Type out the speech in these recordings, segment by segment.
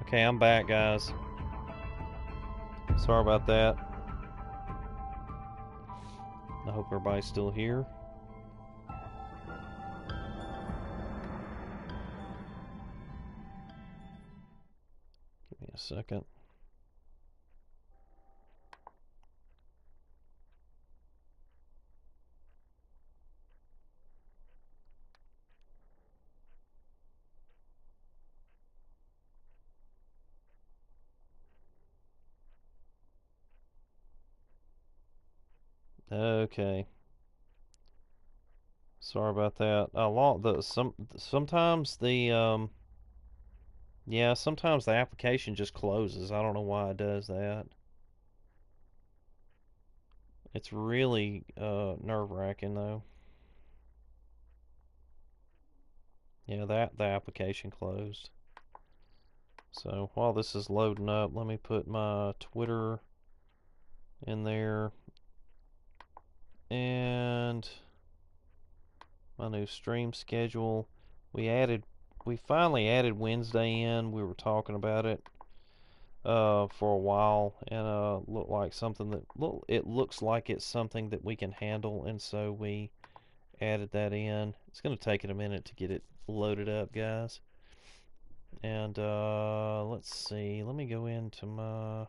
Okay, I'm back, guys. Sorry about that. I hope everybody's still here. Give me a second. Okay. Sorry about that. Sometimes sometimes the application just closes. I don't know why it does that. It's really nerve-wracking though. Yeah, the application closed. So while this is loading up, let me put my Twitter in there and my new stream schedule. We finally added Wednesday in. We were talking about it for a while, and it looks like it's something that we can handle, and so we added that in. It's going to take it a minute to get it loaded up, guys. And let's see. Let me go into my.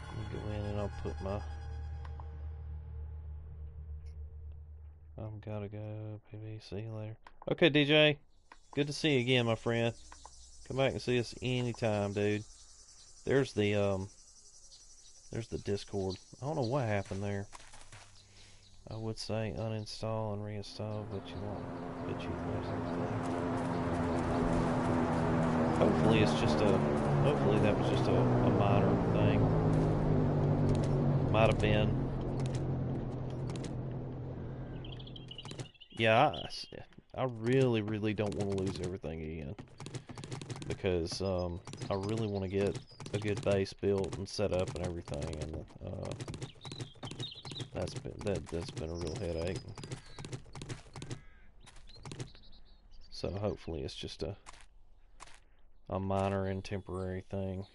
Let me go in and I'll put my. Gotta go. PB. See you later. Okay, DJ. Good to see you again, my friend. Come back and see us anytime, dude. There's there's the Discord. I don't know what happened there. I would say uninstall and reinstall, but you won't. But you lose everything. Hopefully it's just a. Hopefully that was just a minor thing. Might have been. Yeah, I really, really don't want to lose everything again because I really want to get a good base built and set up and everything, and that's been a real headache. So hopefully it's just a minor and temporary thing.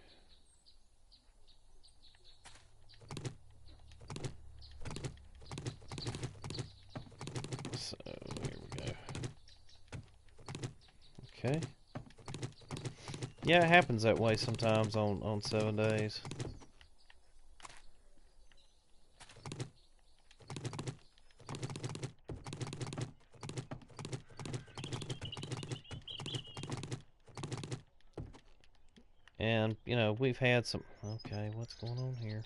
So here we go. Okay. Yeah, it happens that way sometimes on 7 days. And, you know, we've had some... Okay, what's going on here?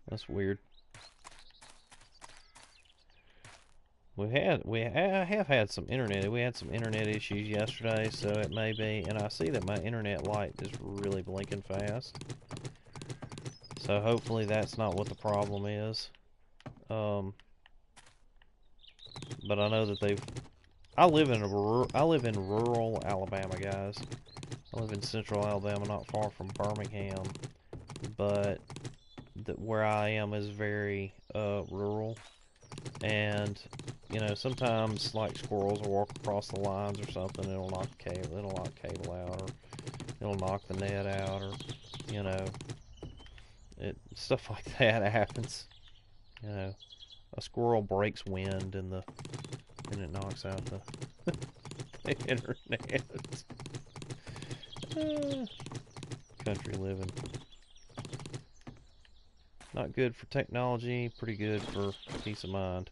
That's weird. I have had some internet. We had some internet issues yesterday, so it may be... And I see that my internet light is really blinking fast. So hopefully that's not what the problem is. But I know that I live in rural Alabama, guys. I live in Central Alabama, not far from Birmingham, but where I am is very rural, and you know sometimes like squirrels will walk across the lines or something, it'll knock cable out, or it'll knock the net out, or you know, stuff like that happens. You know, a squirrel breaks wind and it knocks out the internet. Country living. Not good for technology, pretty good for peace of mind.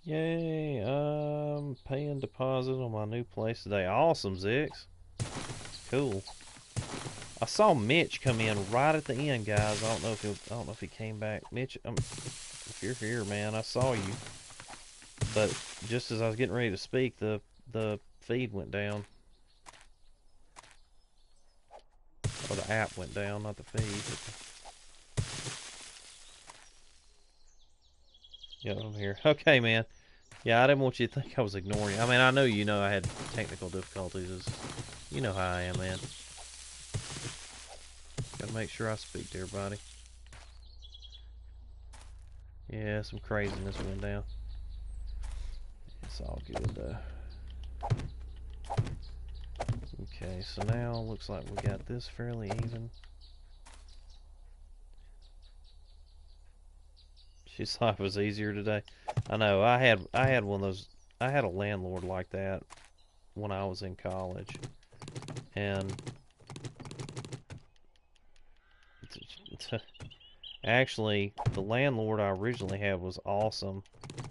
Yay, I'm paying deposit on my new place today. Awesome, Zix. Cool. I saw Mitch come in right at the end, guys. I don't know if he came back. Mitch, if you're here, man, I saw you. But just as I was getting ready to speak, the feed went down. Or the app went down, not the feed. Yeah, I'm here. Okay, man. Yeah, I didn't want you to think I was ignoring you. I mean, I know you know I had technical difficulties. You know how I am, man. Gotta make sure I speak to everybody. Yeah, some craziness went down. It's all good, though. Okay, so now looks like we got this fairly even. She's life was easier today. I know. I had one of those. I had a landlord like that when I was in college, and actually, the landlord I originally had was awesome,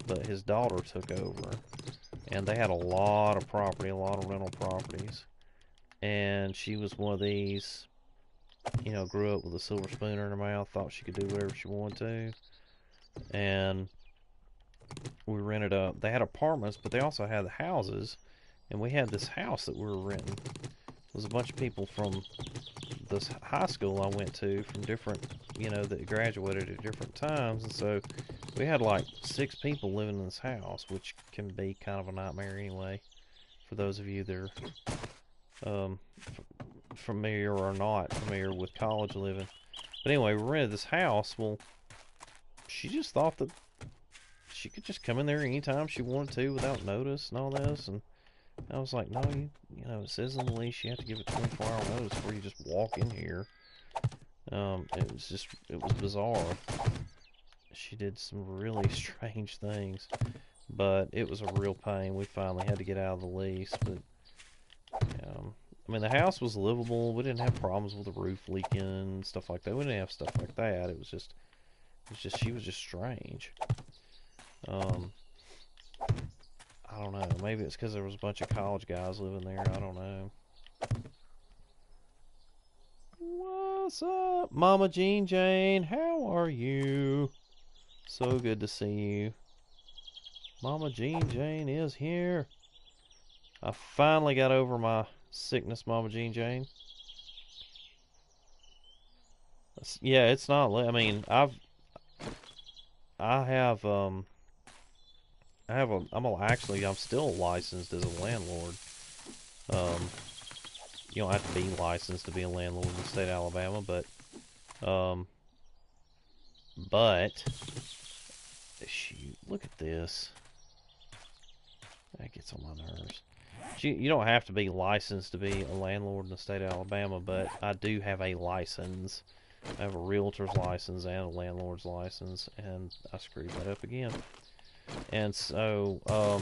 but his daughter took over, and they had a lot of property, a lot of rental properties, and she was one of these, grew up with a silver spoon in her mouth, thought she could do whatever she wanted to, and we rented up. They had apartments, but they also had the houses, and we had this house that we were renting. There was a bunch of people from this high school I went to from different, that graduated at different times, and so we had like 6 people living in this house, which can be kind of a nightmare anyway, for those of you that are familiar or not familiar with college living. But anyway, we rented this house. Well, she just thought that she could just come in there anytime she wanted to without notice and all this, and I was like, no, it says in the lease you have to give a 24-hour notice before you just walk in here. It was bizarre. She did some really strange things, but it was a real pain. We finally had to get out of the lease, but I mean, the house was livable. We didn't have problems with the roof leaking and stuff like that. We didn't have stuff like that. It was just she was just strange. I don't know. Maybe it's because there was a bunch of college guys living there. I don't know. What's up, Mama Jean Jane? How are you? So good to see you. Mama Jean Jane is here. I finally got over my sickness, Mama Jean Jane. Yeah, it's not. I mean, I have I'm still licensed as a landlord. Um, you don't have to be licensed to be a landlord in the state of Alabama, but shoot, look at this. That gets on my nerves. You don't have to be licensed to be a landlord in the state of Alabama, but I do have a license. I have a realtor's license and a landlord's license, and I screwed that up again. And so, I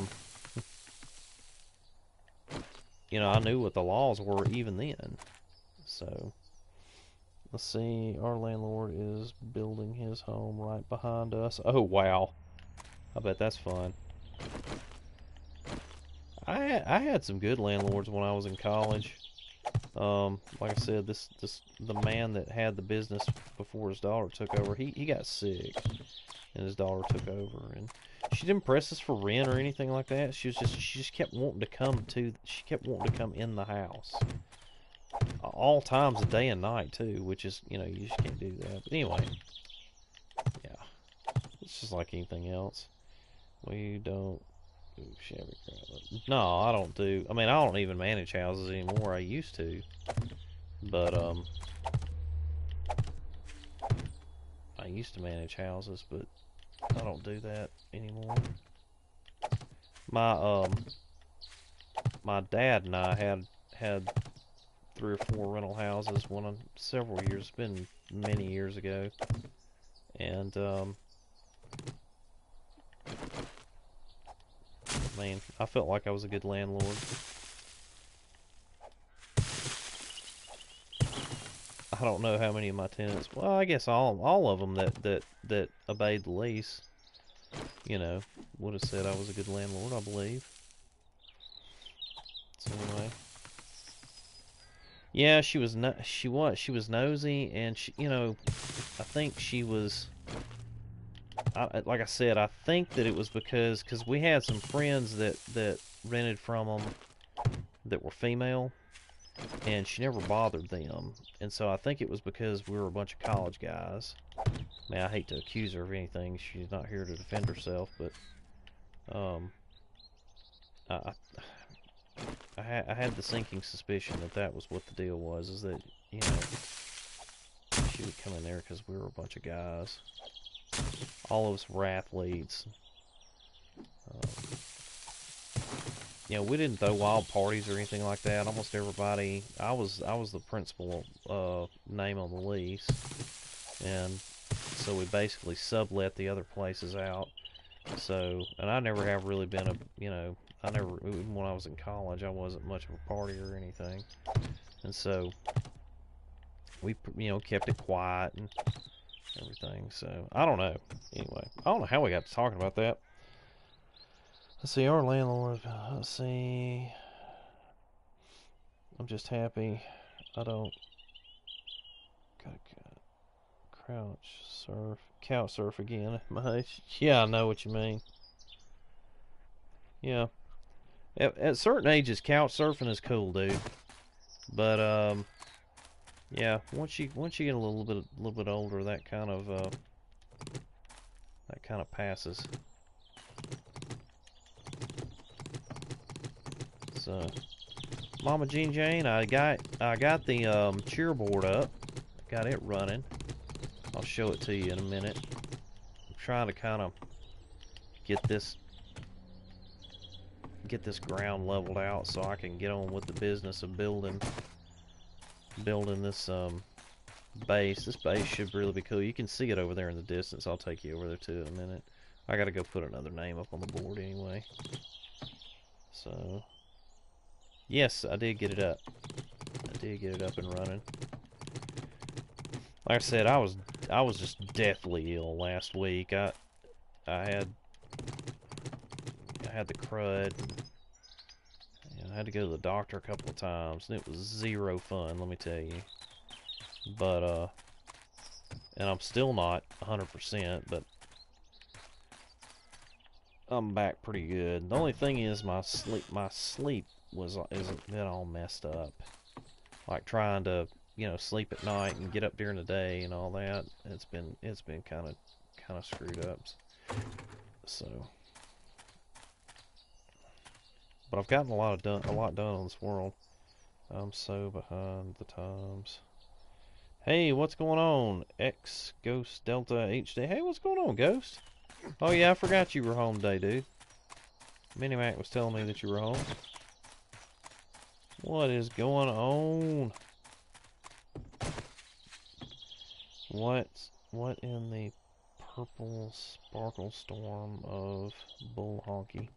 knew what the laws were even then. So, let's see. Our landlord is building his home right behind us. Oh, wow. I bet that's fun. I had some good landlords when I was in college. Like I said, the man that had the business before his daughter took over, he got sick, and his daughter took over, and she didn't press us for rent or anything like that. She just kept wanting to come in the house, all times of day and night too, which is you just can't do that. But anyway, yeah, it's just like anything else. We don't do shabby crap. No, I don't do. I mean, I don't even manage houses anymore. I used to, but I used to manage houses, but I don't do that anymore. My dad and I had 3 or 4 rental houses several years. It's been many years ago, and I mean, I felt like I was a good landlord. I don't know how many of my tenants. Well, I guess all of them that obeyed the lease, would have said I was a good landlord, I believe. So anyway, yeah, she was nosy, and I think she was. Like I said, I think that it was because we had some friends that rented from them that were female, and she never bothered them, and so I think it was because we were a bunch of college guys, I mean, I hate to accuse her of anything. She's not here to defend herself, but um, I, I had the sinking suspicion that that was what the deal was, is that, you know, she would come in there because we were a bunch of guys. All of us were athletes. Um, you know, we didn't throw wild parties or anything like that. Almost everybody, I was the principal name on the lease, and so we basically sublet the other places out. So, and I never have really been a, you know, I never, even when I was in college, I wasn't much of a partier or anything. And so, we, you know, kept it quiet and everything. So, I don't know. Anyway, I don't know how we got to talking about that. Let's see, our landlord, let's see. I'm just happy I don't, gotta couch surf again. Yeah, I know what you mean. Yeah. At certain ages, couch surfing is cool, dude. But yeah, once you get a little bit older, that kind of passes. So, Mama Jean Jane, I got the cheer board up, got it running. I'll show it to you in a minute. I'm trying to kind of get this ground leveled out so I can get on with the business of building this base. This base should really be cool. You can see it over there in the distance. I'll take you over there too in a minute. I gotta go put another name up on the board anyway. So, yes, I did get it up. I did get it up and running. Like I said, I was just deathly ill last week. I had the crud. And I had to go to the doctor a couple of times, and it was zero fun, let me tell you. But and I'm still not 100%, but I'm back pretty good. The only thing is my sleep isn't been all messed up. Like trying to, you know, sleep at night and get up during the day and all that. It's been kind of screwed up. So, but I've gotten a lot done on this world. I'm so behind the times. Hey, what's going on? X Ghost Delta HD. Hey, what's going on, Ghost? Oh yeah, I forgot you were home today, dude. Minimac was telling me that you were home. What is going on? What in the purple sparkle storm of bull honky?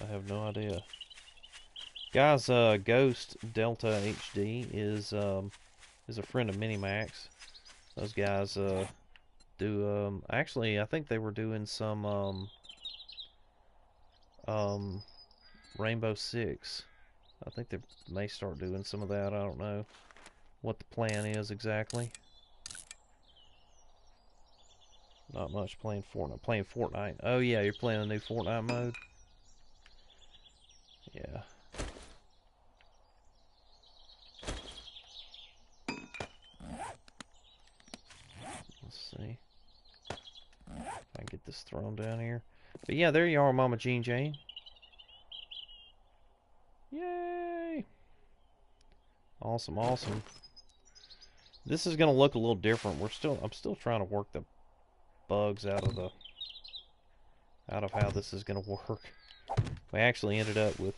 I have no idea. Guys, Ghost Delta HD is a friend of Minimac's. Those guys do actually I think they were doing some Rainbow Six. I think they may start doing some of that. I don't know what the plan is exactly. Not much playing Fortnite. Playing Fortnite. Oh yeah, you're playing a new Fortnite mode? Yeah. Let's see if I can get this thrown down here. But yeah, there you are, Mama Jean Jane. Yay! Awesome, awesome. This is gonna look a little different. I'm still trying to work the bugs out of how this is gonna work. We actually ended up with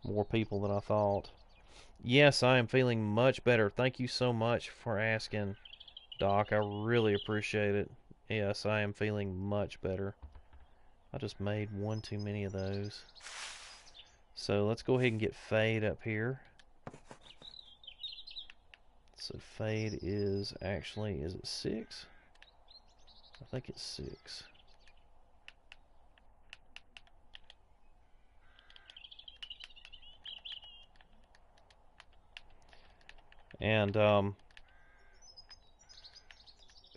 more people than I thought. Yes, I am feeling much better. Thank you so much for asking, Doc. I really appreciate it. Yes, I am feeling much better. I just made one too many of those. So let's go ahead and get Fade up here. So Fade is actually, is it 6? I think it's 6. And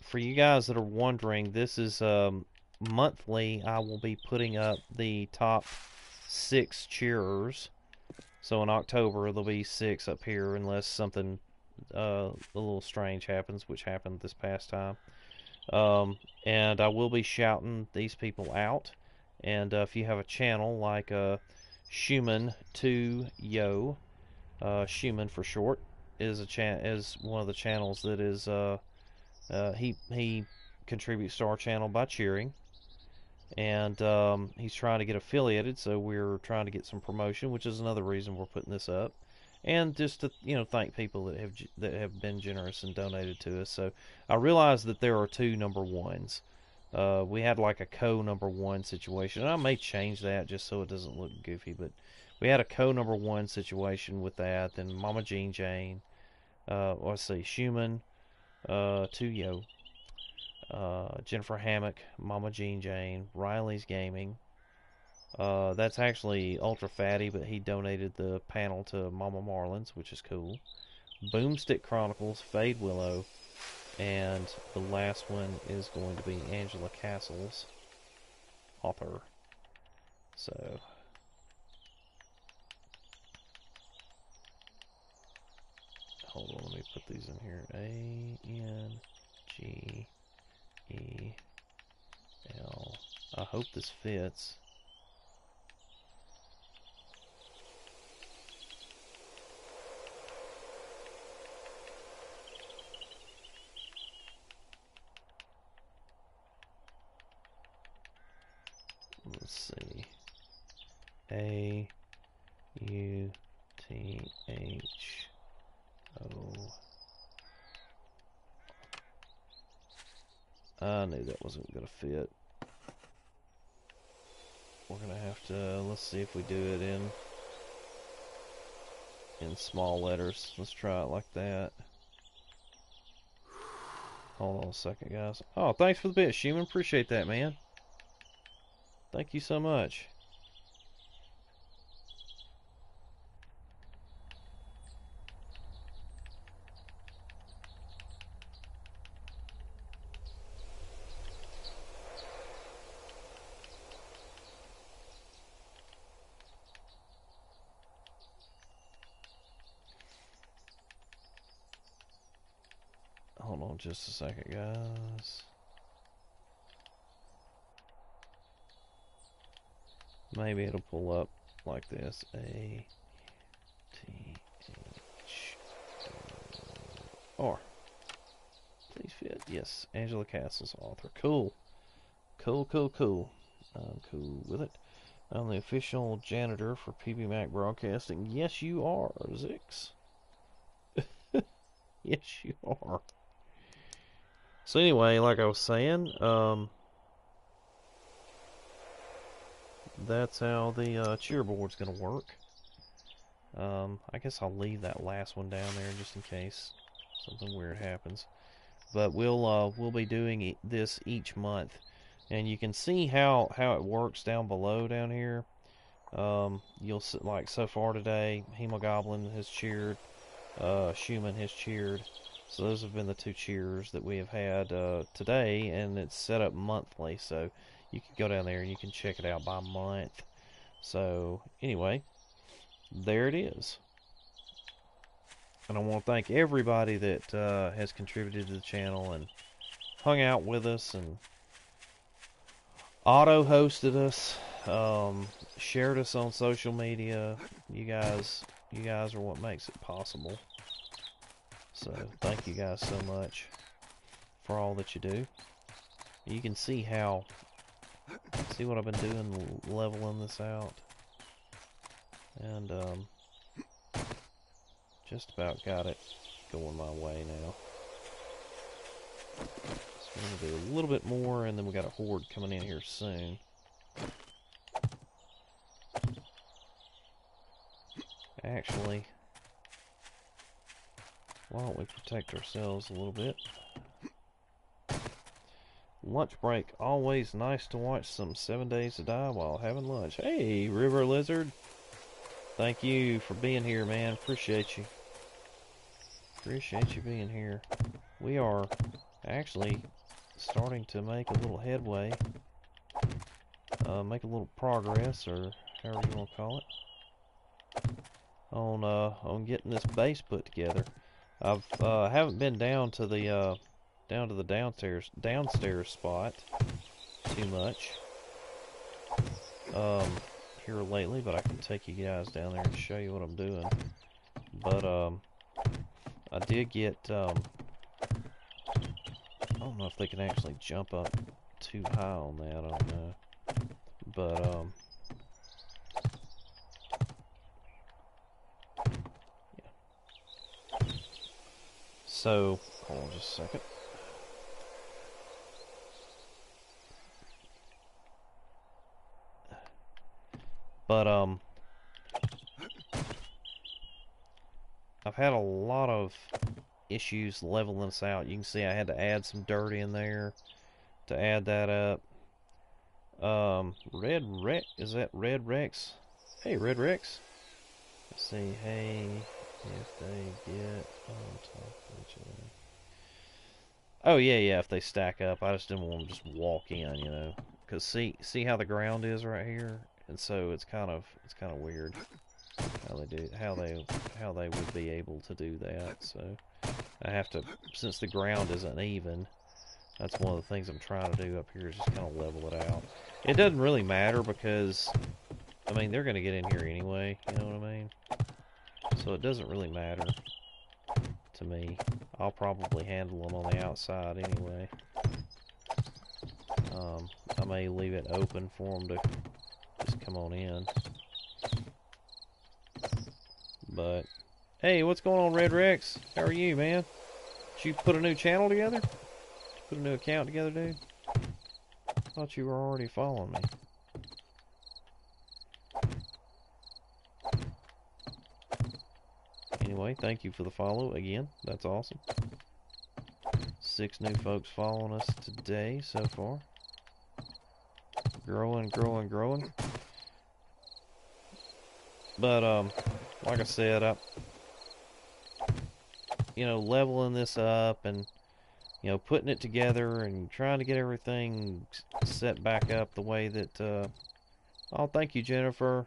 for you guys that are wondering, this is monthly. I will be putting up the top 6 cheerers. So in October there'll be 6 up here, unless something a little strange happens, which happened this past time. And I will be shouting these people out. And if you have a channel like Schumann 2 Yo, Schumann for short, is one of the channels that is he contributes to our channel by cheering, and he's trying to get affiliated, so we're trying to get some promotion, which is another reason we're putting this up, and just to thank people that have been generous and donated to us. So I realize that there are two number ones. We had like a co-number one situation, and I may change that just so it doesn't look goofy, but we had a co-number one situation with that. Then Mama Jean Jane, let's see, Schumann, Tuyo, Jennifer Hammock, Mama Jean Jane, Riley's Gaming. That's actually Ultra Fatty, but he donated the panel to Mama Marlins, which is cool. Boomstick Chronicles, Fade Willow, and the last one is going to be Angela Castle's author. So, hold on, let me put these in here. A-N-G-E-L. I hope this fits. Let's see. A-U-T-H-O. I knew that wasn't going to fit. We're going to have to, let's see if we do it in small letters. Let's try it like that. Hold on a second, guys. Oh, thanks for the bit, Schumann. Appreciate that, man. Thank you so much. Hold on just a second, guys. Maybe it'll pull up like this. A-T-H-R. Please fit. Yes, Angela Castle's author. Cool. Cool, cool, cool. I'm cool with it. I'm the official janitor for PB Mac Broadcasting. Yes, you are, Zix. Yes, you are. So anyway, like I was saying, that's how the cheerboard's going to work. I guess I'll leave that last one down there just in case something weird happens. But we'll be doing this each month, and you can see how it works down below down here. You'll see, like so far today, Hemogoblin has cheered, Schumann has cheered. So those have been the two cheers that we have had today, and it's set up monthly, so you can go down there and you can check it out by month. So anyway, there it is. And I want to thank everybody that has contributed to the channel and hung out with us and auto-hosted us, shared us on social media. You guys are what makes it possible. So thank you guys so much for all that you do. You can see what I've been doing, leveling this out, and just about got it going my way now. So we're gonna do a little bit more, and then we got a horde coming in here soon. Actually, why don't we protect ourselves a little bit? Lunch break. Always nice to watch some 7 Days to Die while having lunch. Hey, River Lizard. Thank you for being here, man. Appreciate you. Appreciate you being here. We are actually starting to make a little headway. Make a little progress, or however you want to call it. On getting this base put together. I've haven't been down to the downstairs spot too much here lately, but I can take you guys down there and show you what I'm doing. But I did get I don't know if they can actually jump up too high on that. I don't know, but yeah. So hold on just a second. But I've had a lot of issues leveling this out. You can see I had to add some dirt in there to add that up. Red Rex, is that Red Rex? Hey, Red Rex. Let's see, hey, if they get on top of each other. Oh, yeah, if they stack up. I just didn't want to just walk in, you know. Because see how the ground is right here? And so it's kind of weird how they would be able to do that. So I have to, since the ground isn't even, that's one of the things I'm trying to do up here is just kind of level it out. It doesn't really matter because, I mean, they're going to get in here anyway, you know what I mean? So it doesn't really matter to me. I'll probably handle them on the outside anyway. I may leave it open for them to just come on in. But, hey, what's going on, Red Rex? How are you, man? Did you put a new channel together? Did you put a new account together, dude? I thought you were already following me. Anyway, thank you for the follow again. That's awesome. 6 new folks following us today so far. Growing. But, like I said, leveling this up and, putting it together and trying to get everything set back up the way that, oh, thank you, Jennifer.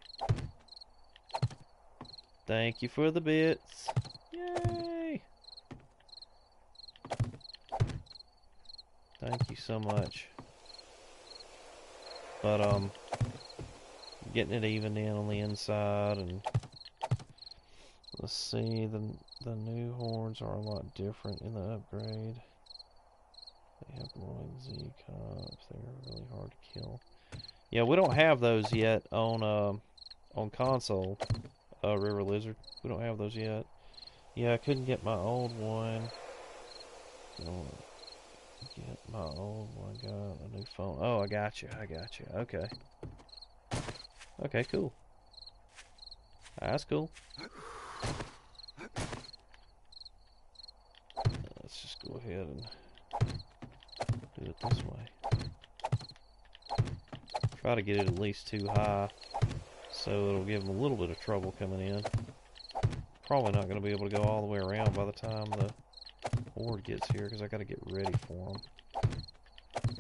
Thank you for the bits. Yay! Thank you so much. But, getting it evened in on the inside, and let's see, the new horns are a lot different in the upgrade. They have glowing Z cops. They're really hard to kill. Yeah, we don't have those yet on console. River Lizard. We don't have those yet. Yeah, I couldn't get my old one. Get my old one. Got a new phone. Oh, I got you. Okay. Okay, cool. That's cool. Let's just go ahead and do it this way. Try to get it at least too high, so it'll give them a little bit of trouble coming in. Probably not going to be able to go all the way around by the time the horde gets here, because I got to get ready for them.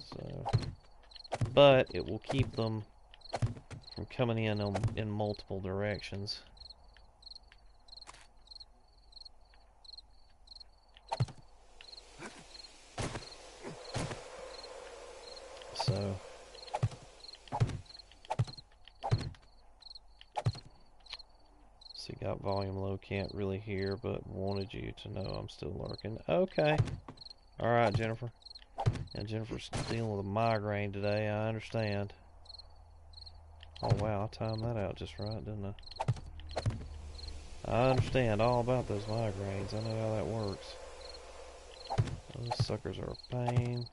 So, but it will keep them from coming in multiple directions. So, see, got volume low, can't really hear, but wanted you to know I'm still lurking. Okay. Alright, Jennifer. And Jennifer's dealing with a migraine today, I understand. Oh wow, I timed that out just right, didn't I? I understand all about those migraines. I know how that works. Those suckers are a pain.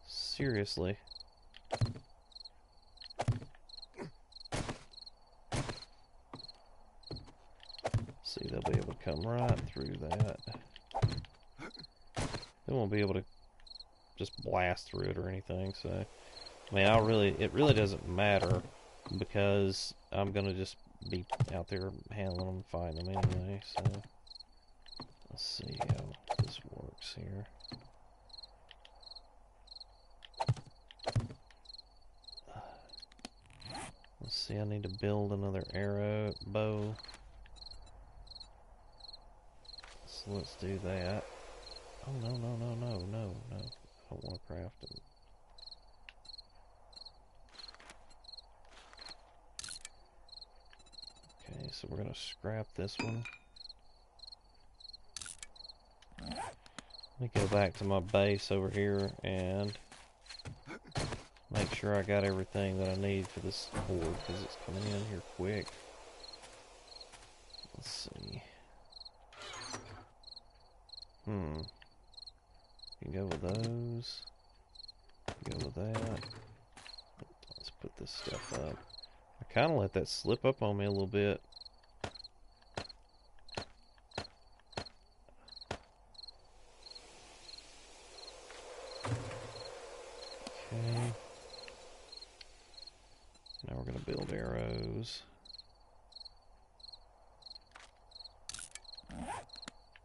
Seriously. See, they'll be able to come right through that. They won't be able to just blast through it or anything, so I mean, it really doesn't matter, because I'm gonna just be out there handling them, fighting them anyway. So let's see how this works here. Let's see, I need to build another arrow bow. So let's do that. Oh, no, no, no, no, no, no. I don't want to craft it. Okay, so we're going to scrap this one. Let me go back to my base over here and make sure I got everything that I need for this horde, because it's coming in here quick. Let's see. You can go with those. Go with that. Let's put this stuff up. I kind of let that slip up on me a little bit. Okay. Now we're going to build arrows.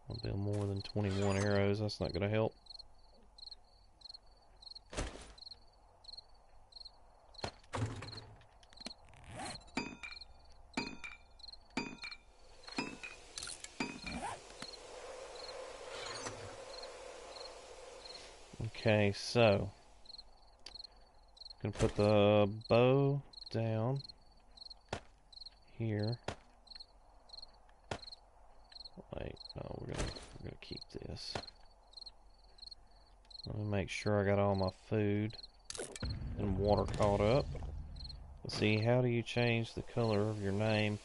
I'll build more than 21 arrows. That's not going to help. Okay, so I'm gonna put the bow down here. Wait, no, we're gonna keep this. Let me make sure I got all my food and water caught up. Let's see, how do you change the color of your name?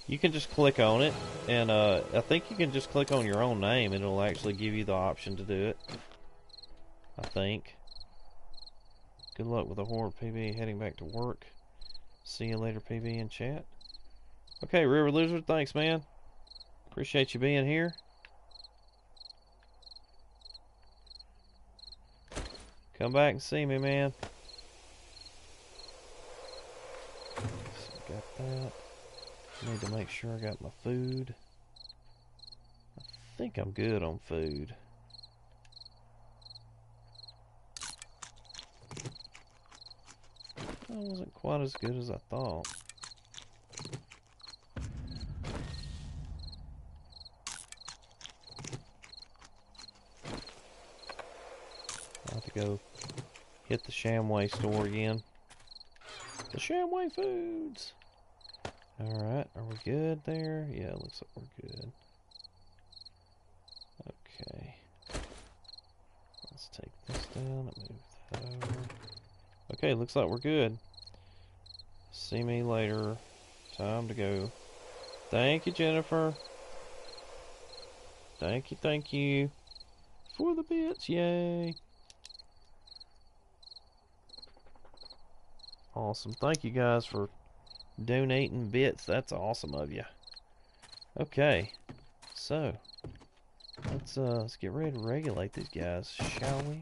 You can just click on it, and I think you can just click on your own name and it'll actually give you the option to do it. I think. Good luck with the horde, PB. Heading back to work. See you later, PB, in chat. Okay, River Lizard, thanks, man. Appreciate you being here. Come back and see me, man. So got that. Need to make sure I got my food. I think I'm good on food. That wasn't quite as good as I thought. I have to go hit the Shamway store again. The Shamway Foods! Alright, are we good there? Yeah, it looks like we're good. Okay. Let's take this down and move that over. Okay, looks like we're good. See me later. Time to go. Thank you, Jennifer. Thank you. For the bits, yay. Awesome. Thank you guys for donating bits. That's awesome of you. Okay. So, let's get ready to regulate these guys, shall we?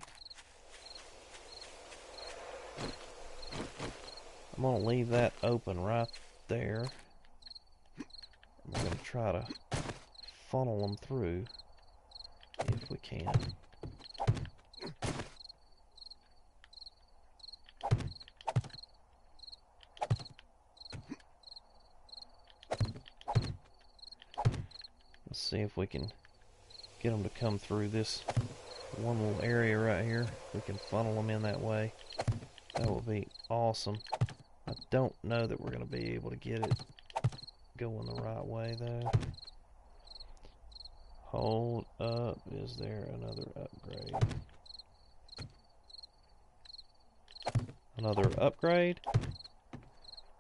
I'm going to leave that open right there. We're going to try to funnel them through if we can. Let's see if we can get them to come through this one little area right here. We can funnel them in that way. That would be awesome. I don't know that we're going to be able to get it going the right way, though. Hold up. Is there another upgrade? Another upgrade?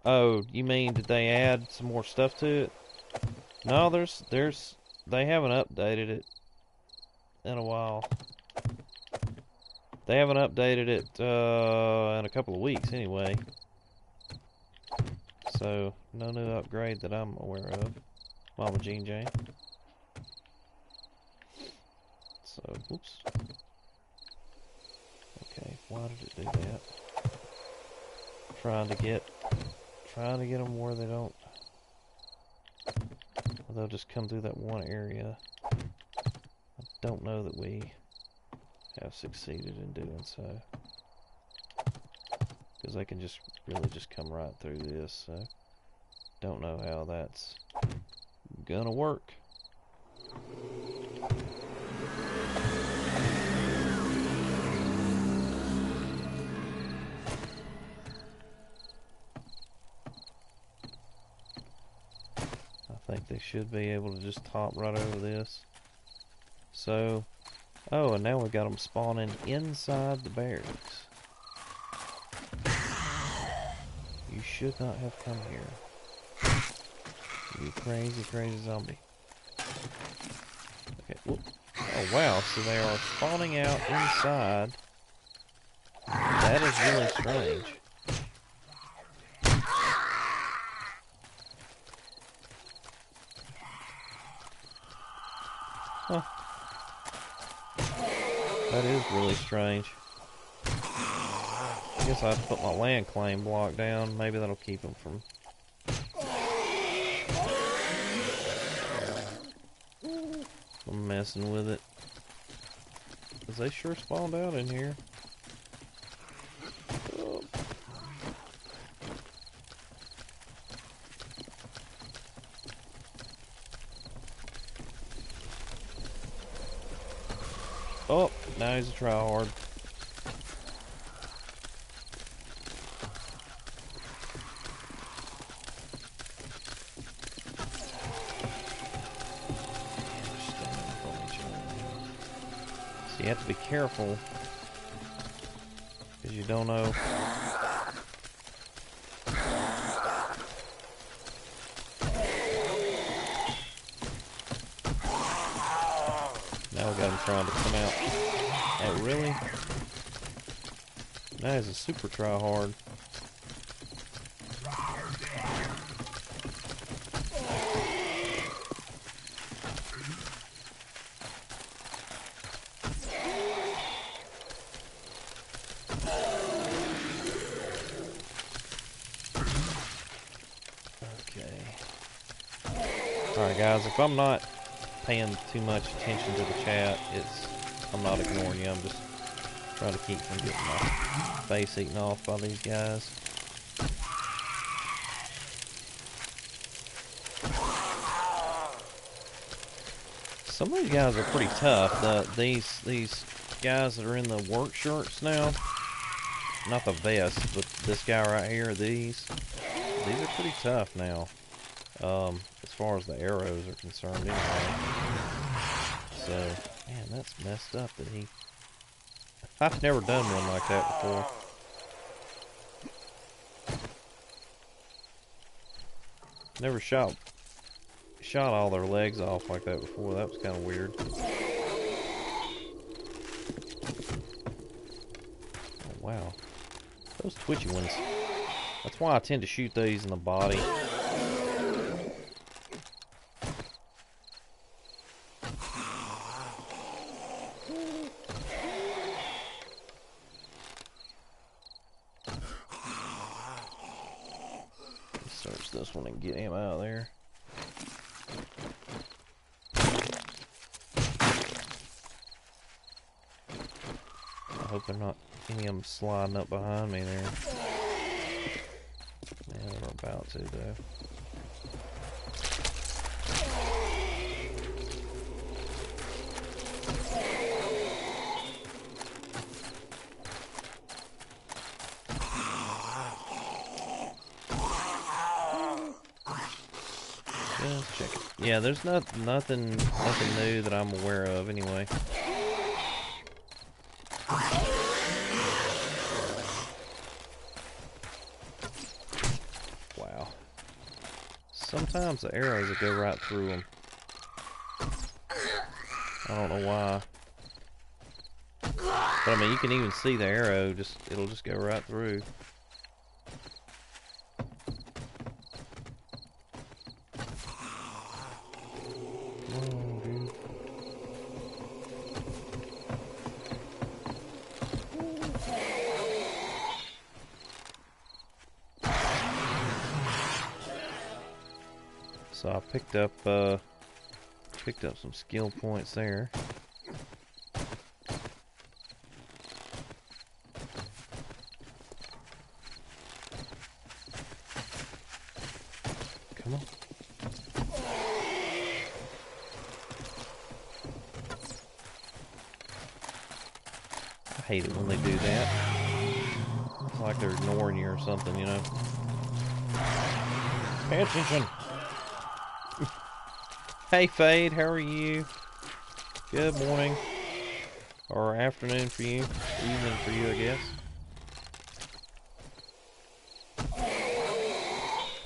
Oh, you mean did they add some more stuff to it? No, they haven't updated it in a while. They haven't updated it in a couple of weeks anyway. So, no new upgrade that I'm aware of. Mama Jean Jane. So, whoops. Okay, why did it do that? Trying to get them where they don't. They'll just come through that one area. I don't know that we have succeeded in doing so. Because they can just really just come right through this, so don't know how that's gonna work. I think they should be able to just top right over this. So, oh, and now we've got them spawning inside the barracks. You should not have come here. You crazy, crazy zombie. Okay, whoop. Oh wow, so they are spawning out inside. That is really strange. Huh. That is really strange. I guess I have to put my land claim block down. Maybe that'll keep them from... I'm messing with it. Because they sure spawned out in here. Oh. Oh, now he's a tryhard. So you have to be careful, because you don't know. Now we got him trying to come out. Oh, really? Now he's a super tryhard. Okay. Alright guys, if I'm not paying too much attention to the chat, I'm not ignoring you, I'm just trying to keep from getting my face eaten off by these guys. Some of these guys are pretty tough. These guys that are in the work shirts now, not the vest, but this guy right here, these are pretty tough now. As far as the arrows are concerned anyway. So, man, that's messed up that he... I've never done one like that before. Never shot all their legs off like that before. That was kind of weird. Oh, wow. Those twitchy ones. That's why I tend to shoot these in the body. Search this one and get him out of there. I hope they're not any of them sliding up behind me there. Yeah, they're about to though. Just check it. Yeah, there's nothing new that I'm aware of anyway. Wow. Sometimes the arrows will go right through them. I don't know why. But I mean, you can even see the arrow, it'll just go right through. So I picked up some skill points there. Come on. I hate it when they do that. It's like they're ignoring you or something, you know. Pay attention. Hey Fade, how are you? Good morning. Or afternoon for you. Evening for you, I guess.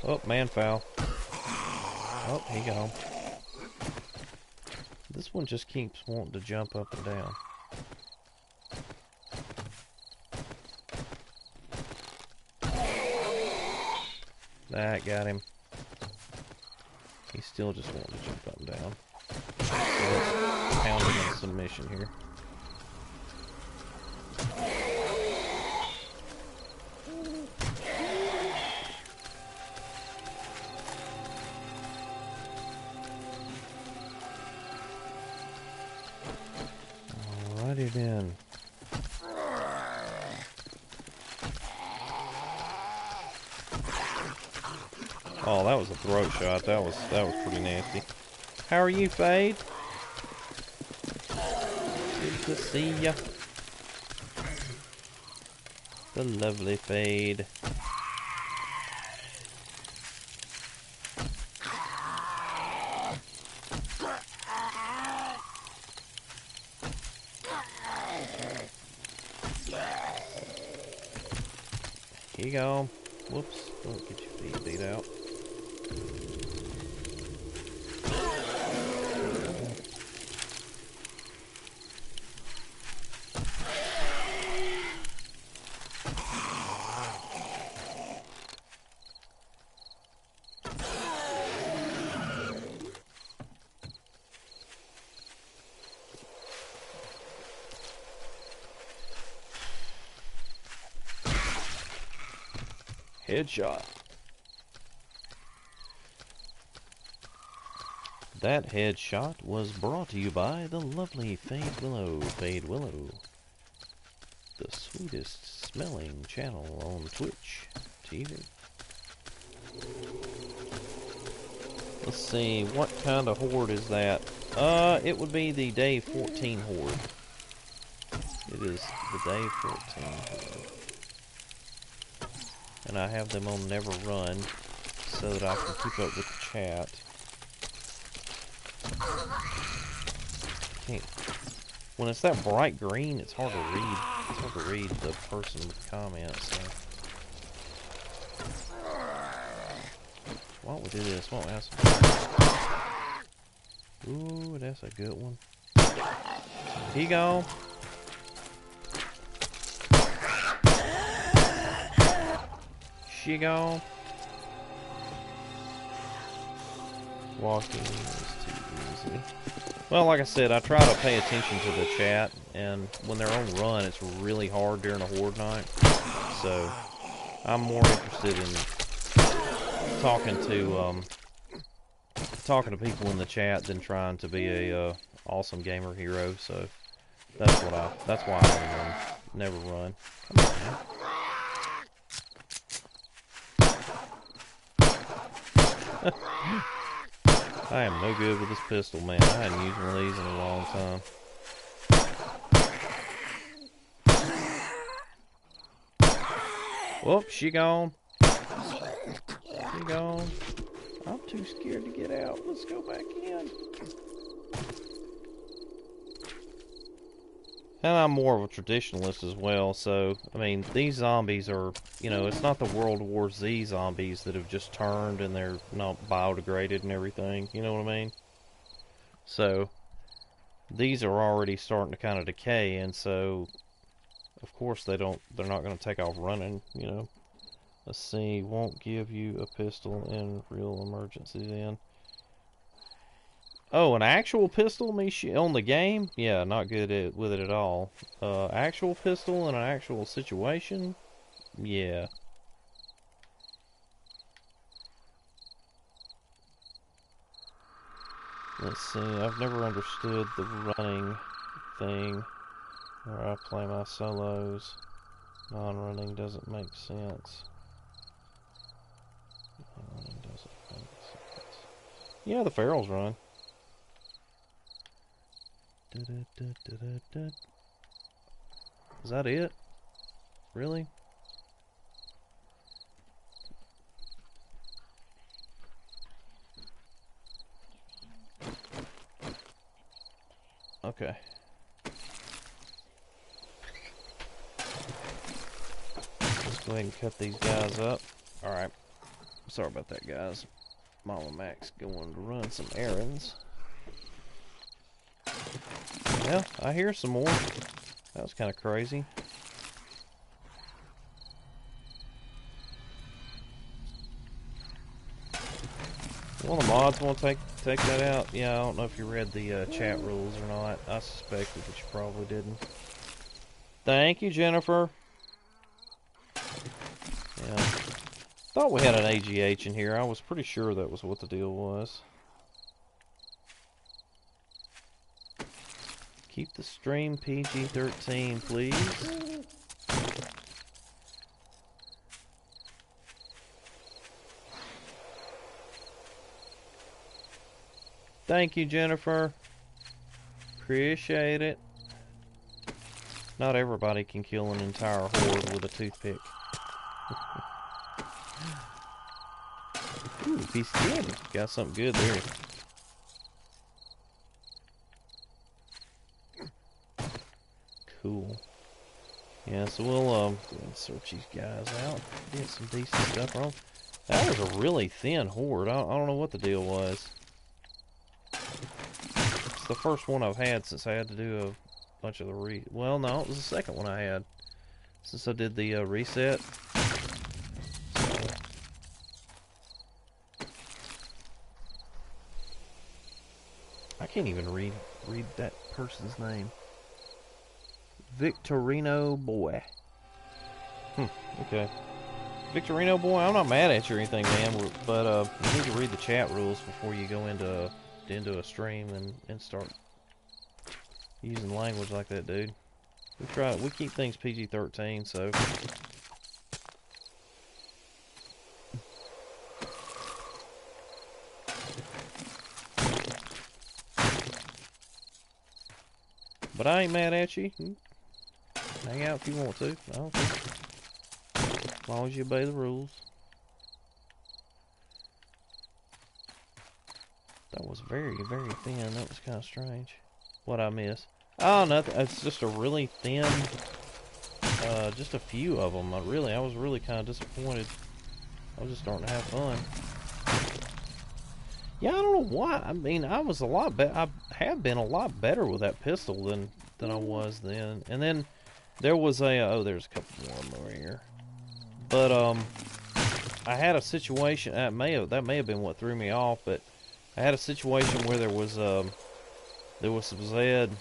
Oh, man foul. Oh, he gone. This one just keeps wanting to jump up and down. That got him. He's still just wanting to jump up and down. So let's pound him in submission here. Alrighty then. Oh, that was a throat shot. That was pretty nasty. How are you, Fade? Good to see ya. The lovely Fade. Here you go. Whoops. Don't get your feet beat out. Headshot. That headshot was brought to you by the lovely Fade Willow. Fade Willow. The sweetest smelling channel on Twitch TV. Let's see, what kind of horde is that? It would be the day 14 horde. It is the day 14 horde. And I have them on Never Run so that I can keep up with the chat. Can't. When it's that bright green, it's hard to read. It's hard to read the person with the comments. So. Why don't we do this? Why don't we have some... Ooh, that's a good one. He gone. She gone. Walking is too easy. Well, like I said, I try to pay attention to the chat, and when they're on run, it's really hard during a horde night. So, I'm more interested in talking to people in the chat than trying to be a awesome gamer hero. So, that's why I never run. Come on, man. I am no good with this pistol, man. I hadn't used one of these in a long time. Whoop, she gone. She gone. I'm too scared to get out. Let's go back in. And I'm more of a traditionalist as well, so, I mean, these zombies are, you know, it's not the World War Z zombies that have just turned and they're not biodegraded and everything, you know what I mean? So, these are already starting to kind of decay, and so, of course they're not going to take off running, you know. Let's see, won't give you a pistol in real emergency then. Oh, an actual pistol on the game? Yeah, not good with it at all. Actual pistol in an actual situation? Yeah. Let's see, I've never understood the running thing where I play my solos. Non-running doesn't make sense. Non-running doesn't make sense. Yeah, the ferals run. Is that it? Really? Okay. Let's go ahead and cut these guys up. Alright. Sorry about that, guys. Mama Mac's going to run some errands. Well, I hear some more. That was kind of crazy. One of the mods want to take that out. Yeah, I don't know if you read the chat rules or not. I suspected that you probably didn't. Thank you, Jennifer. Yeah. Thought we had an AGH in here. I was pretty sure that was what the deal was. Keep the stream PG-13, please. Thank you, Jennifer. Appreciate it. Not everybody can kill an entire horde with a toothpick. Ooh, piece of candy. Got something good there. Cool. Yeah, so we'll go ahead and search these guys out. Get some decent stuff from them. That was a really thin horde. I don't know what the deal was. It's the first one I've had since I had to do a bunch of the well, no, it was the second one I had since I did the reset. So. I can't even read that person's name. Victorino Boy. Okay. Victorino Boy, I'm not mad at you or anything, man, but you need to read the chat rules before you go into a stream and start using language like that, dude. We keep things PG-13, so. But I ain't mad at you. Hang out if you want to. I don't care. As long as you obey the rules. That was very, very thin. That was kind of strange. What I miss? Oh, nothing. It's just a really thin. Just a few of them. I was really kind of disappointed. I was just starting to have fun. Yeah, I don't know why. I mean, I was a lot better. I have been a lot better with that pistol than I was then. And then there was a there's a couple more of them over here. But I had a situation. That may have been what threw me off. But I had a situation where there was some Zed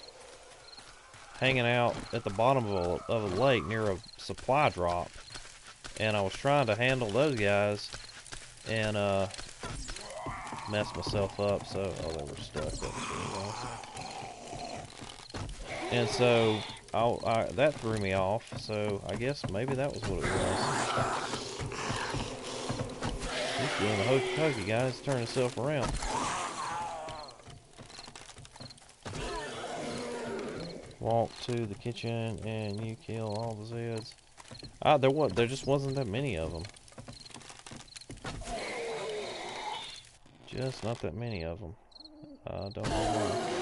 hanging out at the bottom of a lake near a supply drop, and I was trying to handle those guys, and messed myself up. So they were stuck. That was really awesome. And so that threw me off. So I guess maybe that was what it was. He's doing the hokey pokey, guys. Turn himself around. Walk to the kitchen and you kill all the Zeds. There just wasn't that many of them. Just not that many of them. Don't know why.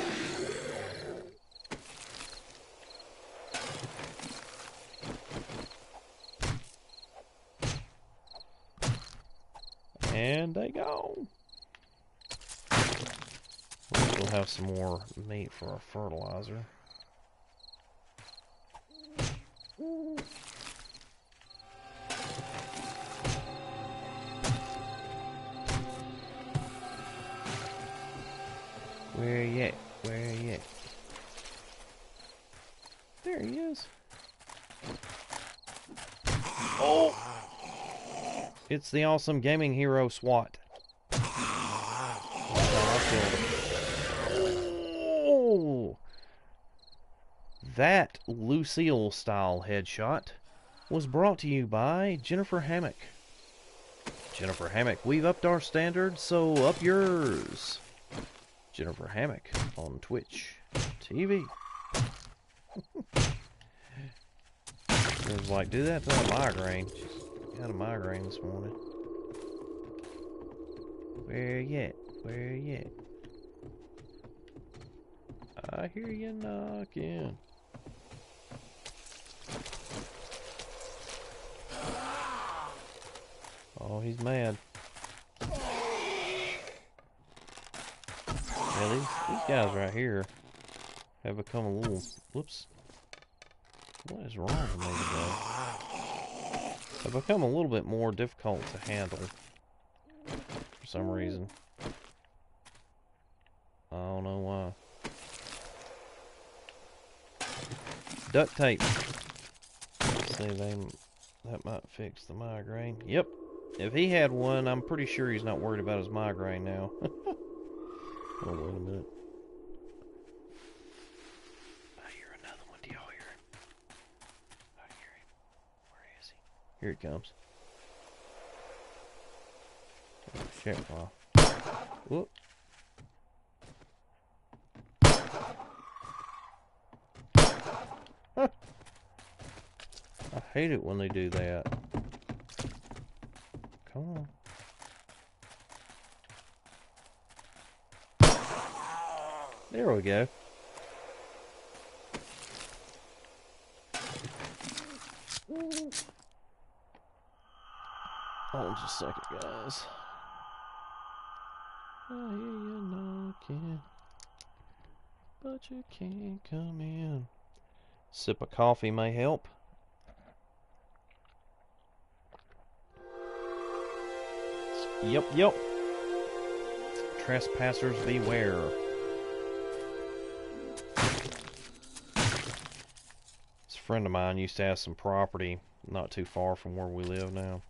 And they gone. We'll have some more meat for our fertilizer. Where you at? Where you at? There he is. Oh! It's the awesome gaming hero SWAT. Oh! That Lucille style headshot was brought to you by Jennifer Hammock. Jennifer Hammock, we've upped our standards, so up yours. Jennifer Hammock on Twitch TV. She was like, do that to a migraine. She had a migraine this morning. Where you at? Where you I hear you knocking. Oh, he's mad. Yeah, these guys right here have become a little... Whoops. What is wrong with me today? Have become a little bit more difficult to handle for some reason. I don't know why. Duct tape. Let's see, that might fix the migraine. Yep. If he had one, I'm pretty sure he's not worried about his migraine now. Oh, wait a minute. I hear another one. Do y'all hear him? I hear him. Where is he? Here he comes. Oh, shit, wow. Whoop. Huh. I hate it when they do that. Come on. There we go. Hold on just a second, guys. I hear you knocking, but you can't come in. Sip of coffee may help. Yep. Trespassers beware. This friend of mine used to have some property not too far from where we live now.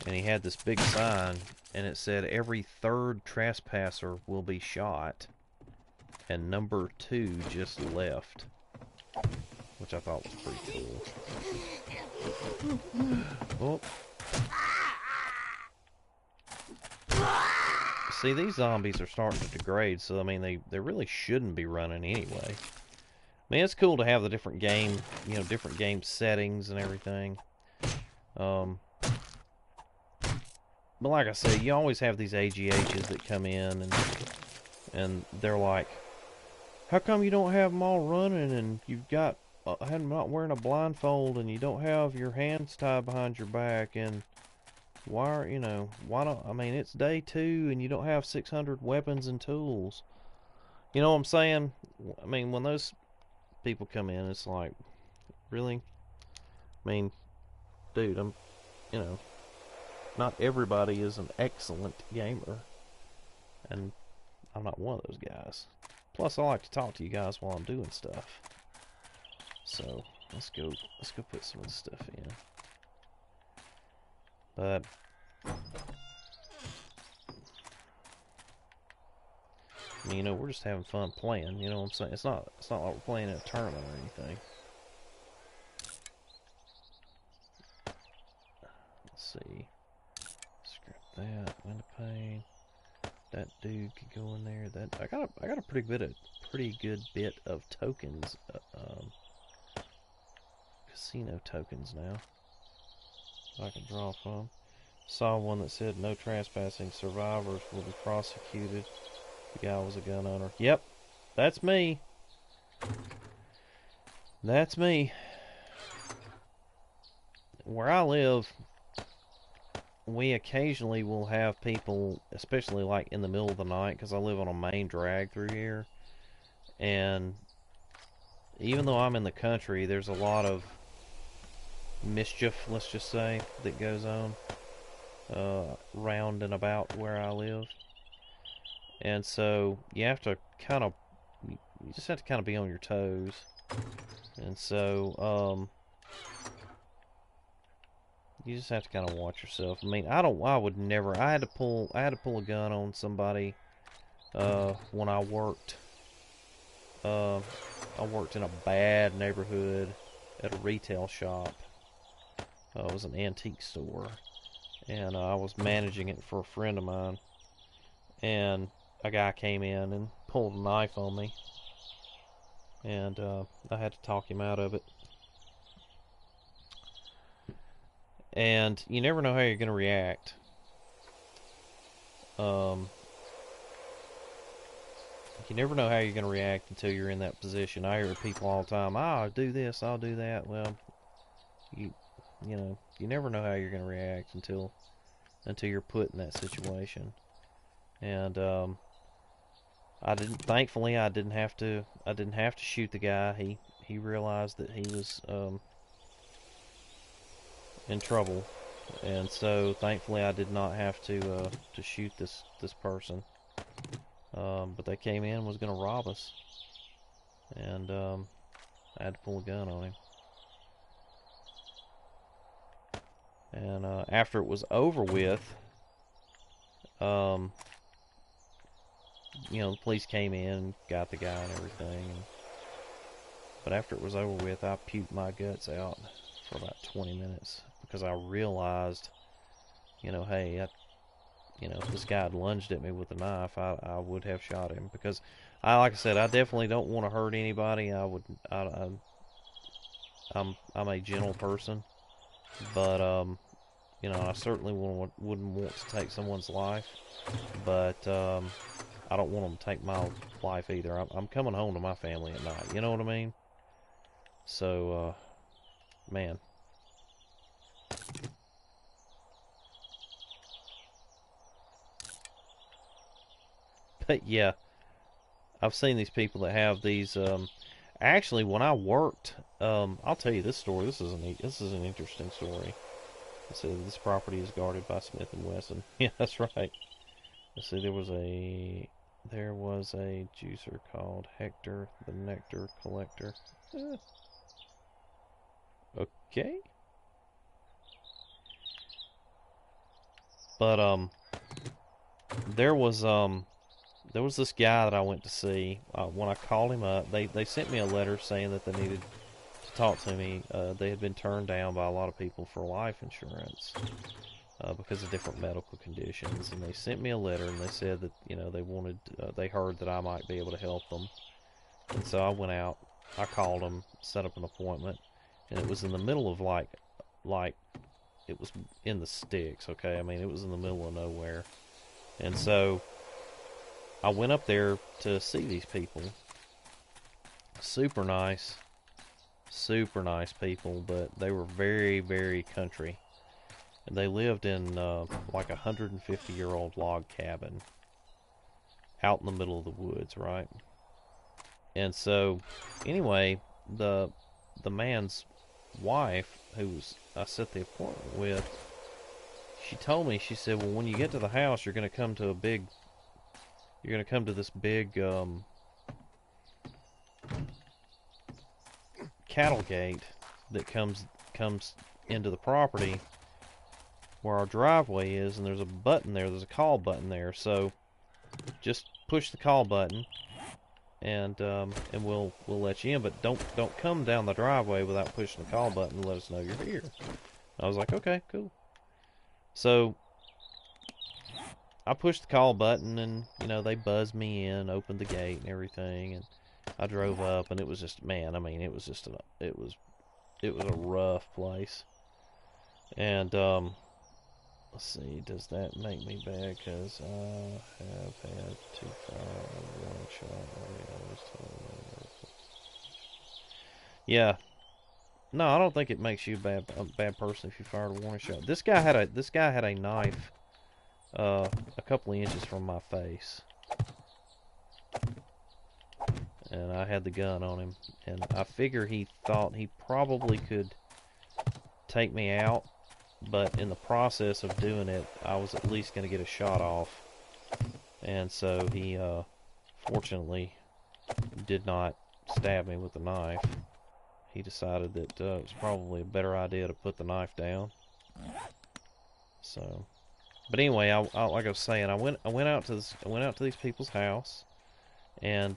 And he had this big sign, and it said every third trespasser will be shot. And number 2 just left. Which I thought was pretty cool. Oh. See, these zombies are starting to degrade, so I mean, they really shouldn't be running anyway. I mean, it's cool to have the different game, different game settings and everything. But like I said, you always have these AGHs that come in and they're like, how come you don't have them all running and you've got I'm not wearing a blindfold and you don't have your hands tied behind your back, and why don't, I mean, it's day 2 and you don't have 600 weapons and tools. You know what I'm saying? I mean, when those people come in, it's like, really? I mean, dude, not everybody is an excellent gamer, and I'm not one of those guys. Plus, I like to talk to you guys while I'm doing stuff. So let's go put some of this stuff in. But I mean, we're just having fun playing. You know what I'm saying? It's not like we're playing in a tournament or anything. Let's see. Scrap that. Window pane. That dude could go in there. That I got a pretty good bit of tokens. Casino tokens now. I can draw from. Saw one that said no trespassing. Survivors will be prosecuted. The guy was a gun owner. Yep, that's me. That's me. Where I live, we occasionally will have people, especially like in the middle of the night, because I live on a main drag through here. And even though I'm in the country, there's a lot of mischief, let's just say, that goes on round and about where I live. And so you have to you just have to kind of be on your toes. And so you just have to kind of watch yourself. I mean, I would never. I had to pull a gun on somebody when I worked. I worked in a bad neighborhood at a retail shop. It was an antique store, and I was managing it for a friend of mine. And a guy came in and pulled a knife on me, and I had to talk him out of it. And you never know how you're going to react. you never know how you're going to react until you're in that position. I hear people all the time, "Oh, I'll do this, I'll do that." Well, you you know, you never know how you're going to react until you're put in that situation. And I didn't. Thankfully, I didn't have to. I didn't have to shoot the guy. He realized that he was in trouble, and so thankfully I did not have to shoot this person. But they came in and was going to rob us, and I had to pull a gun on him. And after it was over with, um, the police came in, got the guy and everything. But after it was over with, I puked my guts out for about 20 minutes because I realized, hey, if this guy had lunged at me with a knife, I would have shot him because like I said, I definitely don't want to hurt anybody. I'm a gentle person, but I certainly wouldn't want to take someone's life, but I don't want them to take my life either. I'm coming home to my family at night. You know what I mean? So, man. But yeah, I've seen these people that have these. Actually, when I worked, I'll tell you this story. This is an interesting story. It says this property is guarded by Smith and Wesson. Yeah, that's right. Let's see, there was a juicer called Hector the Nectar Collector. Okay. But there was this guy that I went to see. When I called him up, they sent me a letter saying that they needed to talk to me. They had been turned down by a lot of people for life insurance because of different medical conditions, and they sent me a letter and they said that they heard that I might be able to help them, and so I went out. I called them, set up an appointment, and it was in the middle of like it was in the sticks. Okay, I mean it was in the middle of nowhere, and so I went up there to see these people. Super nice people, but they were very, very country. And they lived in like a 150-year-old log cabin out in the middle of the woods, right? And so, anyway, the man's wife, I set the appointment with, she told me, she said, well, when you get to the house, you're going to come to this big cattle gate that comes into the property where our driveway is, and there's a button there. There's a call button there. So just push the call button, and we'll let you in. But don't come down the driveway without pushing the call button and let us know you're here. I was like, okay, cool. So I pushed the call button, and they buzzed me in, opened the gate and everything, and I drove up, and it was just, man, I mean, it was a rough place. And let's see, does that make me bad? Because I have had to fire a warning shot. Yeah. No, I don't think it makes you a bad person if you fired a warning shot. This guy had a knife a couple of inches from my face, and I had the gun on him, and I figure he thought he probably could take me out, but in the process of doing it, I was at least going to get a shot off, and so he fortunately did not stab me with the knife. He decided that it was probably a better idea to put the knife down. So, but anyway, I like I was saying, I went out to these people's house, and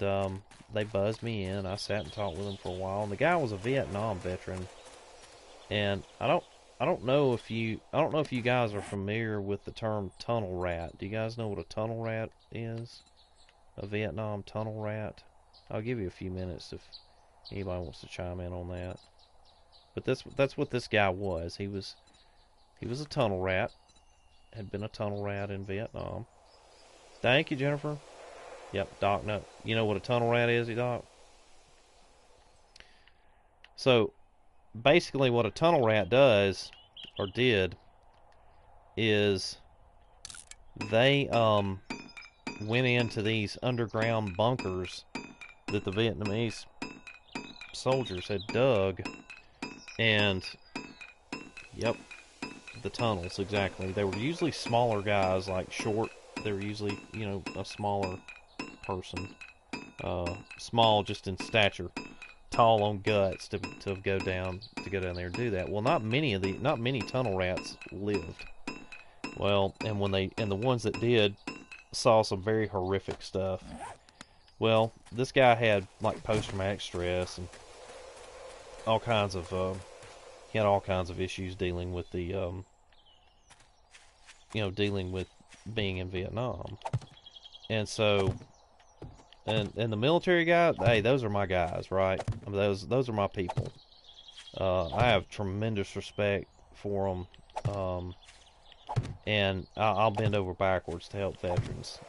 they buzzed me in. I sat and talked with them for a while, and the guy was a Vietnam veteran. And I don't know if you guys are familiar with the term tunnel rat. Do you guys know what a tunnel rat is? A Vietnam tunnel rat? I'll give you a few minutes if anybody wants to chime in on that. But that's what this guy was. He was a tunnel rat. Had been a tunnel rat in Vietnam. Thank you, Jennifer. Yep, Doc. No, you know what a tunnel rat is, Doc? So basically, what a tunnel rat does or did is they went into these underground bunkers that the Vietnamese soldiers had dug, and yep, the tunnels exactly. They were usually smaller guys, like short. They were usually, you know, a smaller person, small just in stature, tall on guts to go down there and do that. Well, not many tunnel rats lived. Well, and the ones that did saw some very horrific stuff. Well, this guy had like post-traumatic stress and all kinds of he had all kinds of issues dealing with the dealing with being in Vietnam. And so and the military guy, hey, those are my guys, right? I mean, those are my people. I have tremendous respect for them, and I'll bend over backwards to help veterans,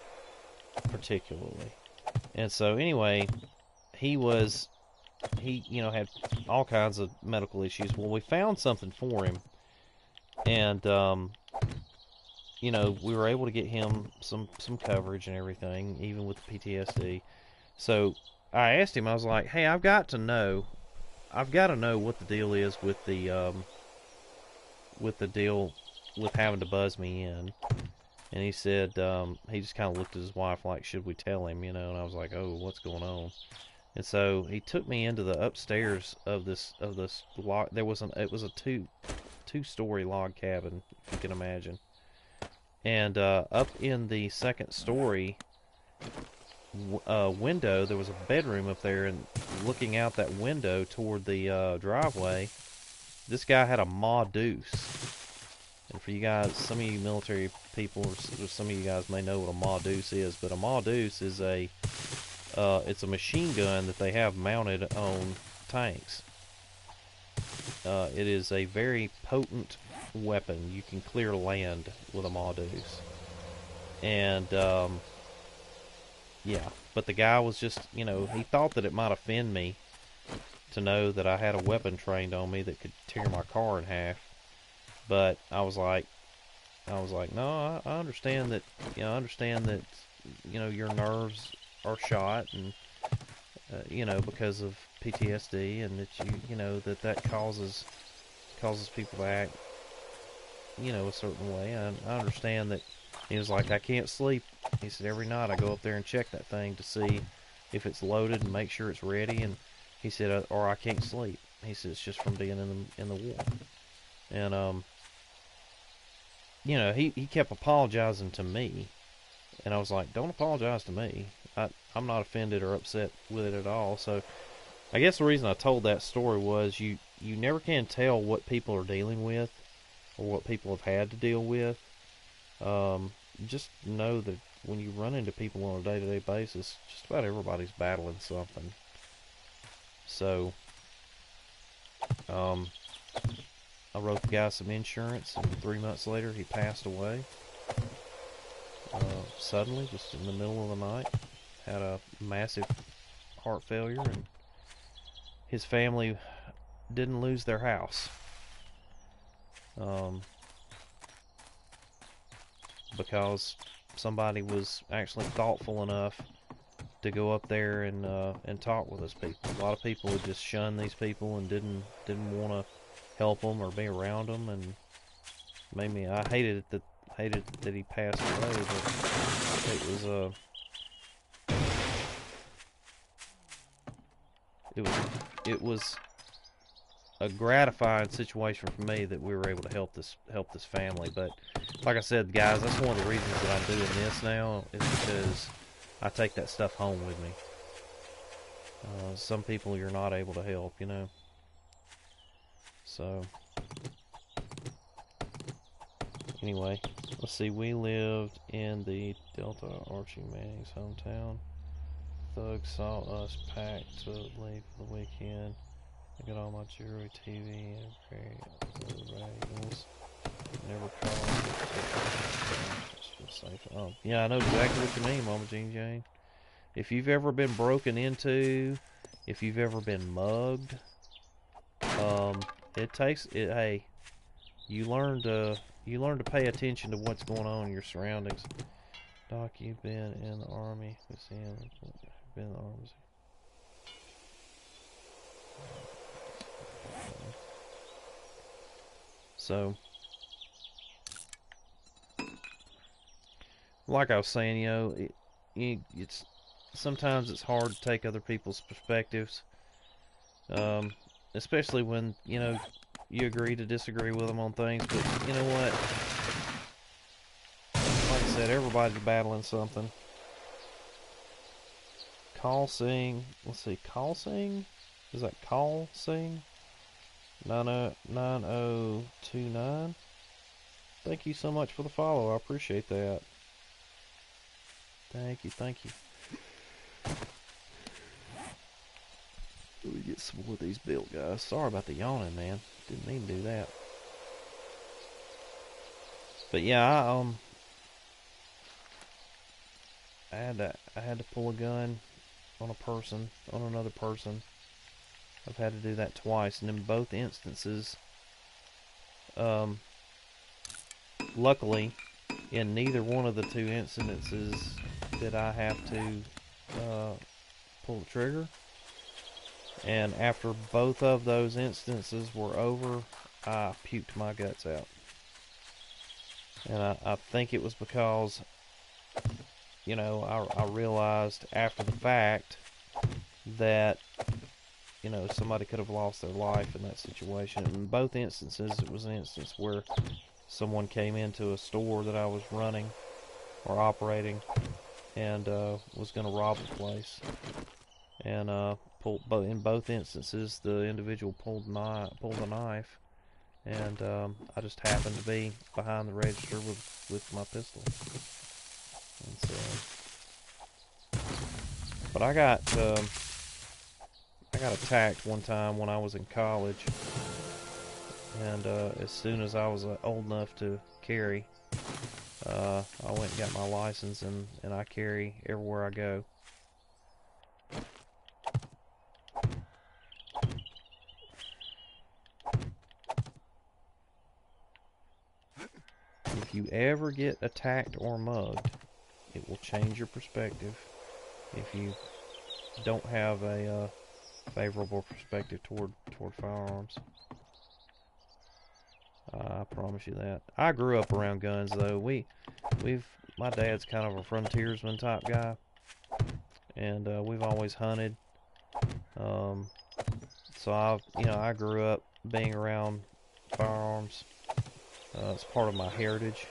particularly. And so anyway, he had all kinds of medical issues. Well, we found something for him, and we were able to get him some coverage and everything, even with the PTSD. So I asked him, I was like, "Hey, I've got to know what the deal is with the deal with having to buzz me in." And he said, he just kind of looked at his wife like, "Should we tell him?" And I was like, "Oh, what's going on?" And so he took me into the upstairs of this log. It was a two-story log cabin, if you can imagine. And up in the second story window, there was a bedroom up there, and looking out that window toward the driveway, this guy had a Ma Deuce. And for you guys, some of you military people, or some of you guys may know what a Ma Deuce is, but a Ma Deuce is it's a machine gun that they have mounted on tanks. It is a very potent weapon. You can clear land with a Ma Deuce. And yeah, but the guy was just, he thought that it might offend me to know that I had a weapon trained on me that could tear my car in half. But I was like, no, I understand that, your nerves are shot, and because of PTSD, and that that causes people to act, a certain way. I understand that. He was like, I can't sleep. He said, every night I go up there and check that thing to see if it's loaded and make sure it's ready. And he said, or I can't sleep. He said, it's just from being in the war. And he kept apologizing to me, and I was like, don't apologize to me. I'm not offended or upset with it at all. So I guess the reason I told that story was you never can tell what people are dealing with or what people have had to deal with. Just know that when you run into people on a day-to-day basis, just about everybody's battling something. So I wrote the guy some insurance, and 3 months later he passed away. Suddenly, just in the middle of the night, had a massive heart failure, and his family didn't lose their house. Because somebody was actually thoughtful enough to go up there and talk with us people. A lot of people would just shun these people and didn't want to help them or be around them, and made me. I hated that he passed away, but it was a gratifying situation for me that we were able to help this family. But like I said, guys, that's one of the reasons that I'm doing this now, is because I take that stuff home with me. Some people you're not able to help, So anyway, let's see. We lived in the Delta Archie Manning's hometown. Thugs saw us packed to leave for the weekend. I got all my jewelry, TV, and valuables. Never called. Just feel safe. Oh, yeah, I know exactly what you mean, Mama Jean Jane. If you've ever been broken into, if you've ever been mugged, it takes it. Hey, you learn to pay attention to what's going on in your surroundings. Doc, you've been in the army. Been in the army. So, like I was saying, it's sometimes it's hard to take other people's perspectives, um, especially when you agree to disagree with them on things. But you know what? Like I said, everybody's battling something. Call sing. Let's see. Call sing. Is that call sing? 9029. Thank you so much for the follow. I appreciate that. Thank you, thank you. Let me get some more of these built, guys. Sorry about the yawning, man. Didn't mean to do that. But yeah, I had to pull a gun on another person. I've had to do that twice, and in both instances, luckily, in neither one of the two incidences did I have to pull the trigger. And after both of those instances were over, I puked my guts out. And I think it was because, I realized after the fact that, somebody could have lost their life in that situation. In both instances, it was an instance where someone came into a store that I was running or operating and was going to rob the place. And in both instances, the individual pulled a knife, and I just happened to be behind the register with my pistol. And so, but I got attacked one time when I was in college, and as soon as I was old enough to carry, I went and got my license, and I carry everywhere I go. If you ever get attacked or mugged, it will change your perspective if you don't have a favorable perspective toward firearms. I promise you that. I grew up around guns, though. My dad's kind of a frontiersman type guy, and we've always hunted. So I grew up being around firearms. It's part of my heritage,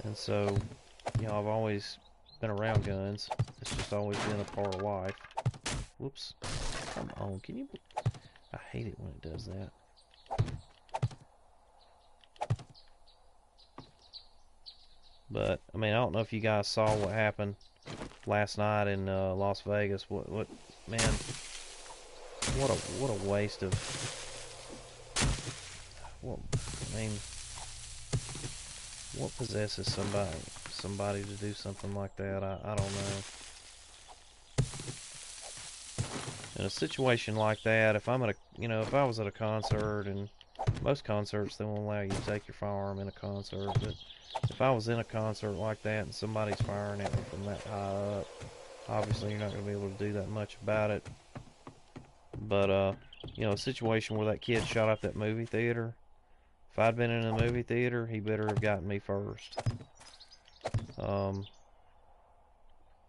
and so I've always been around guns. It's just always been a part of life. Whoops! Come on, can you? I hate it when it does that. But I mean, I don't know if you guys saw what happened last night in Las Vegas. What man? What a waste of. What I mean, what possesses somebody to do something like that? I don't know. In a situation like that, if I'm at if I was at a concert, and most concerts they won't allow you to take your firearm in a concert, but if I was in a concert like that and somebody's firing at me from that high up, obviously you're not going to be able to do that much about it. But a situation where that kid shot up that movie theater, if I'd been in a movie theater, he better have gotten me first.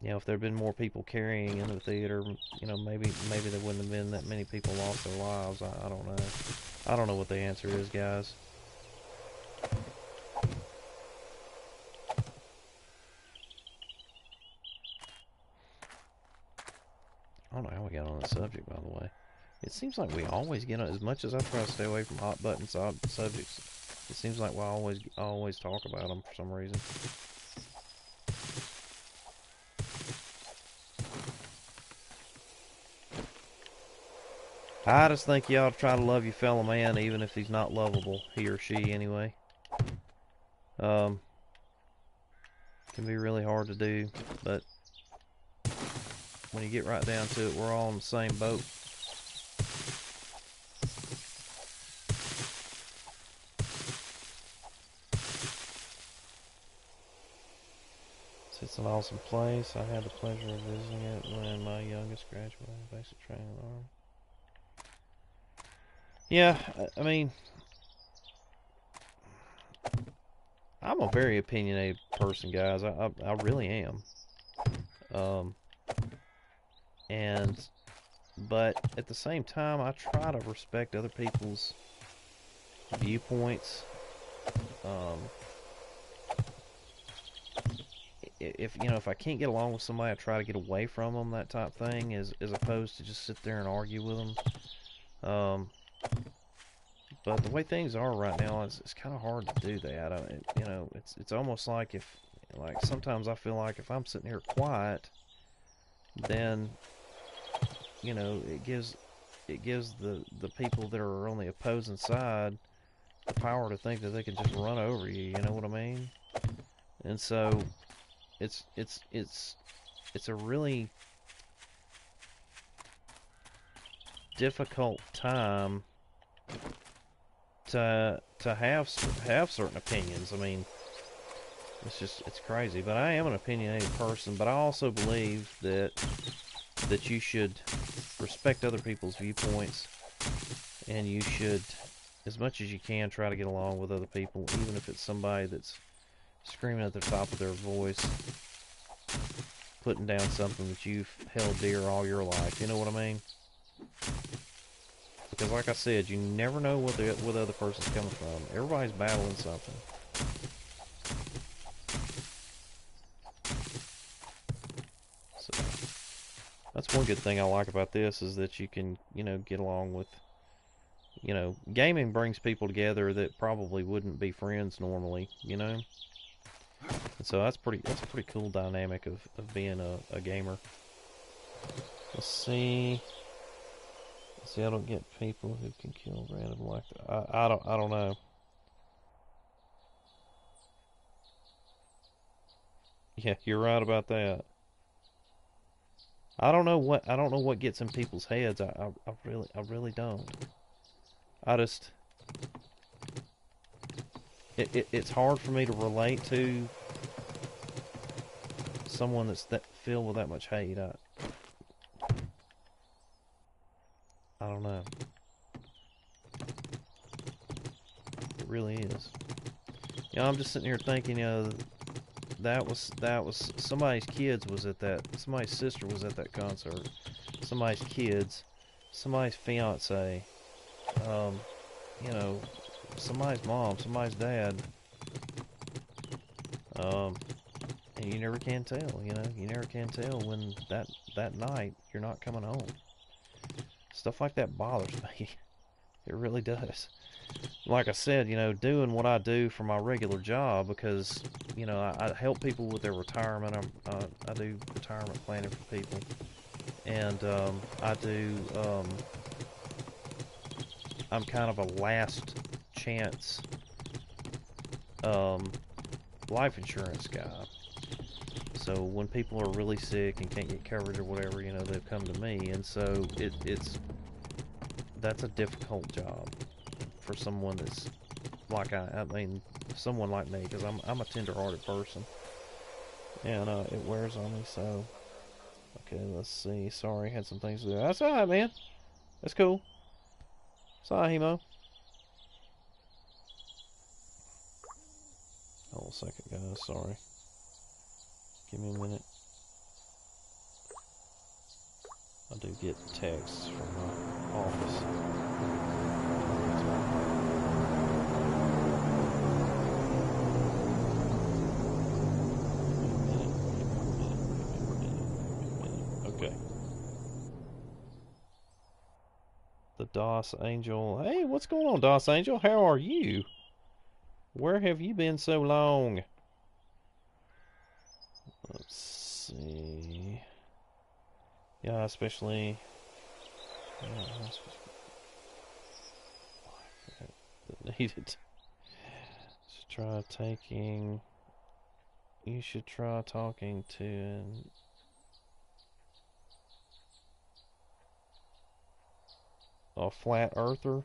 If there'd been more people carrying in the theater, maybe there wouldn't have been that many people lost their lives. I don't know. I don't know what the answer is, guys. I don't know how we got on the subject, by the way. It seems like we always get on, as much as I try to stay away from hot button subjects, it seems like we always talk about them for some reason. I just think you ought to try to love your fellow man, even if he's not lovable, he or she, anyway. Can be really hard to do, but when you get right down to it, we're all in the same boat. It's an awesome place. I had the pleasure of visiting it when my youngest graduated basic training in the Army. Yeah, I mean, I'm a very opinionated person, guys. I really am. Um, but at the same time, I try to respect other people's viewpoints. Um, if I can't get along with somebody, I try to get away from them, that type thing, as opposed to just sit there and argue with them. But the way things are right now, it's kind of hard to do that. It's almost like sometimes I feel like if I'm sitting here quiet, then it gives the people that are on the opposing side the power to think that they can just run over you. You know what I mean? And so it's a really difficult time to have certain opinions. I mean, it's crazy. But I am an opinionated person. But I also believe that you should respect other people's viewpoints, and you should, as much as you can, try to get along with other people, even if it's somebody that's screaming at the top of their voice, putting down something that you've held dear all your life. You know what I mean? Because like I said, you never know where the other person's coming from. Everybody's battling something. So that's one good thing I like about this, is that you can, get along with, gaming brings people together that probably wouldn't be friends normally, And so that's a pretty cool dynamic of being a gamer. Let's see. See, I don't get people who can kill random like that. I don't know. Yeah, you're right about that. I don't know what gets in people's heads. I really don't. I just it's hard for me to relate to someone that's that filled with that much hate. I don't know. It really is. I'm just sitting here thinking, that was somebody's sister was at that concert. Somebody's kids, somebody's fiance, um, you know, somebody's mom, somebody's dad. Um, and you never can tell, you never can tell when that night you're not coming home. Stuff like that bothers me. It really does. Like I said, doing what I do for my regular job, because, I help people with their retirement. I do retirement planning for people. And I'm kind of a last chance um, life insurance guy. So when people are really sick and can't get coverage or whatever, they've come to me. And so that's a difficult job for someone that's like someone like me, because I'm a tender-hearted person, and it wears on me. So, okay, let's see. Sorry, had some things to do. That's all right, man. That's cool. Sorry, Hemo. Hold on a second, guys. Sorry. Give me a minute. I do get texts from my office. Okay. The DOS Angel. Hey, what's going on, DOS Angel? How are you? Where have you been so long? Let's see. Yeah, especially. Yeah, that needed. You should try talking to A flat earther.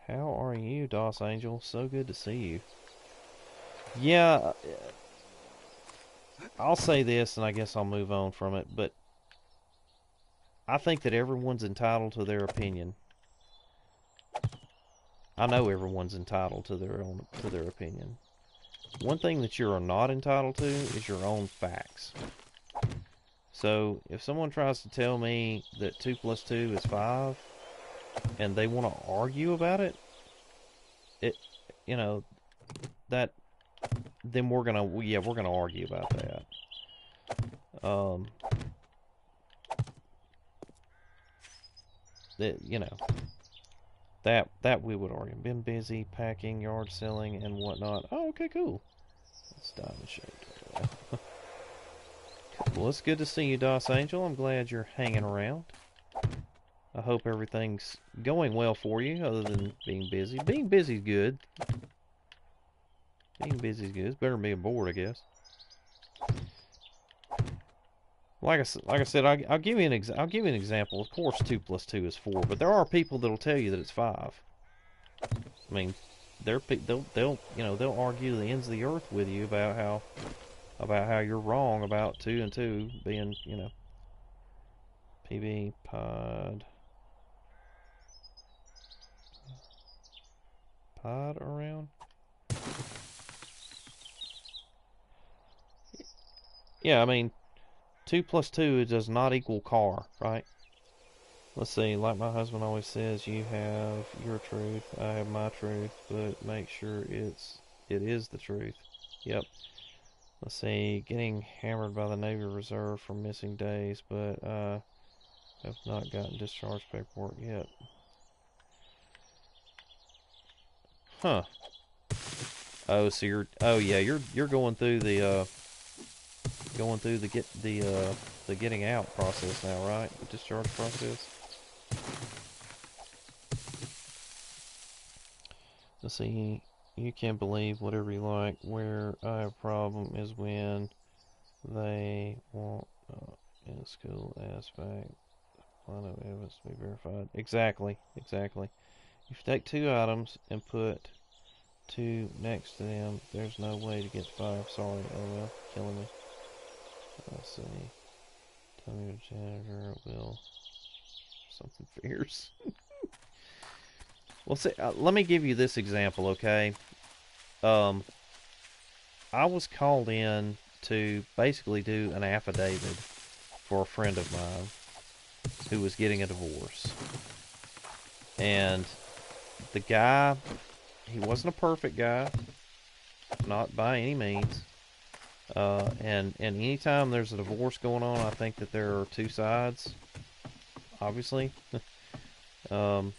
How are you, Doss Angel? So good to see you. Yeah, I'll say this, and I guess I'll move on from it. But I think that everyone's entitled to their opinion. I know everyone's entitled to their opinion. One thing that you are not entitled to is your own facts. So if someone tries to tell me that 2 plus 2 is 5, and they want to argue about it, it, you know, that then we're gonna argue about that. Um, that that we would argue. Been busy packing, yard selling, and whatnot. Oh, okay, cool. It's diamond shaped. Well, it's good to see you, Doss Angel. I'm glad you're hanging around. I hope everything's going well for you, other than being busy. Being busy is good. Being busy is good. It's better than being bored, I guess. Like I said, I'll give you I'll give you an example. Of course, 2 plus 2 is 4, but there are people that'll tell you that it's 5. I mean, they'll argue to the ends of the earth with you about how you're wrong about 2 and 2 being PB pod around. Yeah, I mean, 2 plus 2 does not equal car, right? Let's see, like my husband always says, you have your truth, I have my truth, but make sure it is the truth. Yep. Let's see, getting hammered by the Navy Reserve for missing days, but have not gotten discharge paperwork yet. Huh. Oh, so you're going through the the getting out process now, right? The discharge process. Let's see, you can believe whatever you like. Where I have a problem is when they want in school aspect line of evidence to be verified. Exactly. If you take 2 items and put 2 next to them, there's no way to get 5. Sorry, LOL, killing me. Let's see. Tell me the janitor will something fierce. Well, see, let me give you this example, okay? Um, I was called in to basically do an affidavit for a friend of mine who was getting a divorce. And the guy, he wasn't a perfect guy, not by any means. And anytime there's a divorce going on, I think that there are 2 sides, obviously. So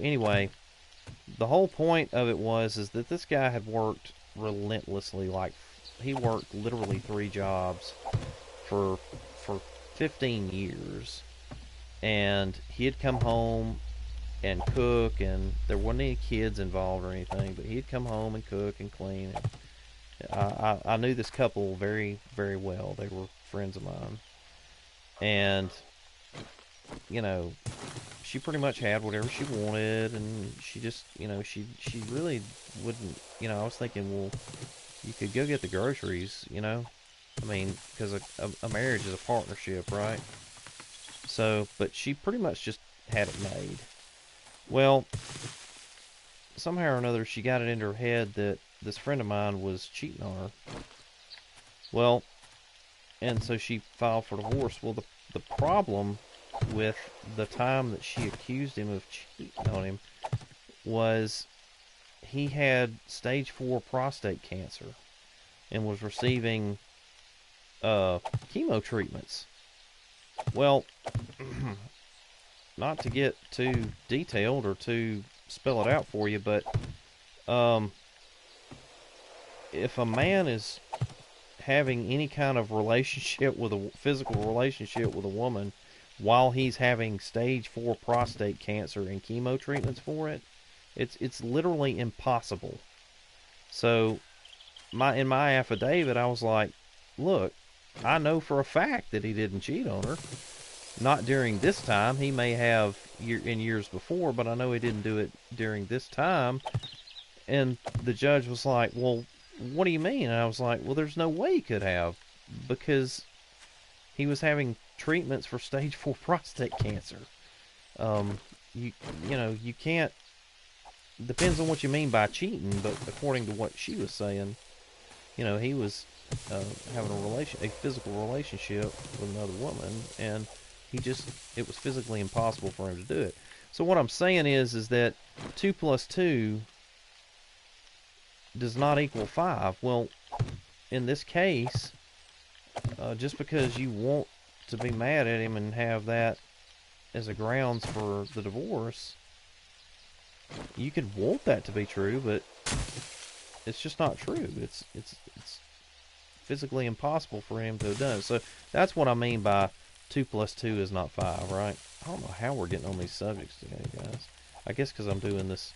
anyway, the whole point of it is that this guy had worked relentlessly. Like, he worked literally 3 jobs for 15 years, and he'd come home and cook, and there wasn't any kids involved or anything, but he'd come home and cook and clean. And I knew this couple very, very well. They were friends of mine, and you know, she pretty much had whatever she wanted, and she just, she really wouldn't. I was thinking, well, you could go get the groceries, I mean, because a marriage is a partnership, right? So, but she pretty much just had it made. Well, somehow or another, she got it into her head that this friend of mine was cheating on her. Well, and so she filed for divorce. Well, the problem with the time that she accused him of cheating on him was he had stage 4 prostate cancer and was receiving chemo treatments. Well, not to get too detailed or to spell it out for you, but if a man is having any kind of relationship with a physical relationship with a woman while he's having stage 4 prostate cancer and chemo treatments for it, it's literally impossible. So in my affidavit, I was like, look, I know for a fact that he didn't cheat on her. Not during this time. He may have in years before, but I know he didn't do it during this time. And the judge was like, well, what do you mean? And I was like, well, there's no way he could have, because he was having treatments for stage 4 prostate cancer. Um, you you know, you can't. Depends on what you mean by cheating, but according to what she was saying, he was uh, having a physical relationship with another woman, and it was physically impossible for him to do it. So what I'm saying is that 2 plus 2 does not equal 5. Well, in this case, just because you want to be mad at him and have that as a grounds for the divorce, you could want that to be true, but it's just not true. It's physically impossible for him to have done it. So that's what I mean by 2 plus 2 is not 5, right? I don't know how we're getting on these subjects today, guys. I guess because I'm doing this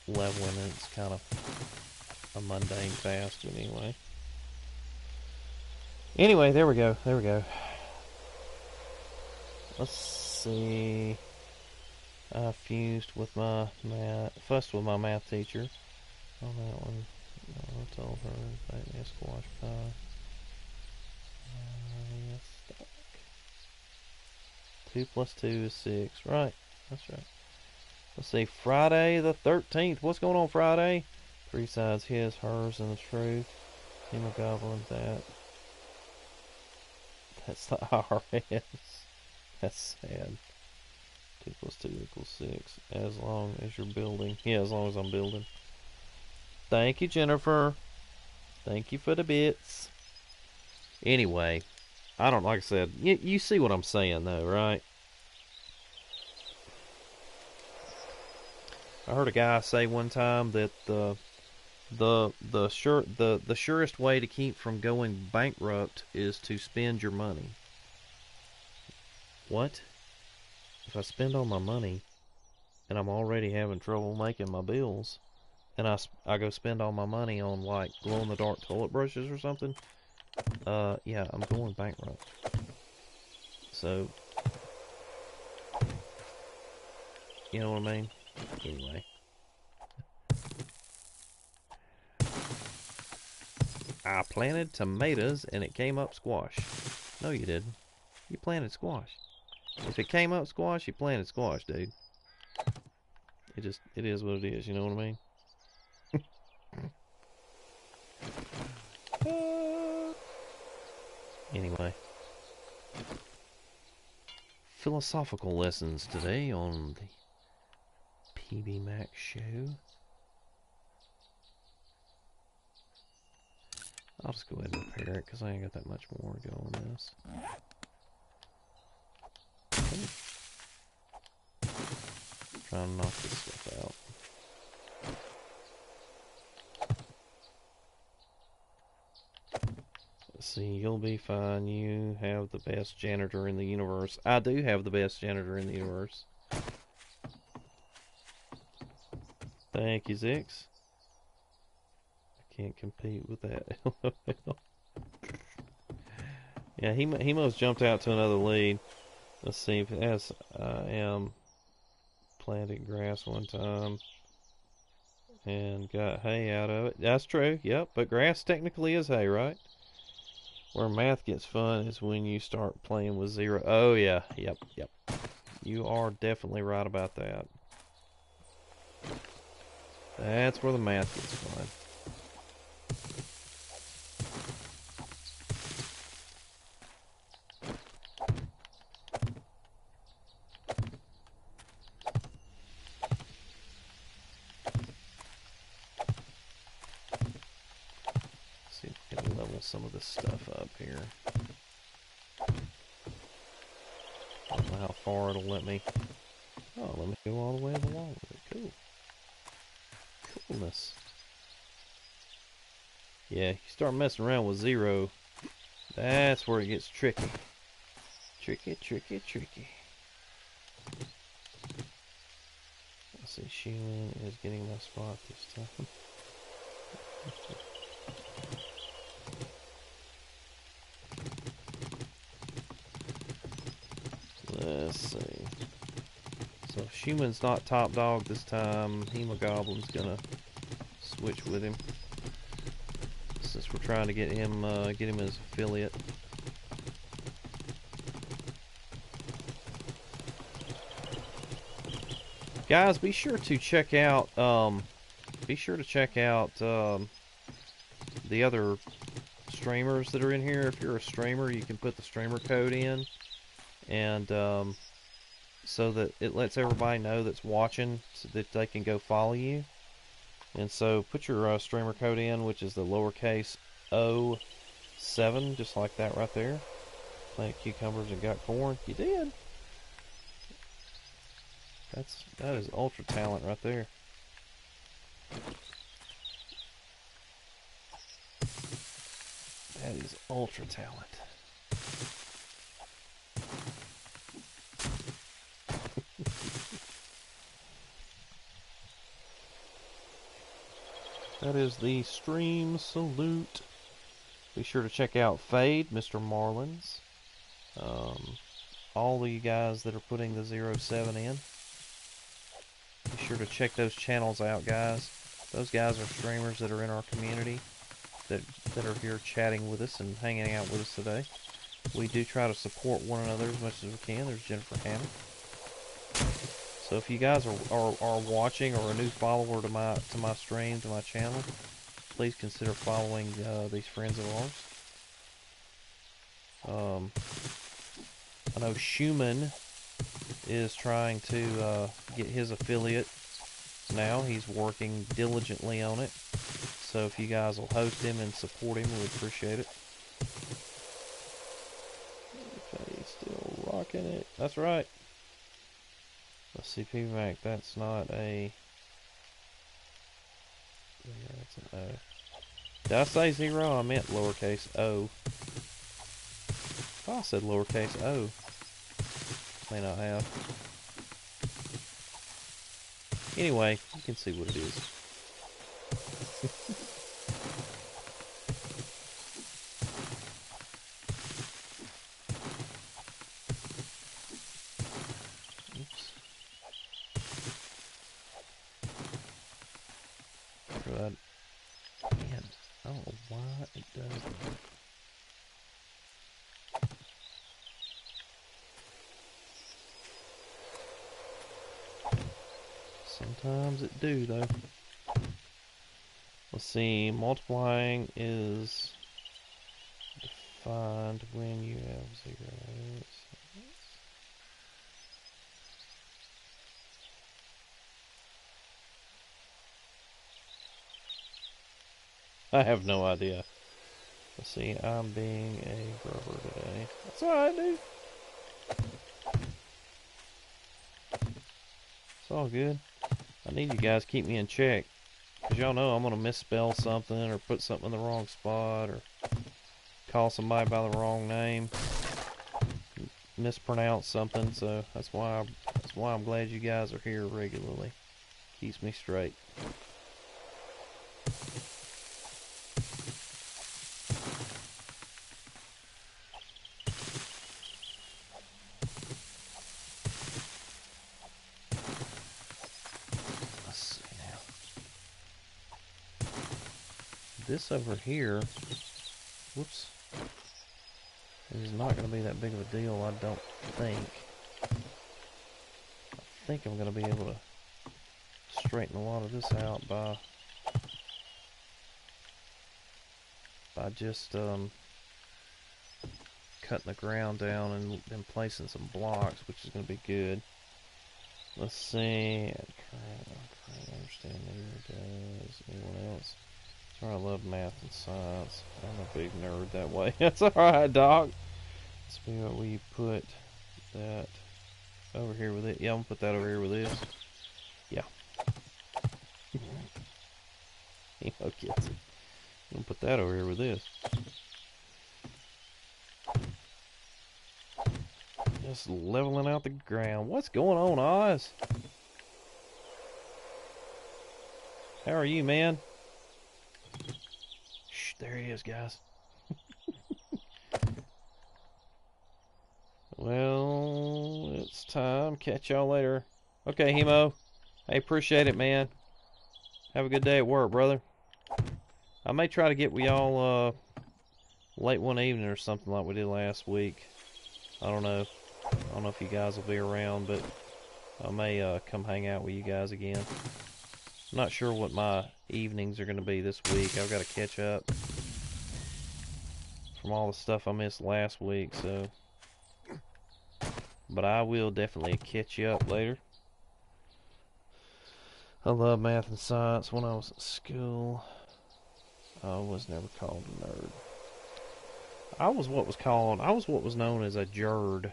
leveling, and it's kind of a mundane task, but anyway. Anyway, there we go. There we go. Let's see. I fussed with my math teacher on that one. I told her that me a squash pie. Yes, 2 plus 2 is 6. Right. That's right. Let's see. Friday the 13th. What's going on Friday? 3 sides: his, hers, and the truth. Hemoglobin, that. That's the IRS. That's sad. 2 plus 2 equals 6. As long as you're building. Yeah, as long as I'm building. Thank you, Jennifer. Thank you for the bits. Anyway, like I said, you see what I'm saying though, right? I heard a guy say one time that the surest way to keep from going bankrupt is to spend your money. What? If I spend all my money and I'm already having trouble making my bills, and I go spend all my money on like glow in the dark toilet brushes or something, yeah, I'm going bankrupt. So, you know what I mean? Anyway. I planted tomatoes and it came up squash. No, you didn't. You planted squash. If it came up squash, you planted squash, dude. It is what it is, you know what I mean? Anyway. Philosophical lessons today on the PB Mac show. I'll just go ahead and repair it because I ain't got that much more to go on this. Trying to knock this stuff out. Let's see, you'll be fine. You have the best janitor in the universe. I do have the best janitor in the universe. Thank you, Zix. I can't compete with that. Yeah, he must jumped out to another lead. Let's see if as I am planted grass one time and got hay out of it. That's true. Yep, but grass technically is hay, right? Where math gets fun is when you start playing with zero. Oh yeah, yep. You are definitely right about that. That's where the math gets fun. See if we can level some of this stuff up here. I don't know how far it'll let me. Oh, let me go all the way along with it. Cool. Coolness. Yeah, you start messing around with zero, that's where it gets tricky. Tricky. Let's see, Sheehan is getting my spot this time. Schumann's not top dog this time. Hemogoblin's gonna switch with him since we're trying to get him as affiliate. Guys, be sure to check out the other streamers that are in here. If you're a streamer, you can put the streamer code in, and so that it lets everybody know that's watching, so that they can go follow you. And so put your streamer code in, which is the lowercase O7, just like that right there. Plant cucumbers and got corn. You did. That is ultra talent right there. That is ultra talent. That is the stream salute. Be sure to check out Fade, Mr. Marlins. All of you guys that are putting the 07 in. Be sure to check those channels out, guys. Those guys are streamers that are in our community that are here chatting with us and hanging out with us today. We do try to support one another as much as we can. There's Jennifer Hannah. So if you guys are watching or a new follower to my stream, to my channel, please consider following these friends of ours. I know Schumann is trying to get his affiliate now. He's working diligently on it. So if you guys will host him and support him, we'd appreciate it. Okay, still rocking it. That's right. Let's see, PVMac, that's not a... That's an O. Did I say 0? I meant lowercase o. I said lowercase o. May not have. Anyway, you can see what it is. Oops. Man, I don't know why it does that. Sometimes it do, though. Let's see, multiplying is defined when you have zeros. I have no idea. Let's see, I'm being a grubber today. That's alright, dude. It's all good. I need you guys to keep me in check. Because y'all know I'm going to misspell something or put something in the wrong spot or call somebody by the wrong name. Mispronounce something, so that's why I'm glad you guys are here regularly. Keeps me straight. This over here, whoops, is not going to be that big of a deal, I don't think. I think I'm going to be able to straighten a lot of this out by just cutting the ground down and placing some blocks, which is going to be good. Let's see. I understand there. Does anyone else? I love math and science. I'm a big nerd that way. That's alright, dog. Let's see, what will you put that over here with it? Yeah, I'm gonna put that over here with this. Yeah. He gets it. I'm gonna put that over here with this. Just leveling out the ground. What's going on, Oz? How are you, man? There he is, guys. Well, it's time. Catch y'all later. Okay, Hemo. Hey, appreciate it, man. Have a good day at work, brother. I may try to get with y'all late one evening or something like we did last week. I don't know. I don't know if you guys will be around, but I may come hang out with you guys again. I'm not sure what my evenings are going to be this week. I've got to catch up from all the stuff I missed last week, so. But I will definitely catch you up later. I love math and science. When I was at school, I was never called a nerd. I was what was known as a jerd.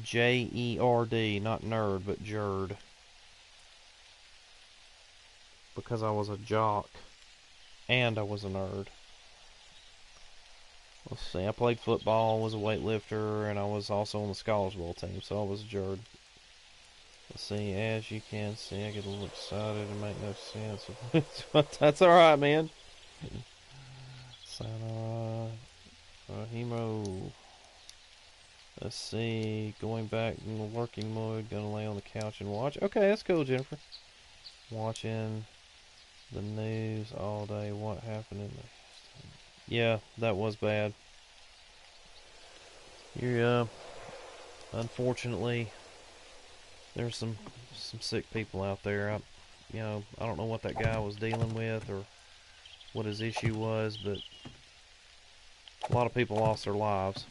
J-E-R-D, not nerd, but jerd. Because I was a jock, and I was a nerd. Let's see, I played football, was a weightlifter, and I was also on the Scholars Bowl team, so I was a jerd. Let's see, as you can see, I get a little excited and make no sense. That's alright, man. Sayonara. Hemo. Let's see, going back in the working mode, gonna lay on the couch and watch. Okay, that's cool, Jennifer. Watching the news all day. What happened in the... Yeah, that was bad. You're, unfortunately, there's some sick people out there. I don't know what that guy was dealing with or what his issue was, but a lot of people lost their lives.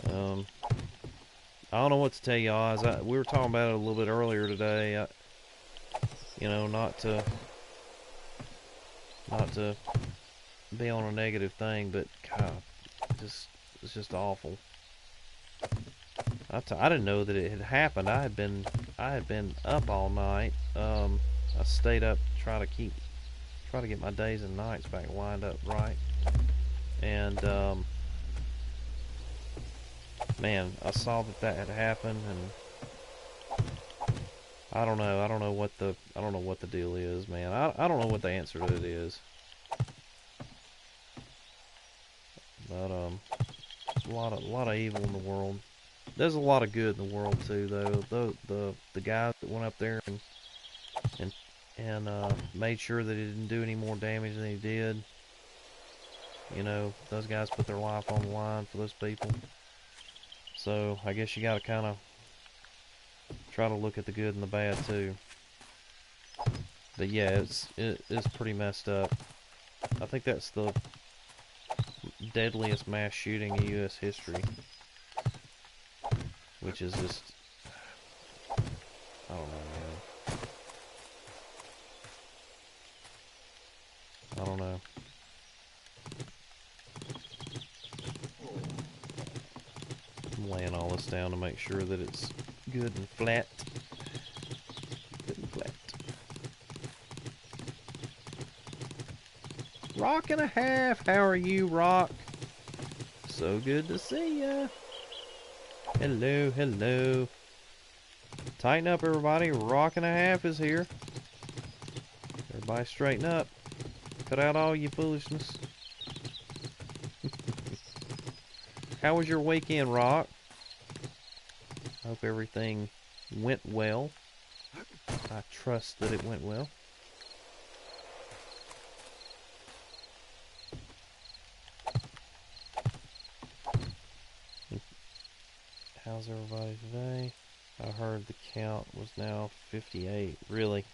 I don't know what to tell y'all. We were talking about it a little bit earlier today. Not to be on a negative thing, but God, it's just awful. I didn't know that it had happened. I had been up all night. I stayed up try to get my days and nights back lined up right. And man, I saw that had happened, and I don't know what the deal is, man. I don't know what the answer to it is. But there's a lot of evil in the world. There's a lot of good in the world too, though. The guy that went up there and made sure that he didn't do any more damage than he did. Those guys put their life on the line for those people. So I guess you got to kind of try to look at the good and the bad too. But yeah, it's pretty messed up. I think that's the deadliest mass shooting in U.S. history, which is just, I don't know, man. I don't know. I'm laying all this down to make sure that it's good and flat. Good and flat. Rock and a half. How are you, Rock? So good to see ya. Hello, hello. Tighten up, everybody. Rock and a half is here. Everybody straighten up. Cut out all your foolishness. How was your weekend, Rock? Hope everything went well. I trust that it went well. How's everybody today? I heard the count was now 58. Really?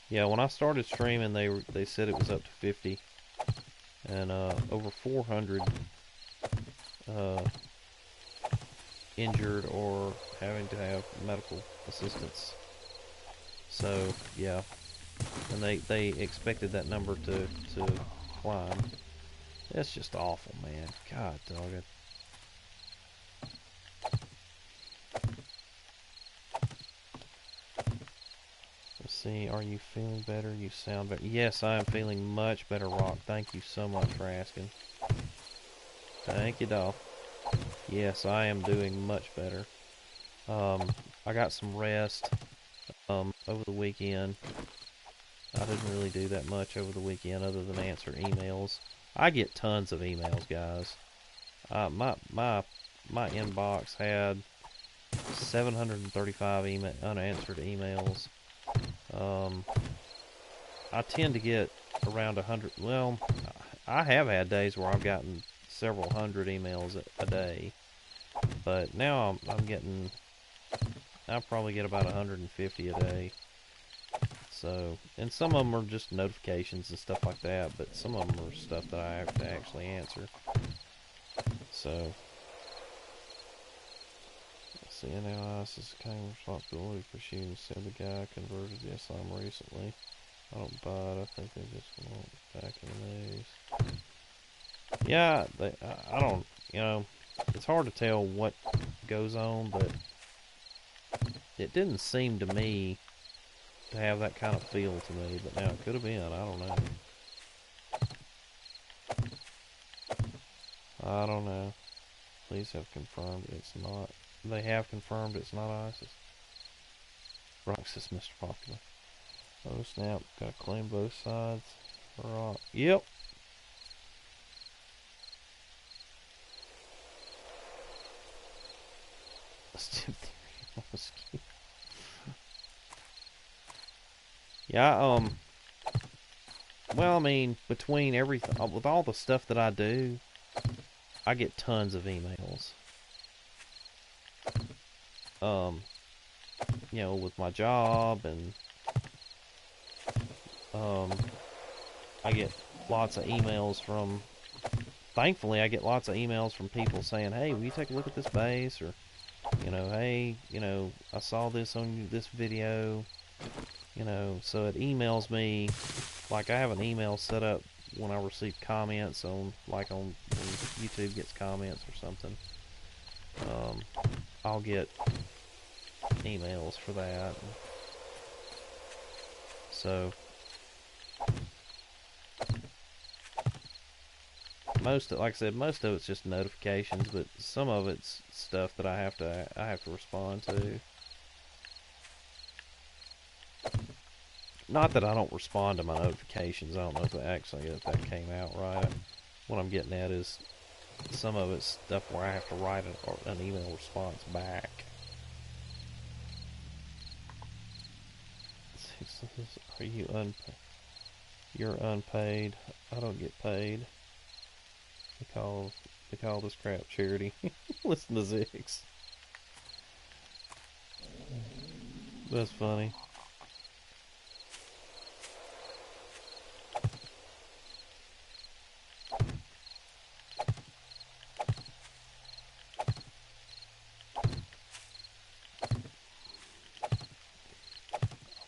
Yeah, when I started streaming, they said it was up to 50, and over 400 injured or having to have medical assistance. So yeah, and they expected that number to climb. That's just awful, man. God dog it. Let's see, are you feeling better? You sound better. Yes, I am feeling much better, Rock. Thank you so much for asking. Thank you, doll. Yes, I am doing much better. I got some rest over the weekend. I didn't really do that much over the weekend other than answer emails. I get tons of emails, guys. My my inbox had 735 unanswered emails. I tend to get around 100. Well, I have had days where I've gotten several hundred emails a day, but now I'm getting. I probably get about 150 a day. So, and some of them are just notifications and stuff like that, but some of them are stuff that I have to actually answer. So, let's see, NLS is claiming responsibility for shooting, said the guy converted the Islam recently. I don't buy it. I think they just want back in the news. Yeah, I don't, it's hard to tell what goes on, but it didn't seem to me to have that kind of feel to me, but now it could have been. I don't know. I don't know. Police have confirmed it's not. They have confirmed it's not ISIS. Roxas, Mr. Popular. Oh snap! Gotta claim both sides. Right. Yep. Yeah. Well, I mean, between everything, with all the stuff that I do, I get tons of emails. With my job and I get lots of emails from. Thankfully, I get lots of emails from people saying, "Hey, will you take a look at this base?" Or, "Hey, I saw this on this video." So it emails me. Like I have an email set up when I receive comments on, like when YouTube gets comments or something. I'll get emails for that. So like I said, most of it's just notifications, but some of it's stuff that I have to respond to. Not that I don't respond to my notifications. I don't know if that came out right. What I'm getting at is some of it's stuff where I have to write an email response back. Are you unpaid? You're unpaid. I don't get paid. They call this crap charity. Listen to Zix. That's funny.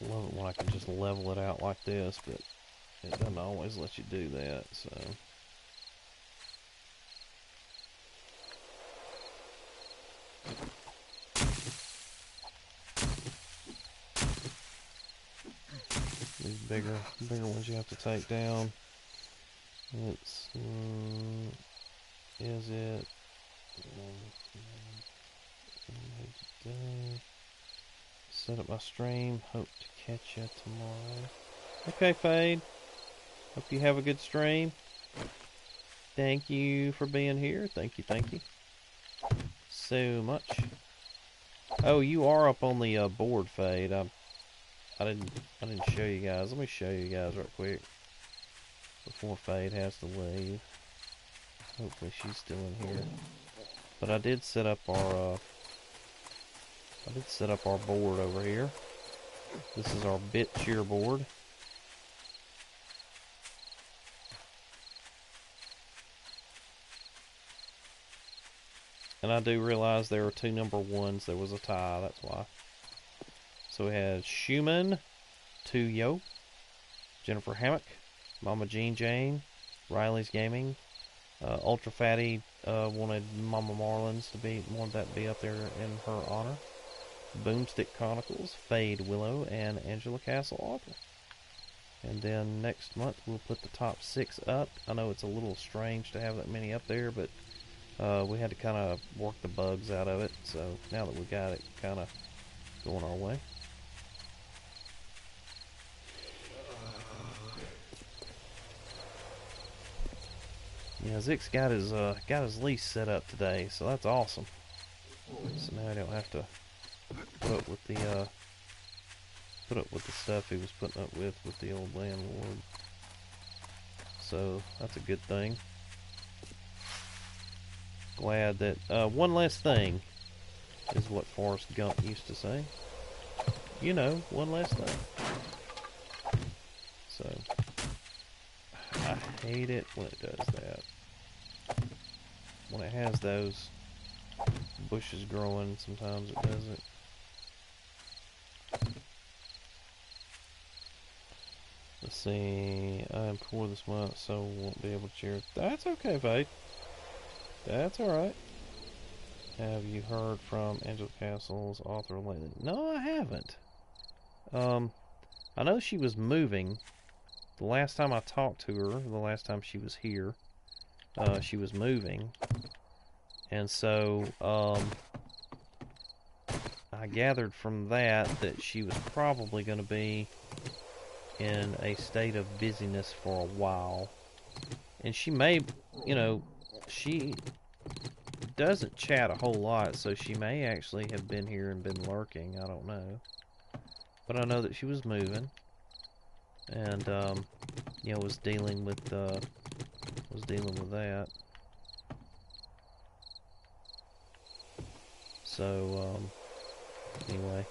I love it when I can just level it out like this, but it doesn't always let you do that, so. These bigger ones you have to take down. It's, is it? Today. Set up my stream. Hope to catch you tomorrow. Okay, Fade. Hope you have a good stream. Thank you for being here. Thank you so much. Oh, you are up on the board, Fade. I didn't show you guys. Let me show you guys real quick before Fade has to leave. Hopefully she's still in here. But I did set up our board over here. This is our bit cheer board. And I do realize there are two number ones. There was a tie, that's why. So we had Schumann, 2Yo, Jennifer Hammock, Mama Jean Jane, Riley's Gaming, Ultra Fatty wanted Mama Marlins wanted that to be up there in her honor. Boomstick Chronicles, Fade Willow, and Angela Castle Author. And then next month we'll put the top 6 up. I know it's a little strange to have that many up there, but we had to kind of work the bugs out of it. So now that we got it kind of going our way. Yeah, Zick's got his lease set up today, so that's awesome. So now I don't have to put up with the stuff he was putting up with the old landlord. So that's a good thing. Glad that one less thing is what Forrest Gump used to say. You know, one less thing. So I hate it when it does that. When it has those bushes growing, sometimes it doesn't. Let's see. I am poor this month, so won't be able to cheer. That's okay, Faith. That's alright. Have you heard from Angela Castle's author lately? No, I haven't. I know she was moving. The last time I talked to her, the last time she was here, she was moving. And so, I gathered from that she was probably going to be in a state of busyness for a while. And she may, you know, she doesn't chat a whole lot, so she may actually have been here and been lurking. I don't know. But I know that she was moving. And, you know, was dealing with that. So, anyway,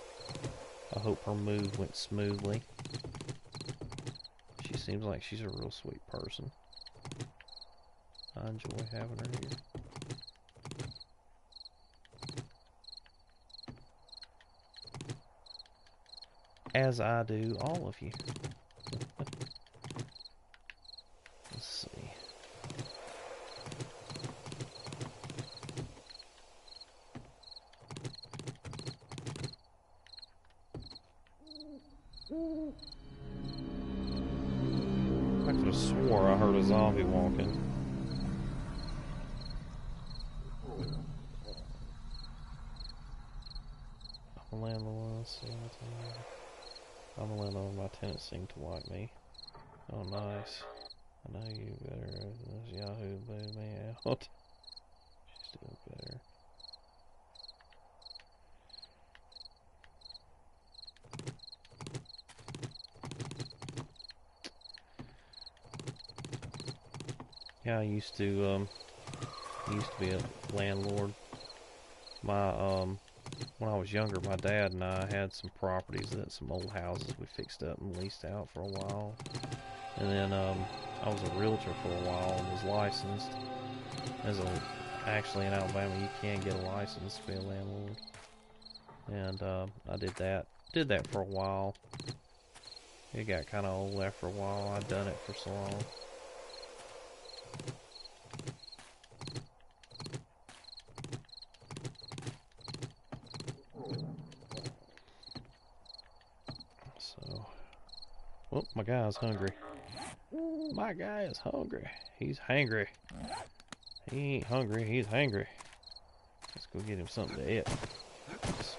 I hope her move went smoothly. She seems like she's a real sweet person. I enjoy having her here. As I do all of you. Let's see. I could have swore I heard a zombie walking. I'm a landlord. I'm a landlord. My tenants seem to like me. Oh, nice. I know you better than this Yahoo boo me out. She's doing better. Yeah, I used to be a landlord. When I was younger, my dad and I had some properties, some old houses we fixed up and leased out for a while. And then I was a realtor for a while and was licensed. Actually in Alabama, you can get a license to be a landlord. And I did that. Did that for a while. It got kind of old after a while. I'd done it for so long. So, oh, my guy's hungry. My guy is hungry. He's hangry. He ain't hungry, he's hangry. Let's go get him something to eat. Let's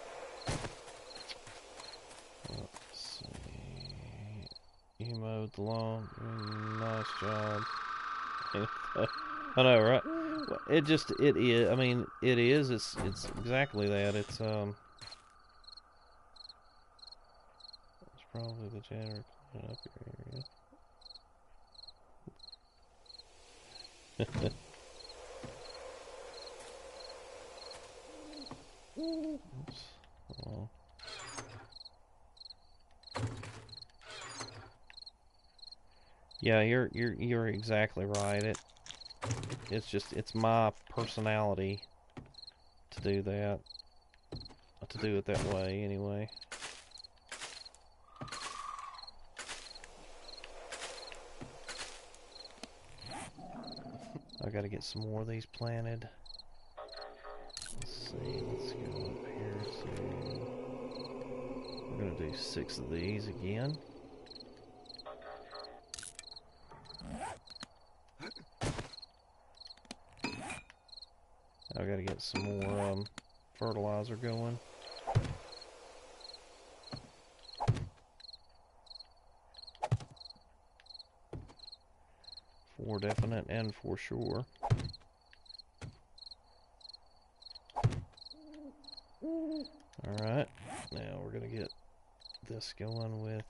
see. You mowed the lawn. Nice job. I know, right? It is. I mean, it is. It's exactly that. It's probably the janitor cleaning up your area. Oops. Oh. Yeah, you're exactly right. It's my personality to do that. To do it that way anyway. I gotta get some more of these planted. Let's see, let's go up here to... We're gonna do 6 of these again. I gotta get some more fertilizer going. for definite and for sure. Alright, now we're going to get this going with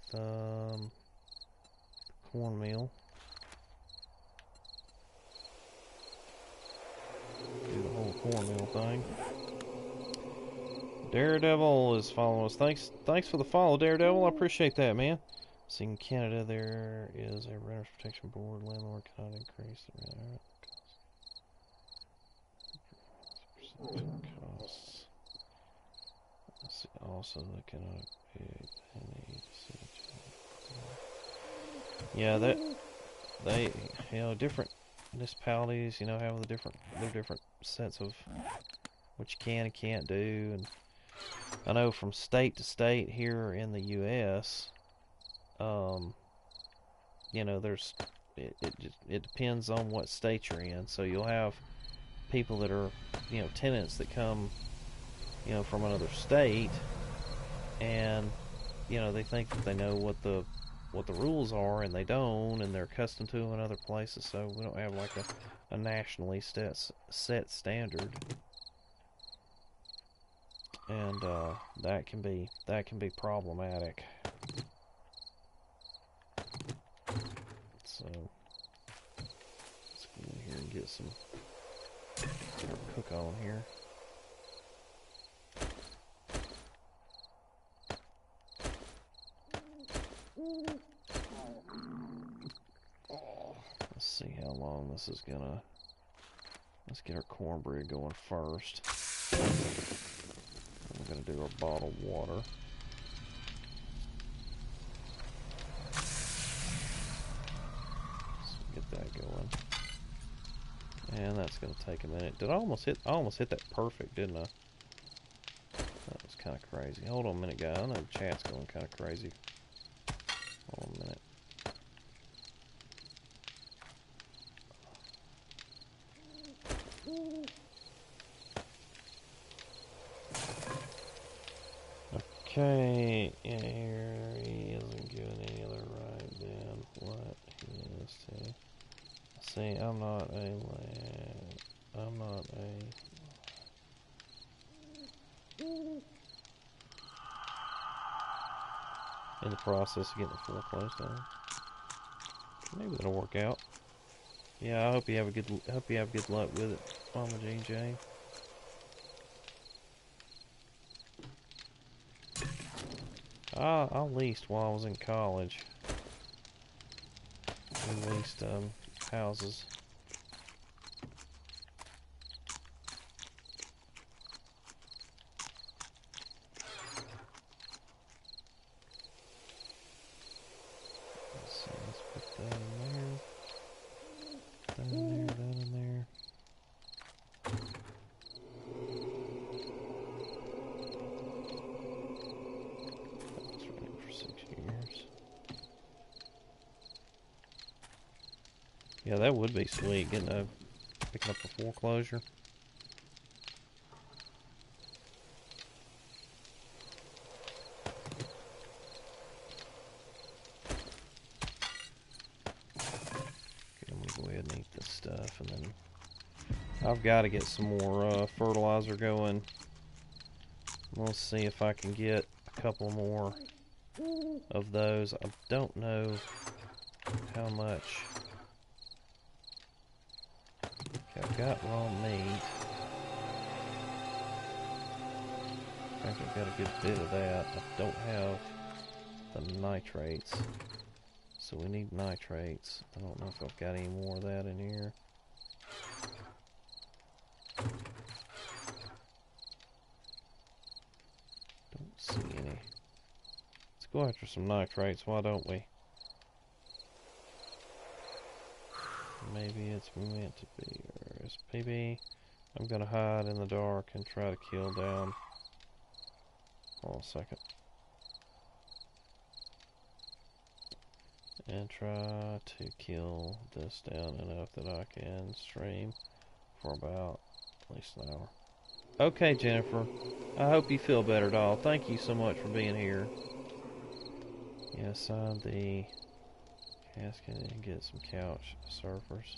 cornmeal. Do the whole cornmeal thing. Daredevil is following us. Thanks for the follow, Daredevil. I appreciate that, man. See, in Canada, there is a renters protection board. Landlord cannot increase the rent costs. See, also, they cannot pay any. Yeah, they different municipalities, have their different sets of what you can and can't do, and I know from state to state here in the U.S. There's it depends on what state you're in. So you'll have people that are, tenants that come, from another state, and they think that they know what the rules are, and they don't, and they're accustomed to them in other places. So we don't have like a nationally set standard, and that can be problematic. So let's go in here and get some cook on here. Let's see how long this is gonna. Let's get our cornbread going first. We're gonna do our bottled water. Get that going, and that's going to take a minute. I almost hit that perfect, didn't I? That was kind of crazy. Hold on a minute, guys. I know the chat's going kind of crazy. Hold on a minute. Okay, yeah, here he isn't giving any other right then. What he is to. See, I'm not a. In the process of getting the foreclosed on. Maybe that'll work out. Yeah, I hope you have good luck with it, Mama Jean Jane. I leased while I was in college. We leased houses. Let's put that in there. That in there, that in there. That's running for 6 years. Yeah, that would be sweet, picking up a foreclosure. Go ahead and eat this stuff, and then I've got to get some more fertilizer going. We'll see if I can get a couple more of those. I don't know how much. Okay, I've got raw meat. I think I've got a good bit of that. I don't have the nitrates. So we need nitrates. I don't know if I've got any more of that in here. Don't see any. Let's go after some nitrates, why don't we? Maybe it's meant to be. Or SPB. I'm gonna hide in the dark and try to kill down. Hold on a second. And try to kill this down enough that I can stream for about at least an hour. Okay, Jennifer. I hope you feel better, doll. Thank you so much for being here. Yes, the Casket and get some couch surfers.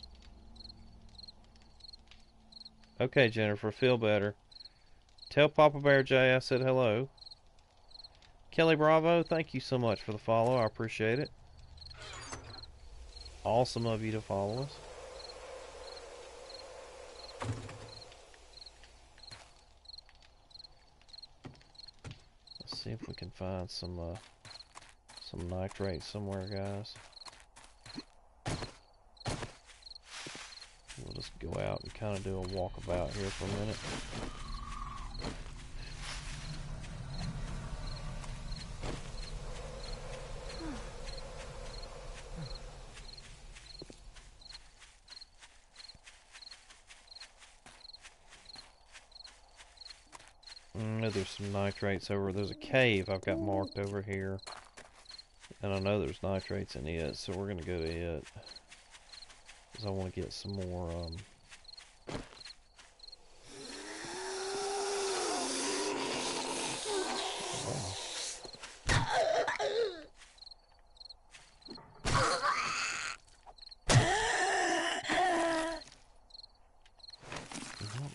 Okay, Jennifer, feel better. Tell Papa Bear J I said hello. Kelly Bravo, thank you so much for the follow. I appreciate it. Awesome of you to follow us. Let's see if we can find some nitrate somewhere, guys. We'll just go out and kind of do a walkabout here for a minute. There's some nitrates over. There's a cave I've got marked over here, and I know there's nitrates in it, so we're gonna go to it because I want to get some more.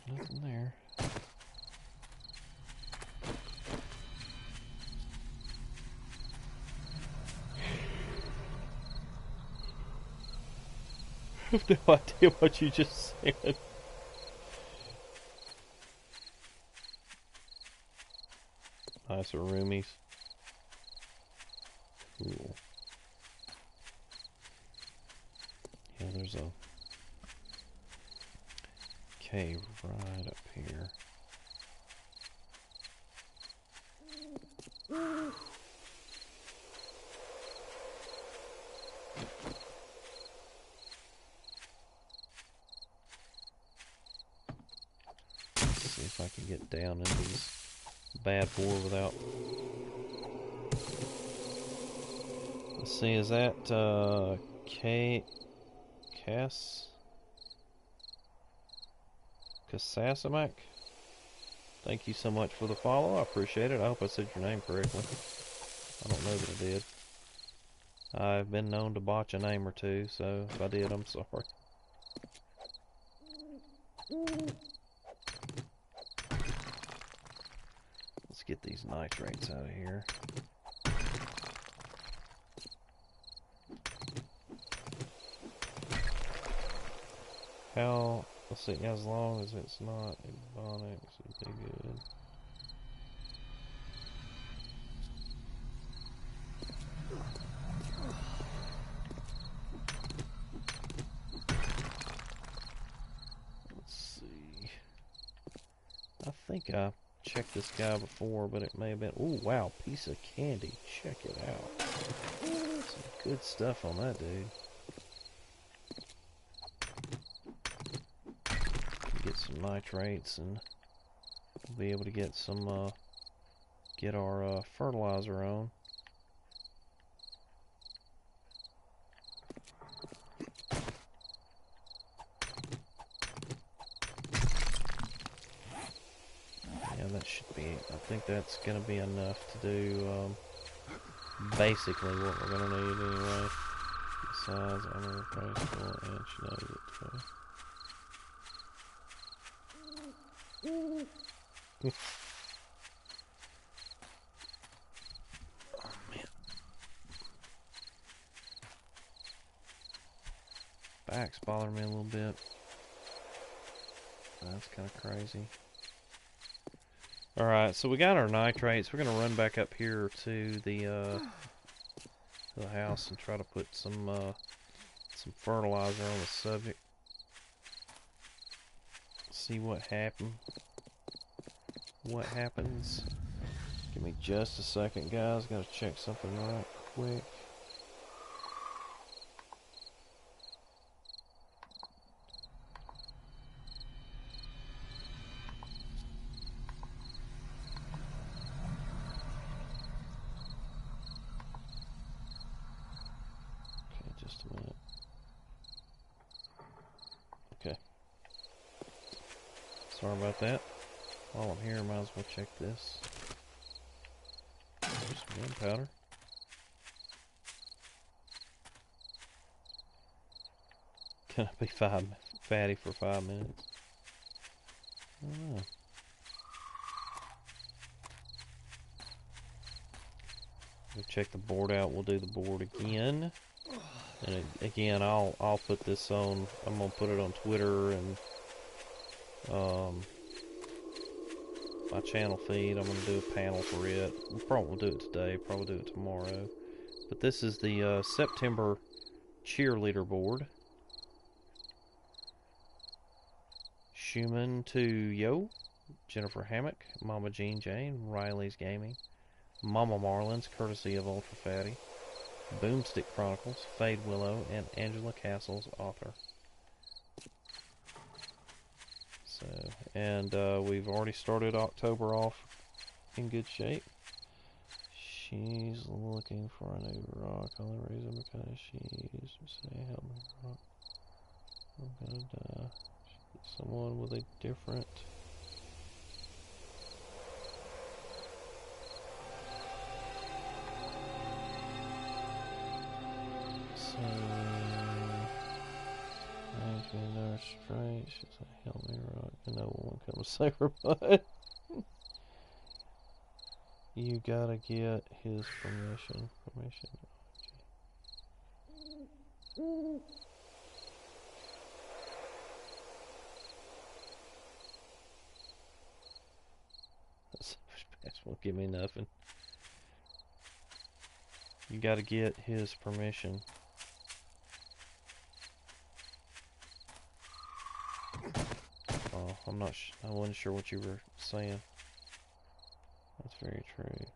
Nothing there. I have no idea what you just said. Nicer roomies. Cool. Yeah, there's a cave right up here. Let's see if I can get down into this bad boy without. Let's see, is that Kasasimak? Thank you so much for the follow. I appreciate it. I hope I said your name correctly. I don't know that I did. I've been known to botch a name or two, so if I did, I'm sorry. Let's get these nitrates out of here. How, let's see, as long as it's not ebonics, it'd be good. Let's see. I think I checked this guy before, but it may have been, ooh, wow, piece of candy. Check it out. Some good stuff on that, dude. Get some nitrates and we'll be able to get some get our fertilizer on. Yeah, that should be, I think that's gonna be enough to do basically what we're gonna need anyway. Besides, I'm gonna replace full and she knows it too. Oh man. Back's bothering me a little bit. That's kind of crazy. Alright, so we got our nitrates. We're going to run back up here to the house and try to put some fertilizer on the subject. See what happens. Give me just a second, guys. Got to check something right quick. Okay, just a minute. Okay. Sorry about that. While I'm here, might as well check this. There's some gunpowder. Gonna be fatty for 5 minutes. I don't know. We'll check the board out. We'll do the board again. And again, I'll put this on. I'm gonna put it on Twitter and my channel feed. I'm gonna do a panel for it. We'll probably do it today. Probably do it tomorrow. But this is the September cheerleader board. Schumann to Yo, Jennifer Hammock, Mama Jean Jane, Riley's Gaming, Mama Marlins, courtesy of Ultra Fatty, Boomstick Chronicles, Fade Willow, and Angela Castle's author. So, and we've already started October off in good shape. She's looking for a new rock. Only reason because she's saying help me rock. I'm gonna die. Someone with a different they're straight. She's like, help me rock. And no one comes save her butt. You gotta get his permission. That won't give me nothing. You gotta get his permission. Oh, I wasn't sure what you were saying. That's very true.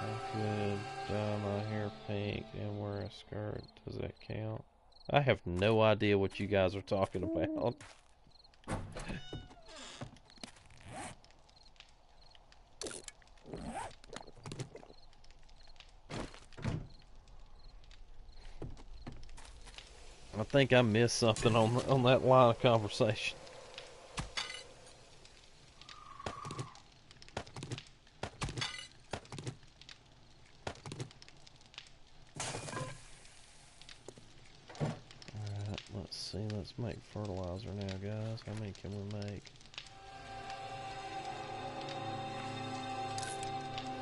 I could dye my hair pink and wear a skirt. Does that count? I have no idea what you guys are talking about. I think I missed something on that line of conversation. Alright, let's see. Let's make fertilizer now, guys. How many can we make?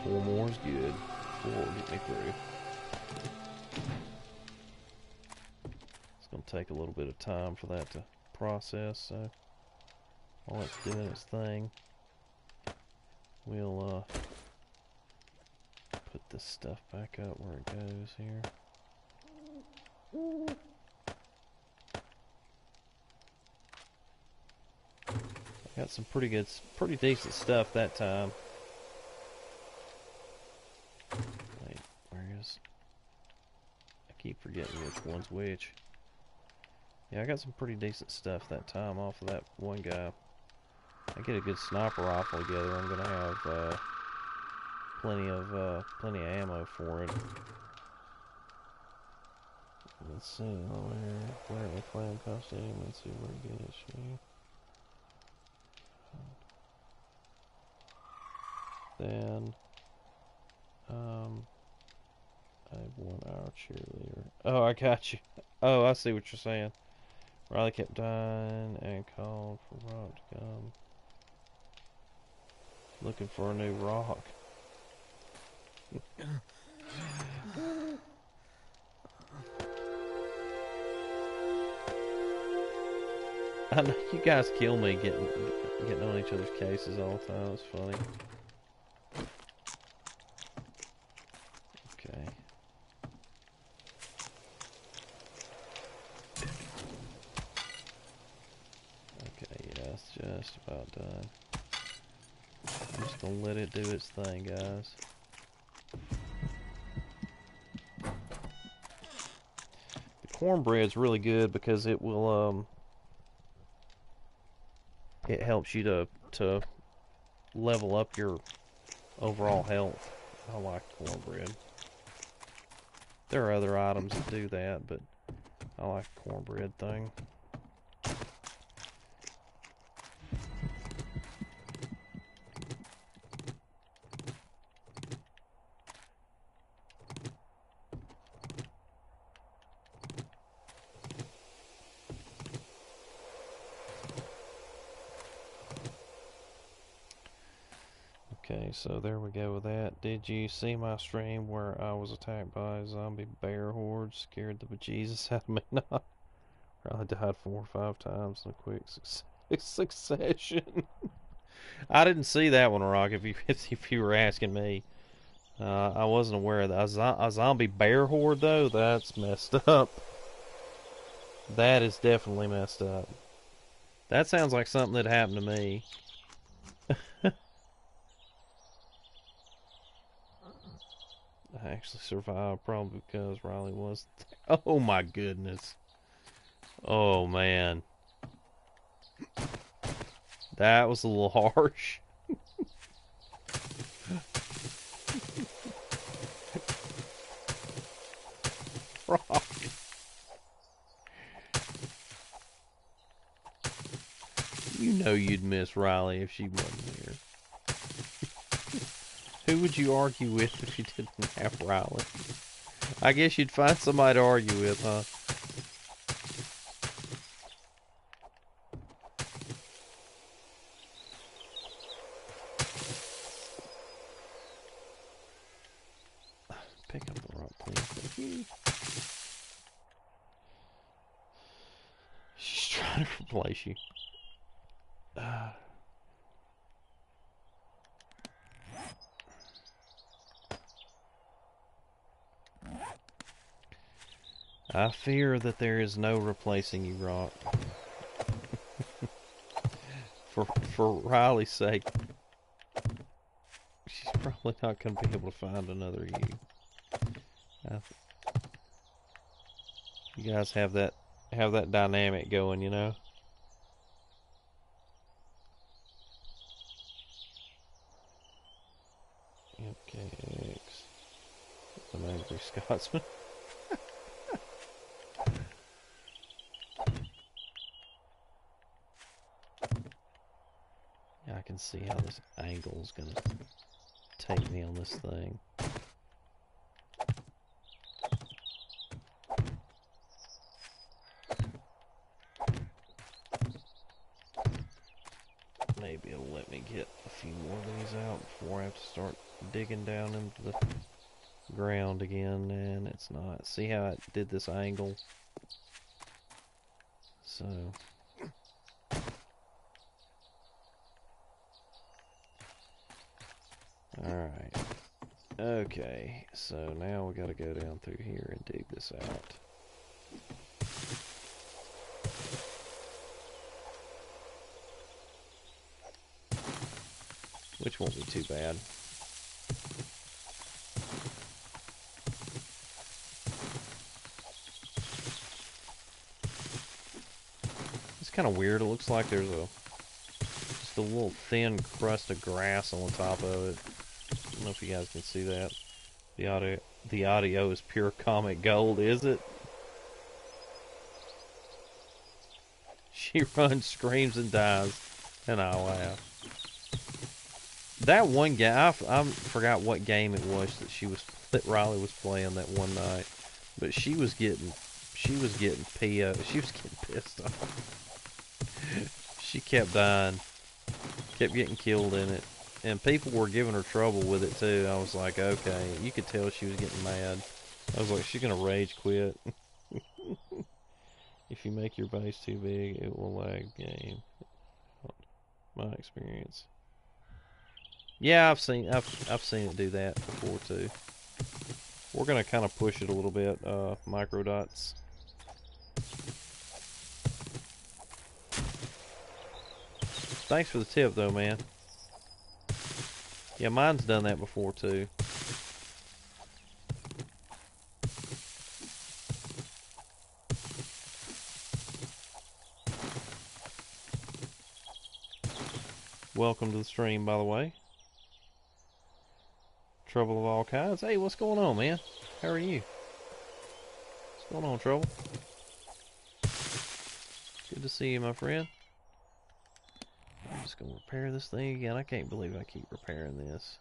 4 more is good. 4 will get me through. Gonna take a little bit of time for that to process, so while it's doing its thing, we'll put this stuff back up where it goes here. I got some pretty decent stuff that time. Wait, where is? I keep forgetting which one's which. Yeah, I got some pretty decent stuff that time off of that one guy. I get a good sniper rifle together. I'm gonna have plenty of ammo for it. Let's see over here. Where the flame costume? Let's see where it gets you. Then I have 1 hour cheerleader. Oh, I got you. Oh, I see what you're saying. Riley kept dying and called for Rock to come. Looking for a new rock. I know you guys kill me getting on each other's cases all the time. It's funny. Okay. It's just about done. I'm just gonna let it do its thing, guys. The cornbread's really good because it will it helps you to level up your overall health. I like cornbread. There are other items that do that, but I like the cornbread thing. Okay, so there we go with that. Did you see my stream where I was attacked by a zombie bear horde? Scared the bejesus out of me. No, probably died 4 or 5 times in a quick succession. I didn't see that one, Rock. If you were asking me, I wasn't aware of that. A zombie bear horde though, that's messed up. That is definitely messed up. That sounds like something that happened to me. I actually survived probably because Riley was there. Oh my goodness. Oh man. That was a little harsh. Rock. You know you'd miss Riley if she wasn't here. Who would you argue with if you didn't have Riley? I guess you'd find somebody to argue with, huh? Pick up the rock, please. Thank you. She's trying to replace you. I fear that there is no replacing you, Rock. For Riley's sake, she's probably not going to be able to find another you. You guys have that dynamic going, you know. MKX, an angry Scotsman. Yeah, I can see how this angle is going to take me on this thing. Maybe it'll let me get a few more of these out before I have to start digging down into the ground again, and it's not. See how it did this angle? So alright. Okay, so now we gotta go down through here and dig this out. Which won't be too bad. It's kind of weird. It looks like there's just a little thin crust of grass on the top of it. I don't know if you guys can see that. The audio is pure comic gold, is it? She runs, screams, and dies, and I laugh. That one game, I forgot what game it was that Riley was playing that one night, but she was getting PO, she was getting pissed off. She kept dying, kept getting killed in it, and people were giving her trouble with it too. I was like, okay, you could tell she was getting mad. I was like, she's gonna rage quit. If you make your base too big, it will lag game. My experience. Yeah, I've seen it do that before too. We're gonna kind of push it a little bit, microdots. Thanks for the tip though, man. Yeah, mine's done that before too. Welcome to the stream, by the way. Trouble of all kinds. Hey, what's going on, man? How are you? What's going on, Trouble? Good to see you, my friend. I'm just gonna repair this thing again. I can't believe I keep repairing this.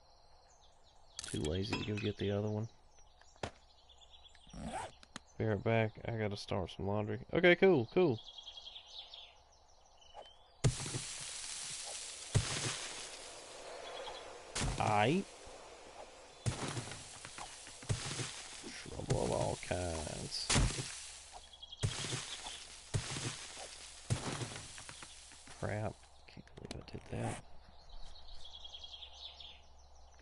Too lazy to go get the other one. Be right back. I gotta start some laundry. Okay, cool, cool. Aight. Trouble of all kinds. Crap. Can't believe I did that.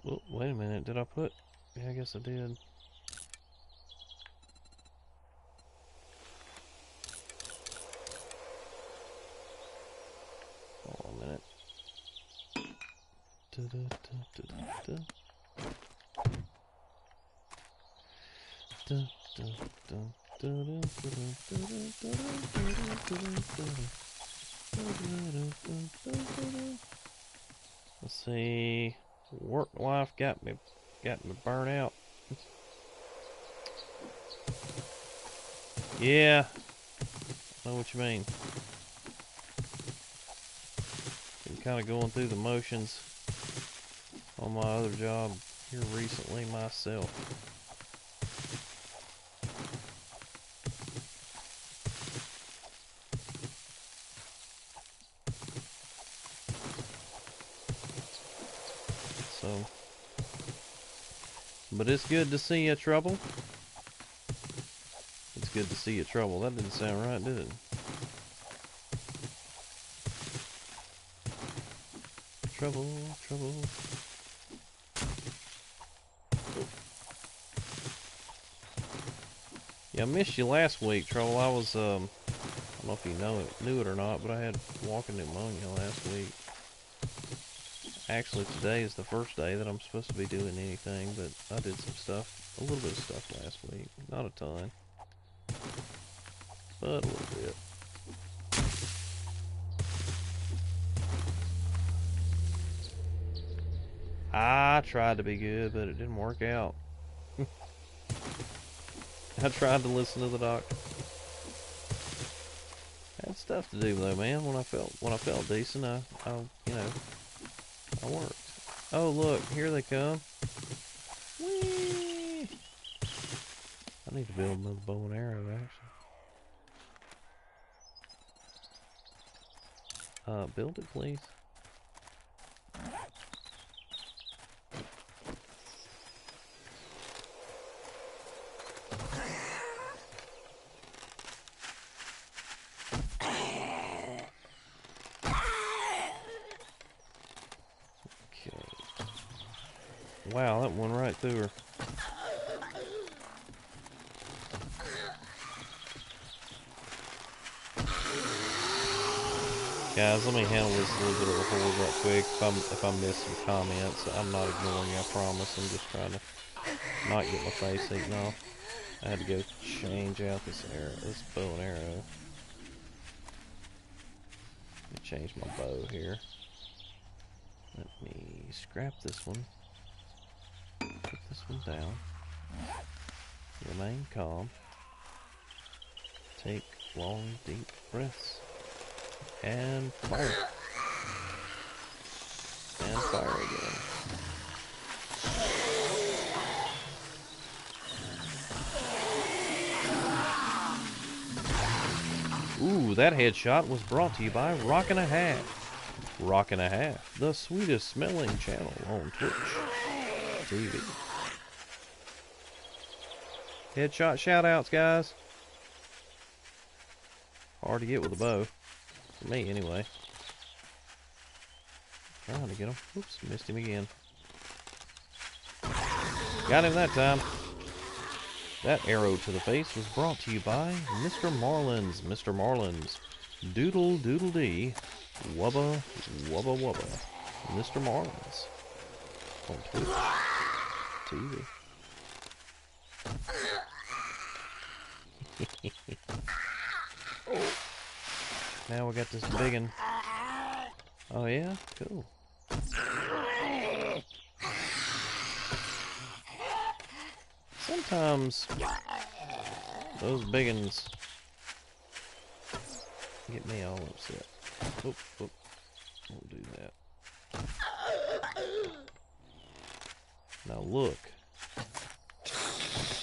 Oh, wait a minute. Did I put... Yeah, I guess I did. Hold on a minute. Let's see. Work life got me burnt out. Yeah, I know what you mean. Been kind of going through the motions on my other job here recently myself. So, but it's good to see you, Trouble. It's good to see you, Trouble. That didn't sound right, did it? Trouble, trouble. Yeah, I missed you last week, Trouble. I was, I don't know if you knew it or not, but I had walking pneumonia last week. Actually, today is the first day that I'm supposed to be doing anything, but I did some stuff, a little bit of stuff last week. Not a ton, but a little bit. I tried to be good, but it didn't work out. I tried to listen to the doctor. I had stuff to do though, man. When I felt decent, I you know, I worked. Oh look, here they come. Whee! I need to build another bow and arrow actually. Build it please. Wow, that went right through her. Guys, let me handle this a little bit of a horde right quick. If I miss some comments, I'm not ignoring you, I promise. I'm just trying to not get my face eaten off. I had to go change out this bow and arrow. Let me change my bow here. Let me scrap this one. Put this one down. Remain calm. Take long, deep breaths. And fire. And fire again. Ooh, that headshot was brought to you by Rockin' a Half. Rockin' a Half, the sweetest smelling channel on Twitch TV. Headshot shoutouts, guys. Hard to get with a bow. For me, anyway. Trying to get him. Oops, missed him again. Got him that time. That arrow to the face was brought to you by Mr. Marlins. Mr. Marlins. Doodle doodle dee. Wubba wubba wubba. Mr. Marlins. On Twitch TV. Now we got this biggin. Oh yeah? Cool. Sometimes those biggins get me all upset. Oop, oop. Won't do that. Now look.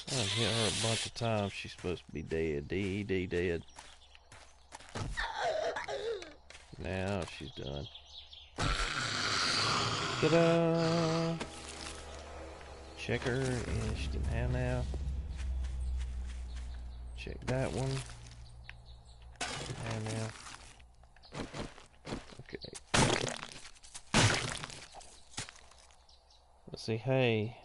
I've hit her a bunch of times. She's supposed to be dead. Dead. Now she's done. Ta-da! Checker is didn't have now. Check that one. And now. Okay. Let's see. Hey,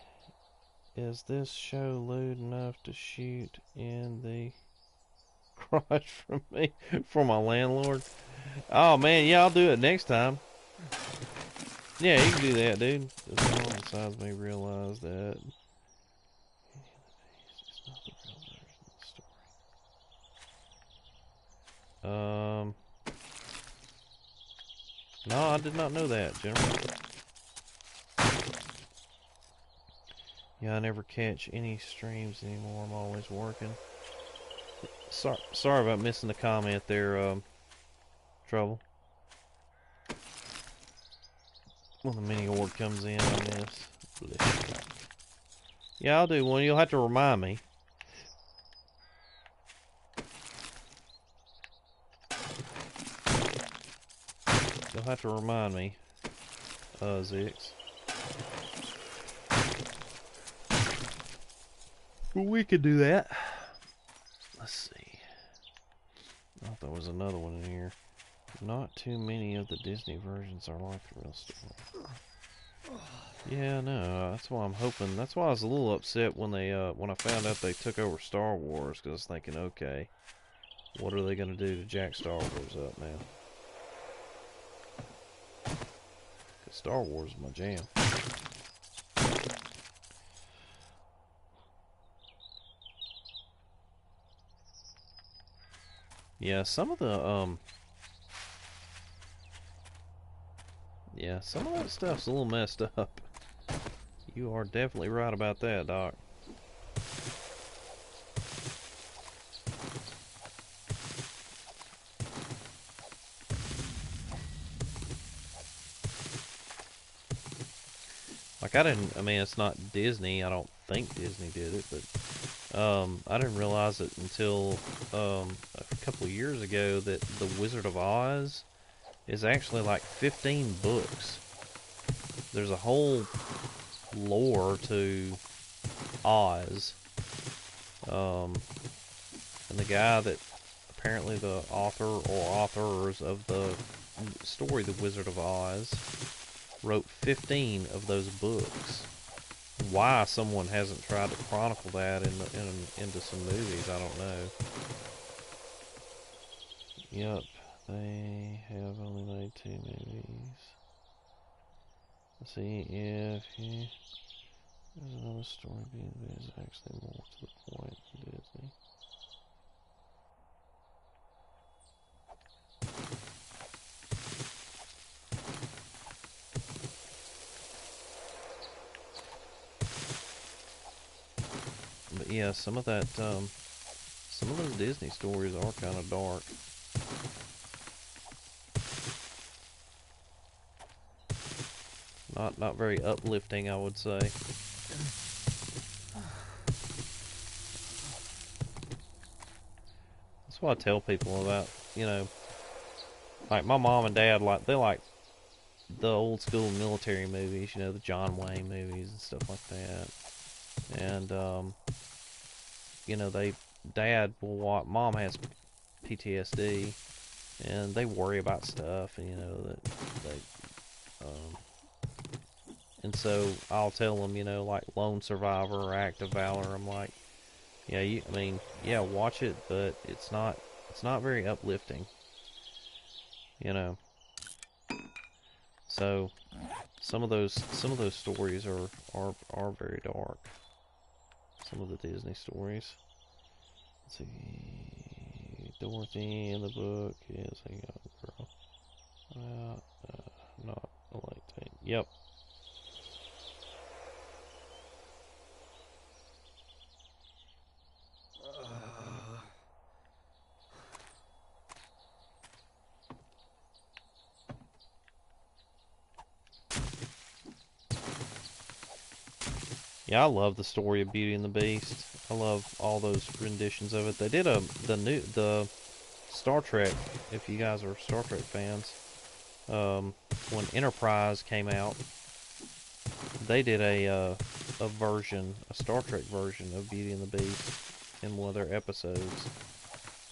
is this show lewd enough to shoot in the garage from me for my landlord? Oh man, yeah, I'll do it next time. Yeah, you can do that, dude. This one besides me realize that it's not the real version of the story. No, I did not know that, Jennifer. Yeah, I never catch any streams anymore. I'm always working. Sorry about missing the comment there, Trouble. When the mini award comes in, I miss. Yeah, I'll do one. You'll have to remind me. You'll have to remind me, Zix. We could do that. Let's see. I thought there was another one in here. Not too many of the Disney versions are like the real story. Yeah, no, that's why I'm hoping. That's why I was a little upset when they, when I found out they took over Star Wars, because I was thinking, okay, what are they going to do to jack Star Wars up now? Because Star Wars is my jam. Yeah, some of the, yeah, some of that stuff's a little messed up. You are definitely right about that, Doc. Like, I mean, it's not Disney. I don't think Disney did it, but I didn't realize it until a couple of years ago that The Wizard of Oz is actually like 15 books. There's a whole lore to Oz. And the guy that apparently the author or authors of the story The Wizard of Oz wrote 15 of those books. Why someone hasn't tried to chronicle that into some movies, I don't know. Yep, they have only made 2 movies. Let's see if you... There's another story being is actually more to the point than Disney. But yeah, some of that, some of those Disney stories are kind of dark. Not very uplifting, I would say. That's what I tell people about, you know, like my mom and dad, they like the old school military movies, you know, the John Wayne movies and stuff like that. And, you know, dad will watch, mom has PTSD, and they worry about stuff, and, you know, that and so I'll tell them, you know, like Lone Survivor or Act of Valor, I'm like, yeah, I mean, yeah, watch it, but it's not very uplifting, you know. So some of those stories are very dark. Some of the Disney stories. Let's see, Dorothy in the book is a young girl. Not a late teen. Yep. Yeah, I love the story of Beauty and the Beast. I love all those renditions of it. They did the Star Trek, if you guys are Star Trek fans, when Enterprise came out, they did a a Star Trek version of Beauty and the Beast in one of their episodes.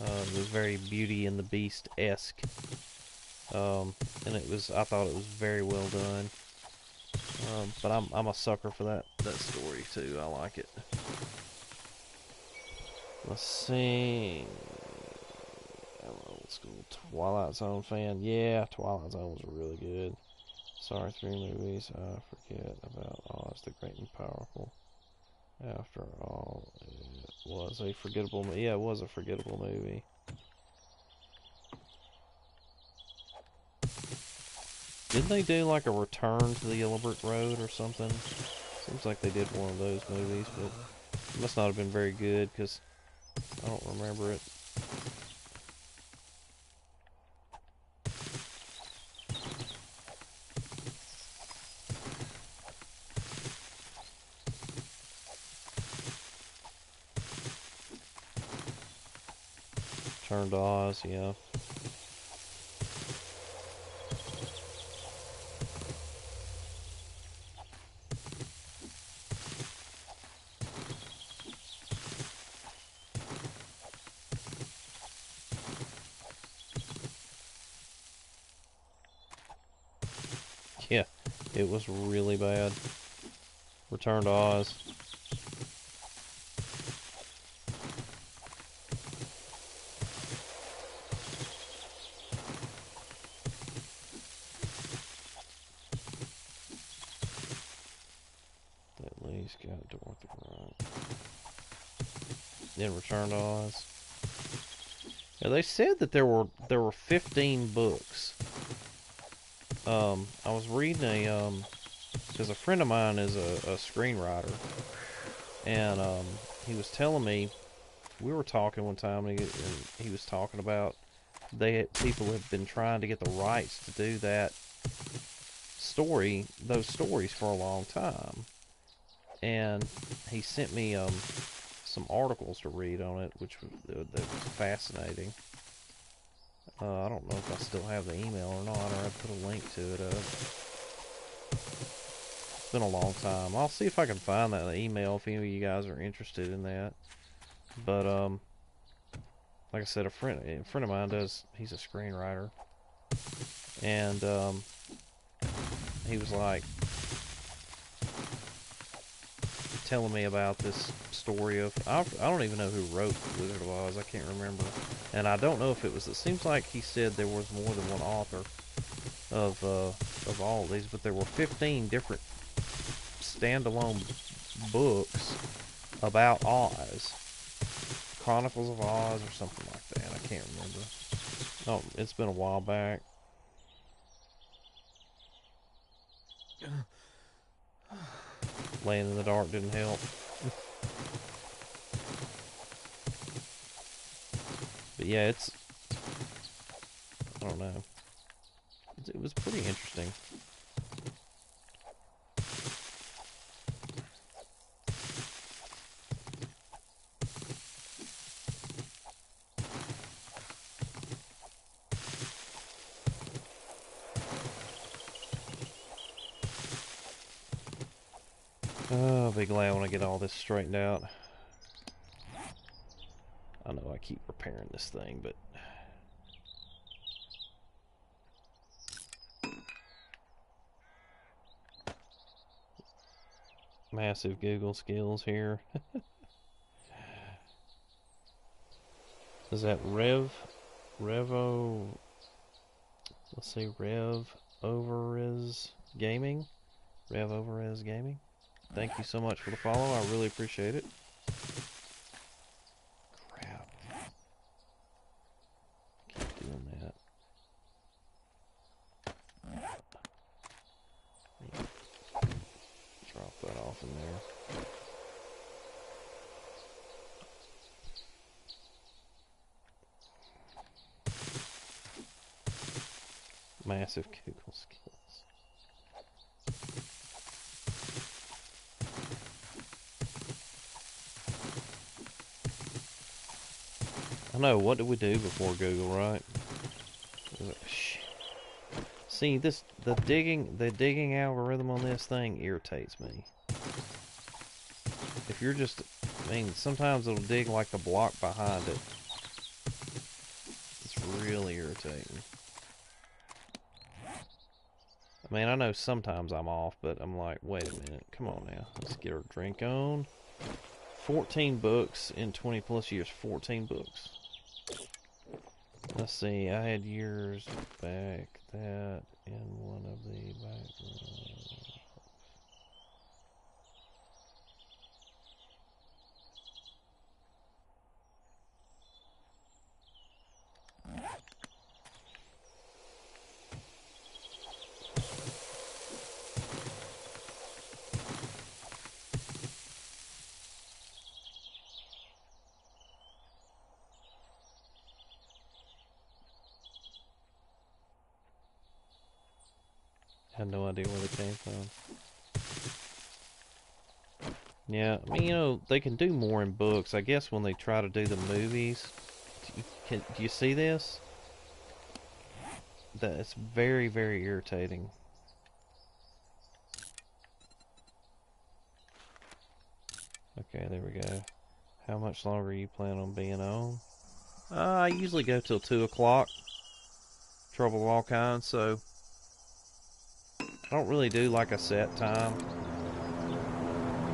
It was very Beauty and the Beast-esque. And I thought it was very well done. But I'm a sucker for that story too. I like it. Let's see. Old school Twilight Zone fan. Yeah, Twilight Zone was really good. Sorry, 3 movies. I forget about Oz the Great and Powerful. After all, it was a forgettable. Yeah, it was a forgettable movie. Didn't they do like a Return to the Yellow Brick Road or something? Seems like they did one of those movies, but it must not have been very good because I don't remember it. Return to Oz, yeah. Yeah, it was really bad. Return to Oz. At least got Dorothy right. Then Return to Oz. Yeah, they said that there were 15 books. I was reading because a friend of mine is a screenwriter, and he was telling me, we were talking one time, and he was talking about people have been trying to get the rights to do those stories for a long time, and he sent me some articles to read on it, which that was fascinating. I don't know if I still have the email or not, or I put a link to it. It's been a long time. I'll see if I can find that email if any of you guys are interested in that. But like I said, a friend of mine he's a screenwriter, and he was like telling me about this story of I don't even know who wrote Wizard of Oz. I can't remember, and I don't know if it was. It seems like he said there was more than one author of all of these, but there were 15 different standalone books about Oz, Chronicles of Oz or something like that. I can't remember. Oh, it's been a while back. Laying in the dark didn't help. But yeah, I don't know. It was pretty interesting. Oh, I'll be glad when I get all this straightened out. I know I keep repairing this thing, but massive Google skills here. Is that Revo? Let's see, Rev Overis Gaming. Rev Overis Gaming. Thank you so much for the follow. I really appreciate it. Crap. Keep doing that. Drop that off in there. Massive Google skills. I know, what did we do before Google, right? Shit. See, the digging algorithm on this thing irritates me. If you're just, I mean, sometimes it'll dig like the block behind it. It's really irritating. I mean, I know sometimes I'm off, but I'm like, wait a minute, come on now. Let's get our drink on. 14 books in 20 plus years. 14 books. Let's see, I had years back that in one of the backgrounds. Had no idea where they came from. Yeah, I mean, you know, they can do more in books. I guess when they try to do the movies, do you see this? That's very, very irritating. Okay, there we go. How much longer you plan on being on? I usually go till 2 o'clock. Trouble of all kinds, so I don't really do like a set time.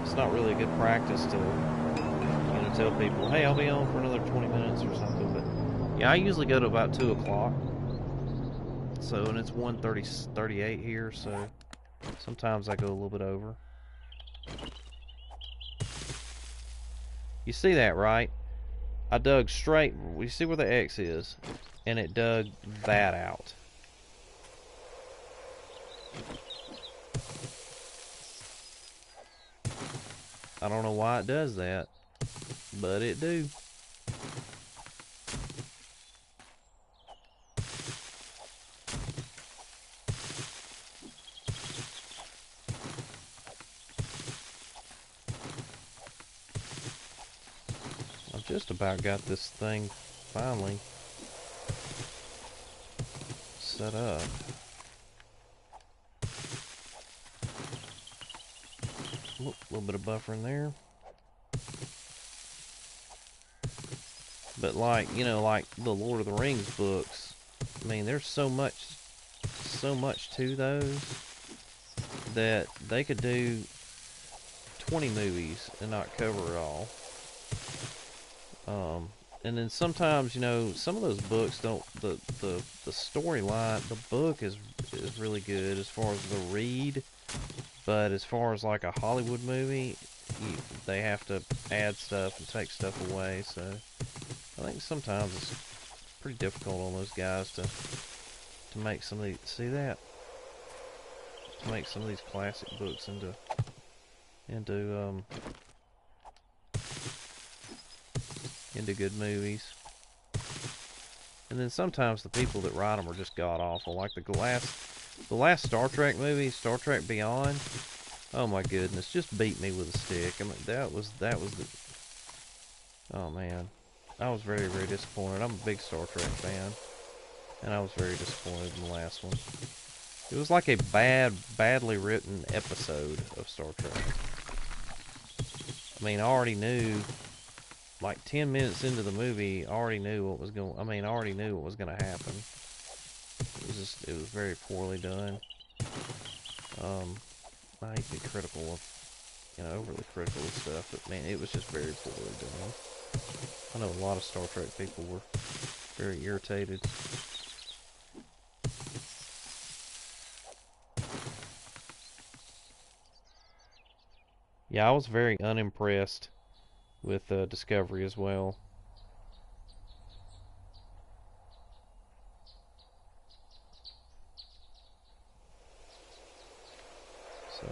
It's not really a good practice to, you know, tell people, hey, I'll be on for another 20 minutes or something. But yeah, I usually go to about 2 o'clock. So, and it's 1:38 here, so sometimes I go a little bit over. You see that, right? I dug straight. You see where the X is? And it dug that out. I don't know why it does that, but it do. I've just about got this thing finally set up. A little bit of buffer in there. But like, you know, like the Lord of the Rings books, I mean, there's so much to those that they could do 20 movies and not cover it all. And then sometimes, you know, some of those books don't, the storyline, the book is really good as far as the read, but as far as like a Hollywood movie, they have to add stuff and take stuff away, so I think sometimes it's pretty difficult on those guys to make some of these, see that? To make some of these classic books into good movies. And then sometimes the people that write them are just god awful. Like the last Star Trek movie, Star Trek Beyond. Oh my goodness, just beat me with a stick. I mean, that was the. Oh man, I was very, very disappointed. I'm a big Star Trek fan, and I was very disappointed in the last one. It was like a badly written episode of Star Trek. I mean, I already knew, like 10 minutes into the movie, I already knew what was going. I mean, I already knew what was going to happen. It was very poorly done. I hate to be critical of, you know, overly critical of stuff, but man, it was just very poorly done. I know a lot of Star Trek people were very irritated. Yeah, I was very unimpressed with Discovery as well. So,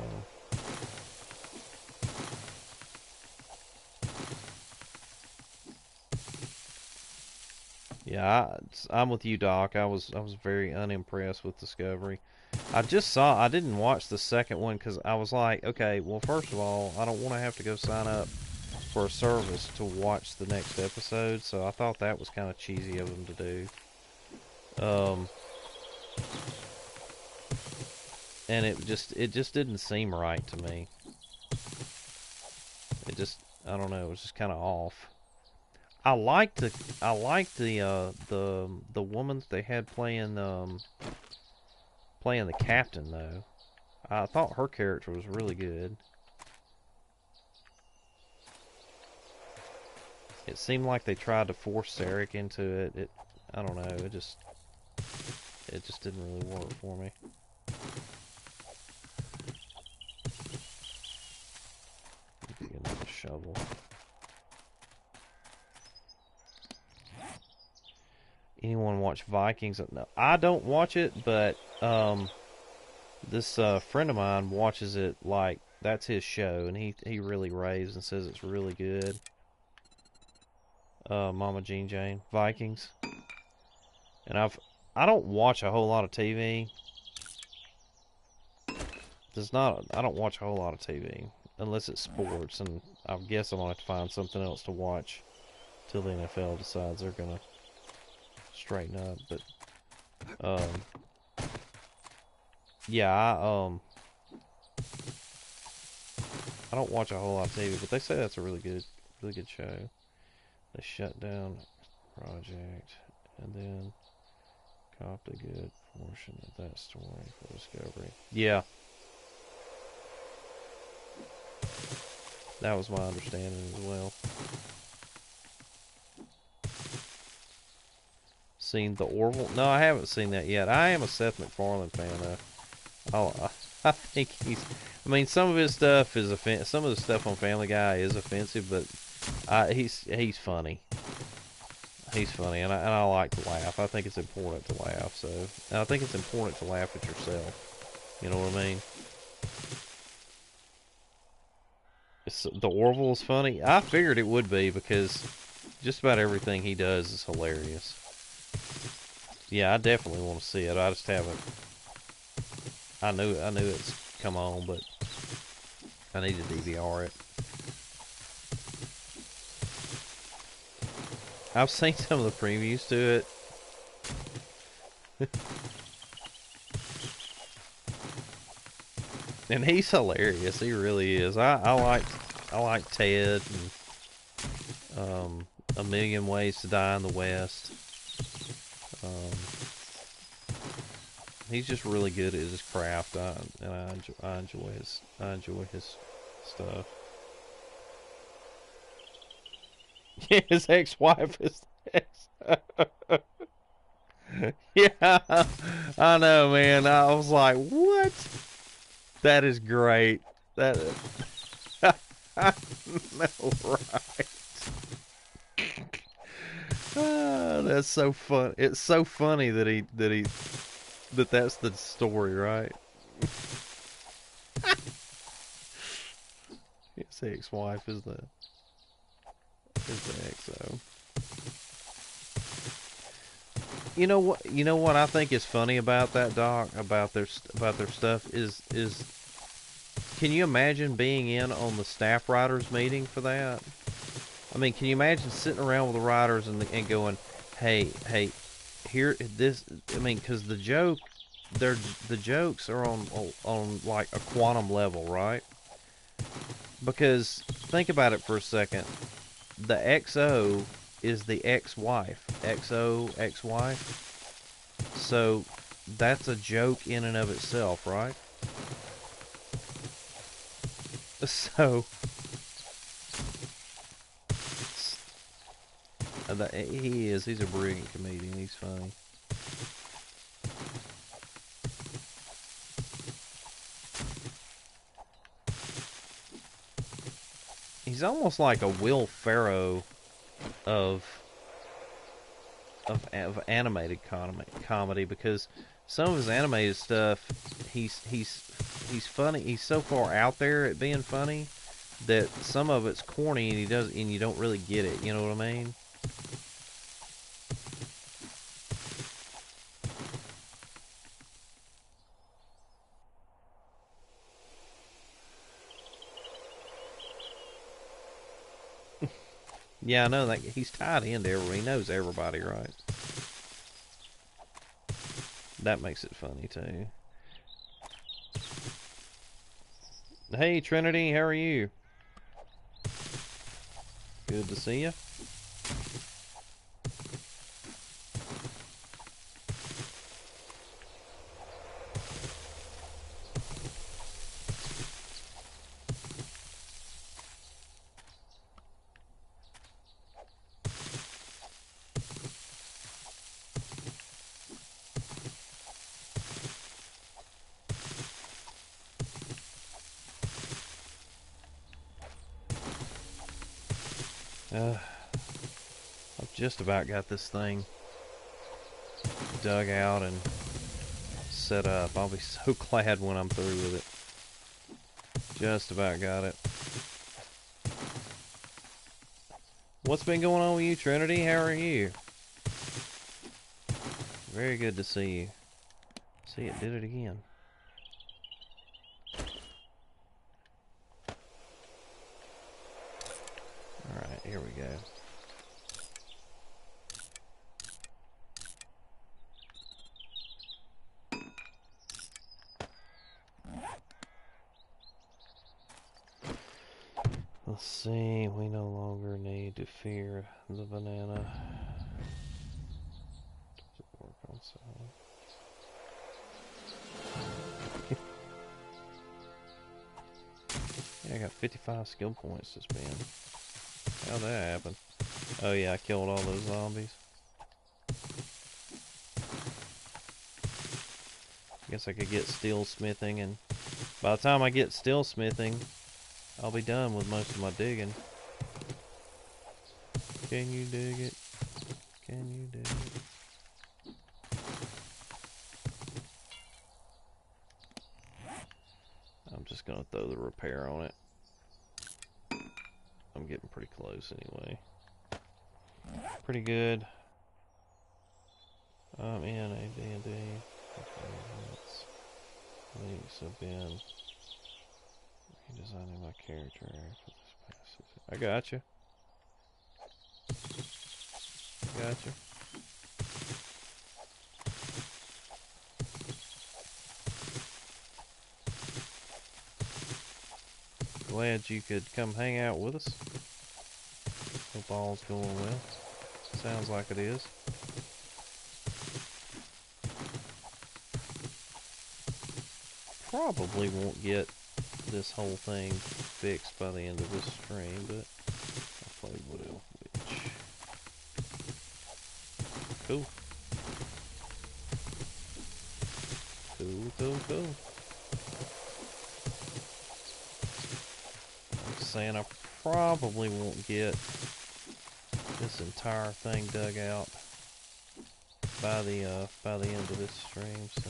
yeah, I'm with you, Doc. I was very unimpressed with Discovery. I didn't watch the second one because I was like, okay, well, first of all, I don't want to have to go sign up for a service to watch the next episode, so I thought that was kind of cheesy of them to do. Um, and it just didn't seem right to me. It just, I don't know, it was just kind of off. I liked the woman that they had playing the captain though. I thought her character was really good. It seemed like they tried to force Sarek into it. I don't know. It just didn't really work for me. Get another shovel. Anyone watch Vikings? No, I don't watch it, but this friend of mine watches it like that's his show, and he really raves and says it's really good. Mama Jean Jane Vikings, and I don't watch a whole lot of TV. I don't watch a whole lot of TV unless it's sports, and I guess I'm gonna have to find something else to watch till the NFL decides they're gonna straighten up. But yeah, I don't watch a whole lot of TV, but they say that's a really good show. They shut down Project and then copped a good portion of that story for Discovery. Yeah, that was my understanding as well. Seen The Orville? No, I haven't seen that yet. I am a Seth MacFarlane fan, though. I think I mean, some of his stuff is some of the stuff on Family Guy is offensive, but he's funny. He's funny, and I like to laugh. I think it's important to laugh. So, and I think it's important to laugh at yourself. You know what I mean? The Orville is funny. I figured it would be because just about everything he does is hilarious. Yeah, I definitely want to see it. I just haven't. I knew it's come on, but I need to DVR it. I've seen some of the previews to it. And he's hilarious. He really is. I like Ted and A Million Ways to Die in the West. He's just really good at his craft, and I enjoy his stuff. Yeah, his ex-wife is. Yeah, I know, man. I was like, what? That is great. That I know, right? That's so fun. It's so funny that's the story, right? His ex-wife is the XO. You know what? You know what I think is funny about that, Doc, about their stuff is. Can you imagine being in on the staff writers meeting for that? I mean, can you imagine sitting around with the writers and going, hey, here this. I mean, because the jokes are on like a quantum level, right? Because think about it for a second. The XO is the ex-wife. XO, ex-wife. So that's a joke in and of itself, right? So he's a brilliant comedian. He's funny. He's almost like a Will Ferrell of animated comedy because some of his animated stuff, he's funny. He's so far out there at being funny that some of it's corny and you don't really get it. You know what I mean? Yeah, I know that he's tied into everybody. He knows everybody, right? That makes it funny too. Hey Trinity, how are you? Good to see you. I've just about got this thing dug out and set up. I'll be so glad when I'm through with it. Just about got it. What's been going on with you, Trinity? How are you? Very good to see you. See, it did it again. Alright, here we go. Let's see, we no longer need to fear the banana. Does it work on sound? Yeah, I got 55 skill points to spend. How'd that happen? Oh yeah, I killed all those zombies. Guess I could get steel smithing, and by the time I get steel smithing, I'll be done with most of my digging. Can you dig it? Can you dig it? I'm just gonna throw the repair on it. I'm getting pretty close anyway. Pretty good. I'm in a D&D. Links have been redesigning my character for this passage. I gotcha. Gotcha. Glad you could come hang out with us. Hope all's going well. Sounds like it is. Probably won't get this whole thing fixed by the end of this stream, but I'll play Wood Elf Witch. Cool. Cool. Like saying, I probably won't get this entire thing dug out by the end of this stream, so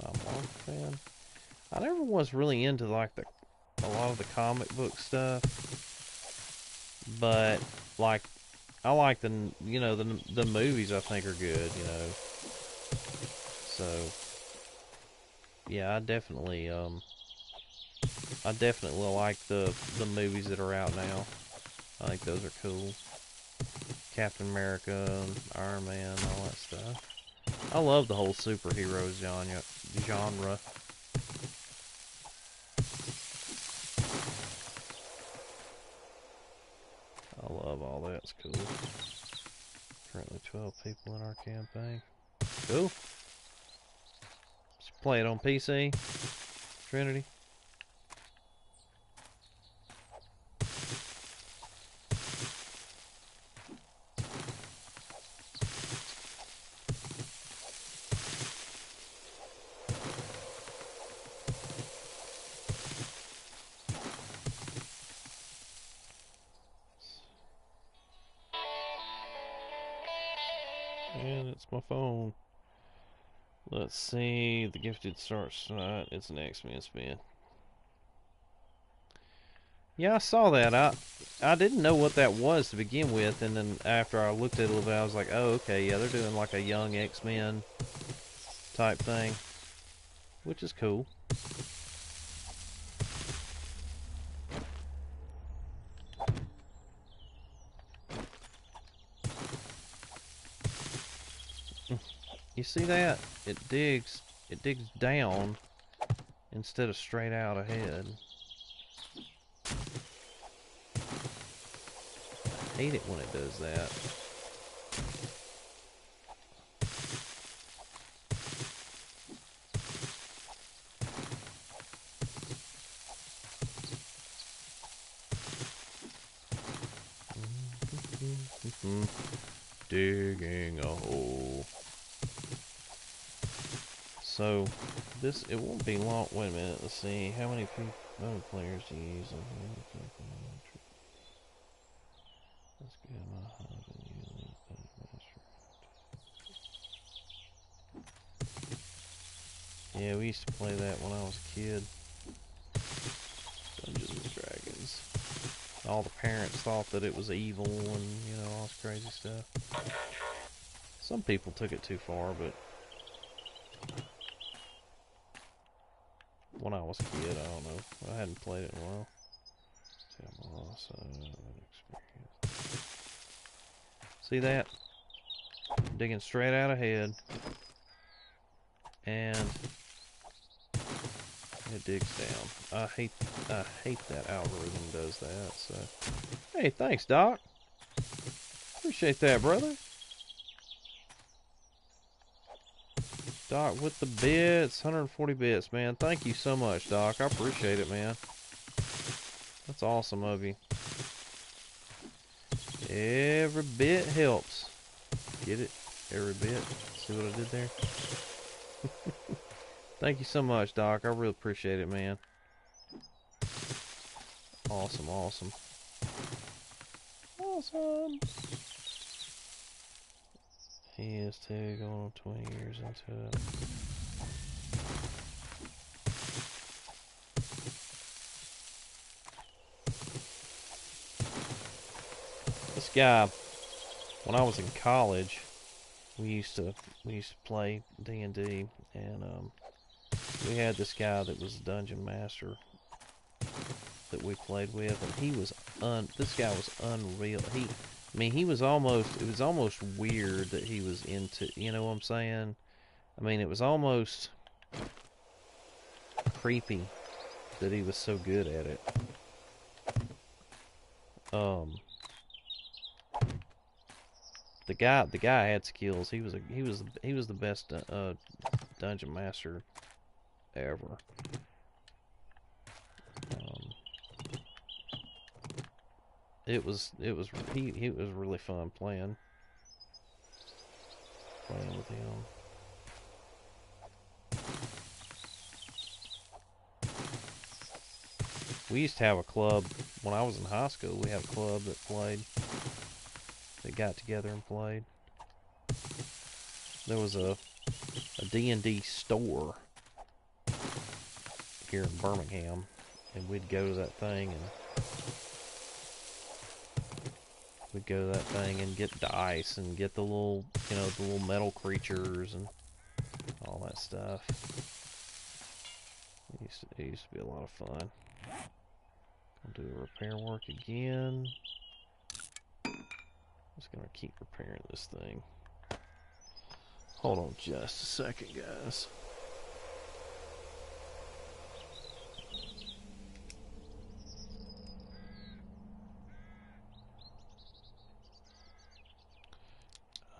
I'm a fan. I never was really into like a lot of the comic book stuff, but like I like the the movies. I think are good, So yeah, I definitely like the movies that are out now. I think those are cool. Captain America, Iron Man, all that stuff. I love the whole superhero genre. I love all that. It's cool. Currently 12 people in our campaign. Cool. Just play it on PC, Trinity. And it's my phone. Let's see. The gifted starts tonight. It's an X-Men spin. Yeah, I saw that. I didn't know what that was to begin with, and then after I looked at it a little bit, I was like, oh, okay, yeah, they're doing like a young X-Men type thing, which is cool. You see that? It digs down instead of straight out ahead. hate it when it does that. Digging a hole. So, this, it won't be long. Wait a minute, let's see. How many players do you use? Let's get my Yeah, we used to play that when I was a kid. Dungeons and Dragons. All the parents thought that it was evil and, you know, all this crazy stuff. Some people took it too far, but when I was a kid, I don't know. I hadn't played it in a while. See that? Digging straight out ahead. And it digs down. I hate that algorithm does that. So, hey, thanks, Doc. Appreciate that, brother. Doc with the bits, 140 bits, man. Thank you so much, Doc. I appreciate it, man. That's awesome of you. Every bit helps. Get it? Every bit. See what I did there? Thank you so much, Doc. I really appreciate it, man. Awesome, awesome. Awesome. He is too, going on 20 years into it. This guy, when I was in college, we used to play D&D, and we had this guy that was a dungeon master that we played with, and he was this guy was unreal. I mean, it was almost weird that he was into, you know what I'm saying? I mean, it was almost creepy that he was so good at it. The guy had skills. He was the best dungeon master ever. It was really fun playing with him. We used to have a club when I was in high school. We had a club that got together and played. There was a D&D store here in Birmingham, and we'd go to that thing and get dice and get the little, you know, the little metal creatures and all that stuff. It used to be a lot of fun. I'll do repair work again. I'm just gonna keep repairing this thing. Hold on just a second, guys.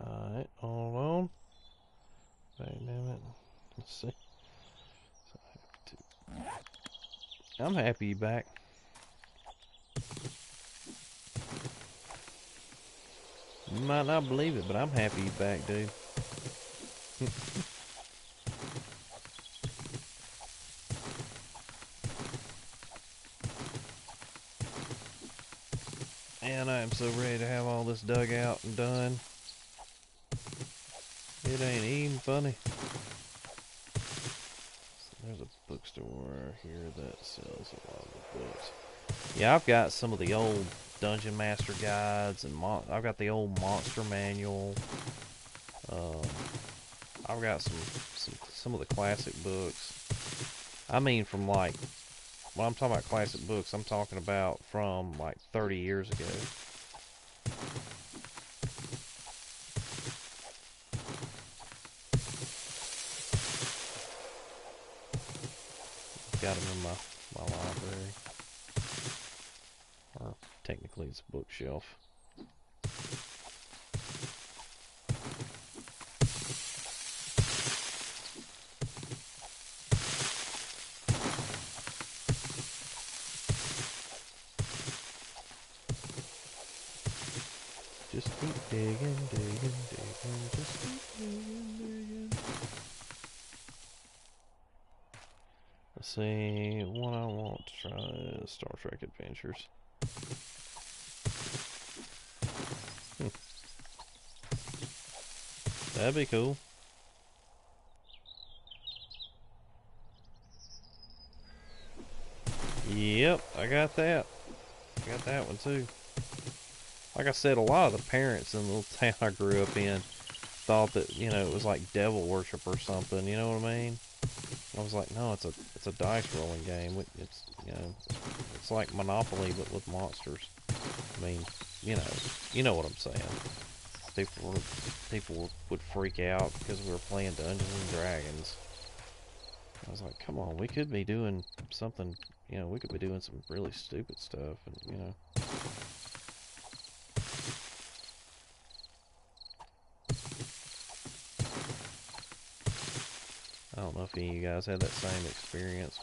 Alright, hold on. Wait a minute. Let's see. I'm happy you're back. You might not believe it, but I'm happy you're back, dude. And I am so ready to have all this dug out and done. It ain't even funny. There's a bookstore here that sells a lot of books. Yeah, I've got some of the old Dungeon Master guides, and I've got the old Monster Manual. I've got some of the classic books. I mean, from like, when I'm talking about classic books, I'm talking about from like 30 years ago. Got them in my library. Or technically it's a bookshelf. Just keep digging, digging, digging. Just keep digging, digging. Let's see. What I want to try is Star Trek Adventures. That'd be cool. Yep, I got that. I got that one too. Like I said, a lot of the parents in the little town I grew up in thought that, you know, it was like devil worship or something, you know what I mean? I was like, no, it's a dice rolling game. It's, you know, it's like Monopoly but with monsters. I mean, you know what I'm saying. People would freak out because we were playing Dungeons and Dragons. I was like, come on, we could be doing something, you know, we could be doing some really stupid stuff, and, you know. I don't know if any of you guys had that same experience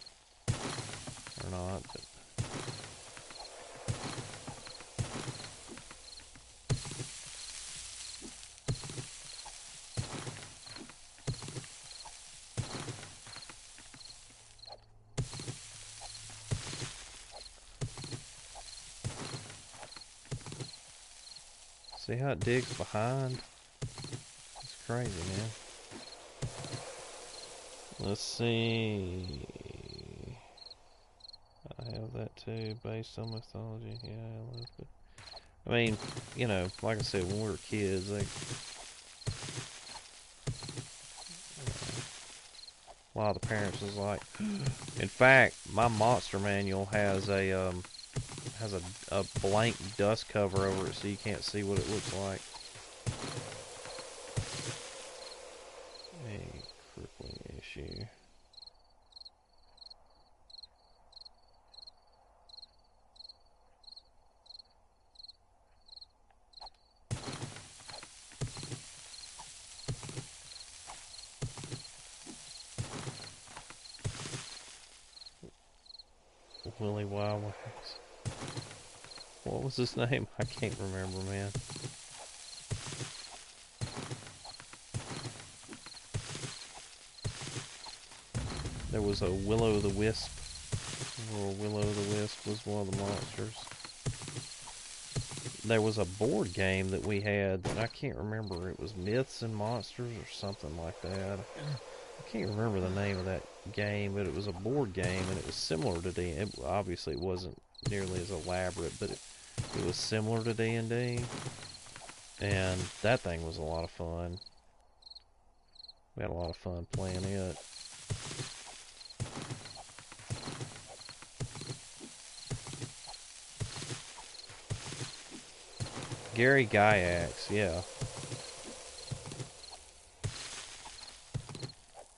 or not, but see how it digs behind? It's crazy, man. Let's see. I have that too, based on mythology. Yeah, I love it. I mean, you know, like I said, when we were kids, a lot of the parents was like, in fact, my monster manual has a blank dust cover over it, so you can't see what it looks like. A crippling issue. Willie Wild Wax. What was his name? I can't remember, man. There was a Will-O-the-Wisp. Or Will-O-the-Wisp was one of the monsters. There was a board game that we had that I can't remember. It was Myths and Monsters or something like that. I can't remember the name of that game, but it was a board game, and it was similar to D&D. Obviously, it wasn't nearly as elaborate, but it was similar to D&D. And that thing was a lot of fun. We had a lot of fun playing it. Gary Gygax, yeah.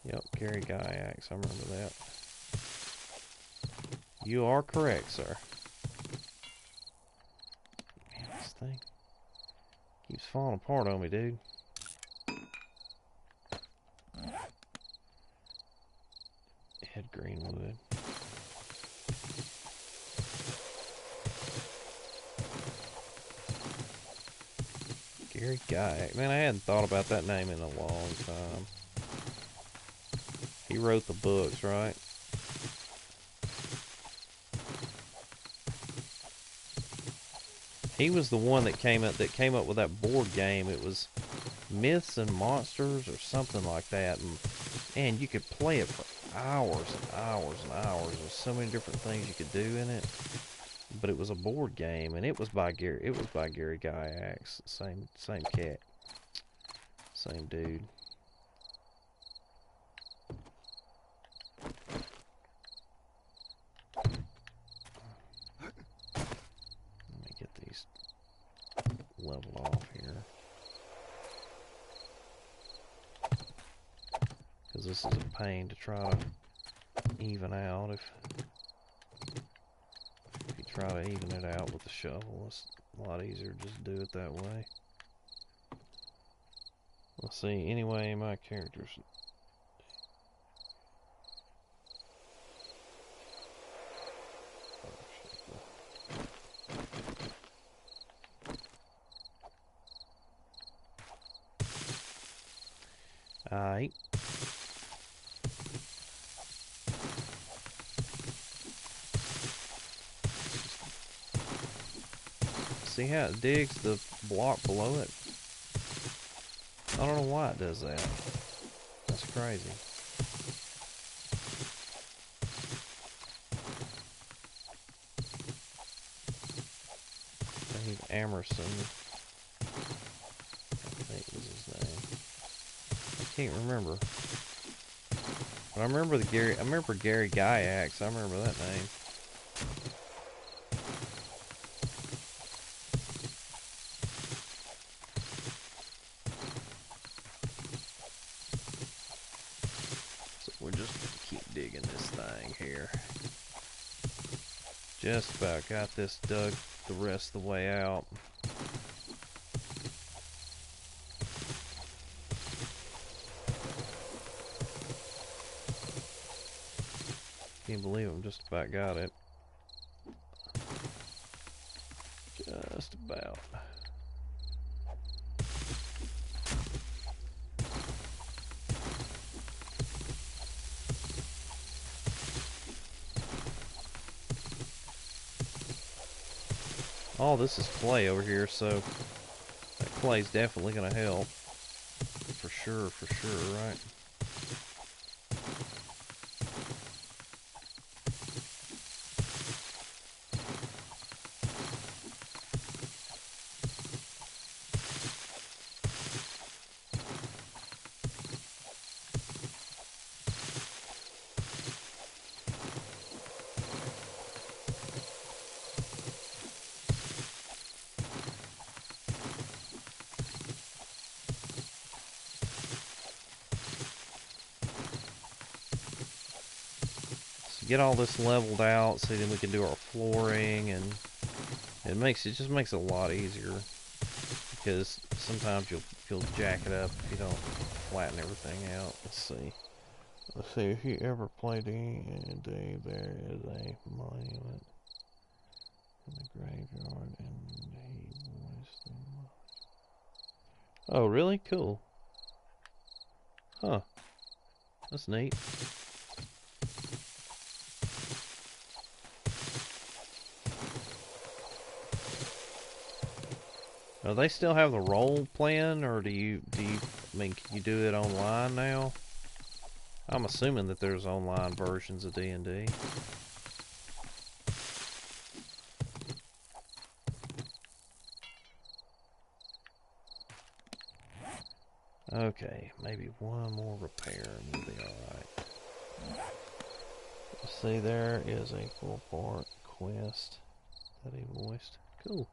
Yep, Gary Gygax, I remember that. You are correct, sir. Man, this thing keeps falling apart on me, dude. Ed Greenwood. Gary Gygax. Man, I hadn't thought about that name in a long time. He wrote the books, right? He was the one that came up with that board game. It was Myths and Monsters or something like that. And man, you could play it for hours and hours and hours. There's so many different things you could do in it. But it was a board game, and it was by Gary Gygax. Same cat. Same dude. Let me get these leveled off here. Because this is a pain to try to even out. If you try to even it out with the shovel, it's a lot easier to just do it that way. Let's see, anyway, my characters. Alright. See how it digs the block below it? I don't know why it does that. That's crazy. I think Emerson, I think was his name. I can't remember. But I remember Gary Gaiax. I remember that name. So we're just gonna keep digging this thing here. Just about got this dug the rest of the way out. Can't believe I'm just about got it. Just about. All this is clay over here, so that clay's definitely gonna help. For sure, right? Get all this leveled out so then we can do our flooring, and it just makes it a lot easier, because sometimes you'll jack it up if you don't flatten everything out. Let's see if you ever played D&D. There is a monument in the graveyard, and he voiced the... Oh, really? Cool. Huh. That's neat. Do they still have the role playing, or I mean, can you do it online now? I'm assuming that there's online versions of D&D. Okay, maybe one more repair and we'll be alright. See, there is a full part quest that he voiced. Cool.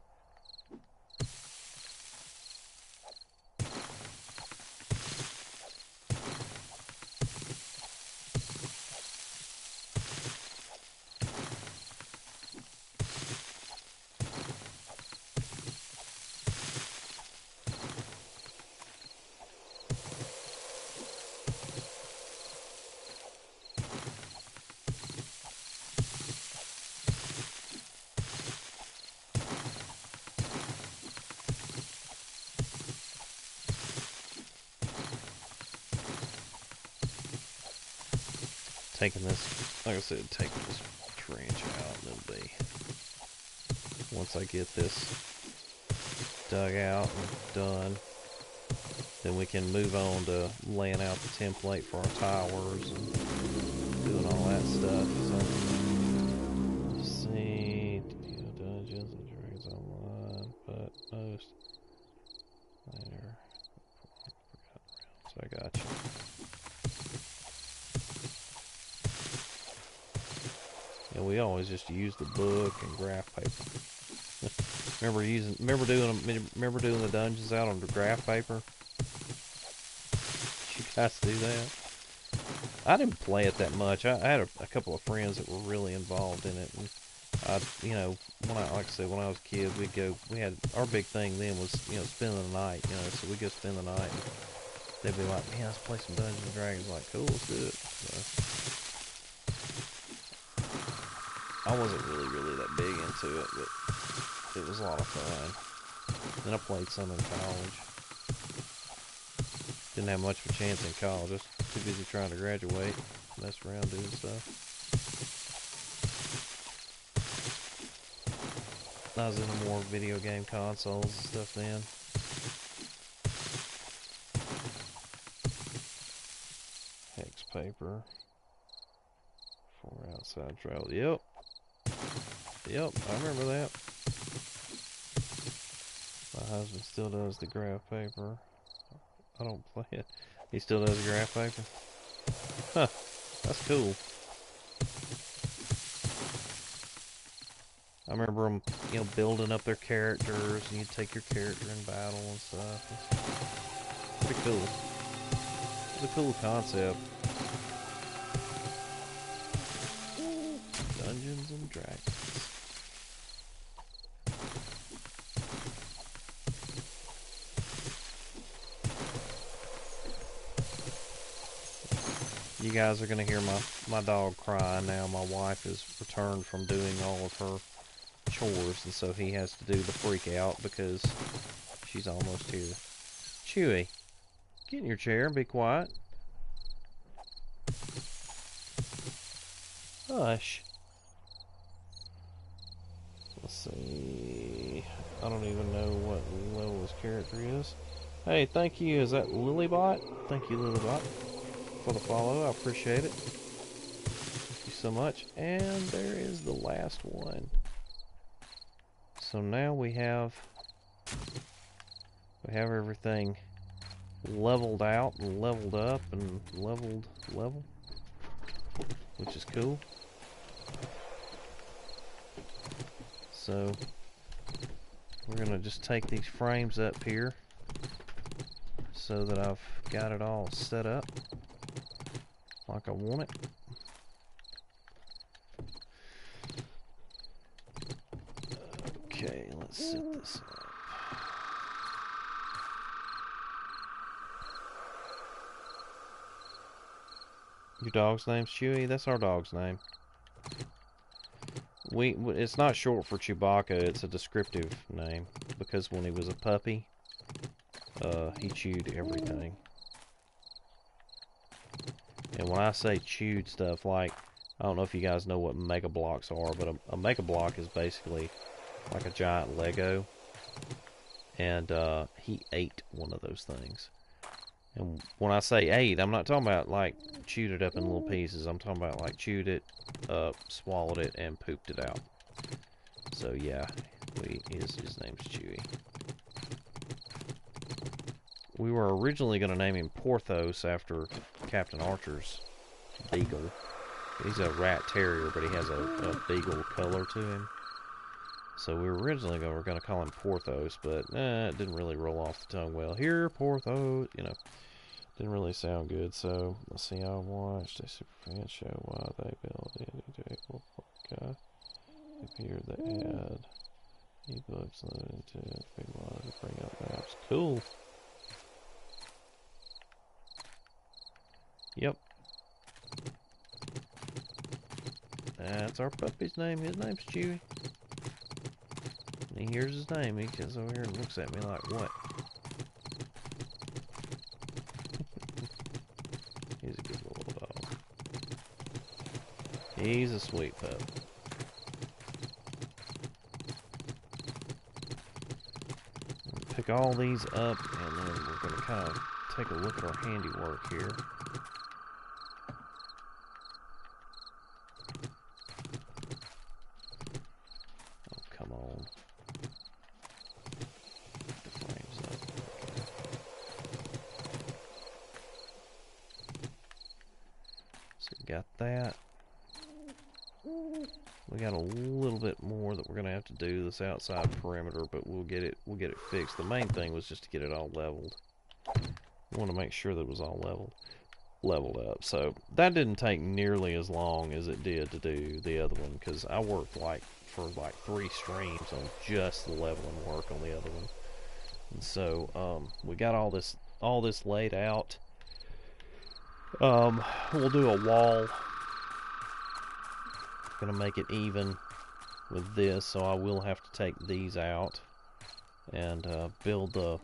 Taking this, like I said, taking this trench out, and it'll be, once I get this dug out and done, then we can move on to laying out the template for our towers and doing all that stuff. So, let's see, Dungeons and Dragons Online, but most later, so I got you. And we always just use the book and graph paper. remember doing the dungeons out on the graph paper? You guys do that? I didn't play it that much. I had a couple of friends that were really involved in it, and like I said, when I was a kid, we had, our big thing then was, spending the night, so we'd go spend the night, and they'd be like, man, let's play some Dungeons and Dragons. Like, cool, let's do it. So, I wasn't really that big into it, but it was a lot of fun. Then I played some in college. Didn't have much of a chance in college. Just too busy trying to graduate, mess around doing stuff. I was into more video game consoles and stuff then. Hex paper for outside travel. Yep. Yep, I remember that. My husband still does the graph paper. I don't play it. He still does the graph paper? Huh, that's cool. I remember them, you know, building up their characters, and you take your character in battle and stuff. It's pretty cool. It's a cool concept. Dungeons and Dragons. You guys are going to hear my dog cry now. My wife has returned from doing all of her chores, and so he has to do the freak out because she's almost here. Chewy, get in your chair and be quiet. Hush. Let's see. I don't even know what level his character is. Hey, thank you. Is that Lilybot? Thank you, Lilybot, for the follow. I appreciate it. Thank you so much. And there is the last one. So now we have everything leveled out and leveled up and level, which is cool. So we're gonna just take these frames up here so that I've got it all set up like I want it. Okay, let's set this up. Your dog's name's Chewy? That's our dog's name. It's not short for Chewbacca, it's a descriptive name, because when he was a puppy, he chewed everything. And when I say chewed stuff, like, I don't know if you guys know what Mega Blocks are, but a Mega Block is basically like a giant Lego, and he ate one of those things. And when I say ate, I'm not talking about like chewed it up in little pieces. I'm talking about like chewed it up, swallowed it, and pooped it out. So yeah, his name's Chewy. We were originally going to name him Porthos after Captain Archer's beagle. He's a rat terrier, but he has a beagle color to him. So we were originally going to call him Porthos, but it didn't really roll off the tongue well. Here, Porthos, you know, didn't really sound good. So let's see. I watched a super fan show while they built it into a cool podcast. Appeared the ad, ebooks loaded into it, big one to bring up maps. Cool. Yep. That's our puppy's name. His name's Chewy. He hears his name, he gets over here and looks at me like, what? He's a good little dog. He's a sweet pup. Pick all these up, and then we're going to kind of take a look at our handiwork here. Oh, come on. Got that. We got a little bit more that we're gonna have to do this outside perimeter, but we'll get it fixed. The main thing was just to get it all leveled. We want to make sure that it was all leveled up. So that didn't take nearly as long as it did to do the other one, because I worked for 3 streams on just the leveling work on the other one. And so we got all this laid out. We'll do a wall. Gonna make it even with this, so I will have to take these out and build the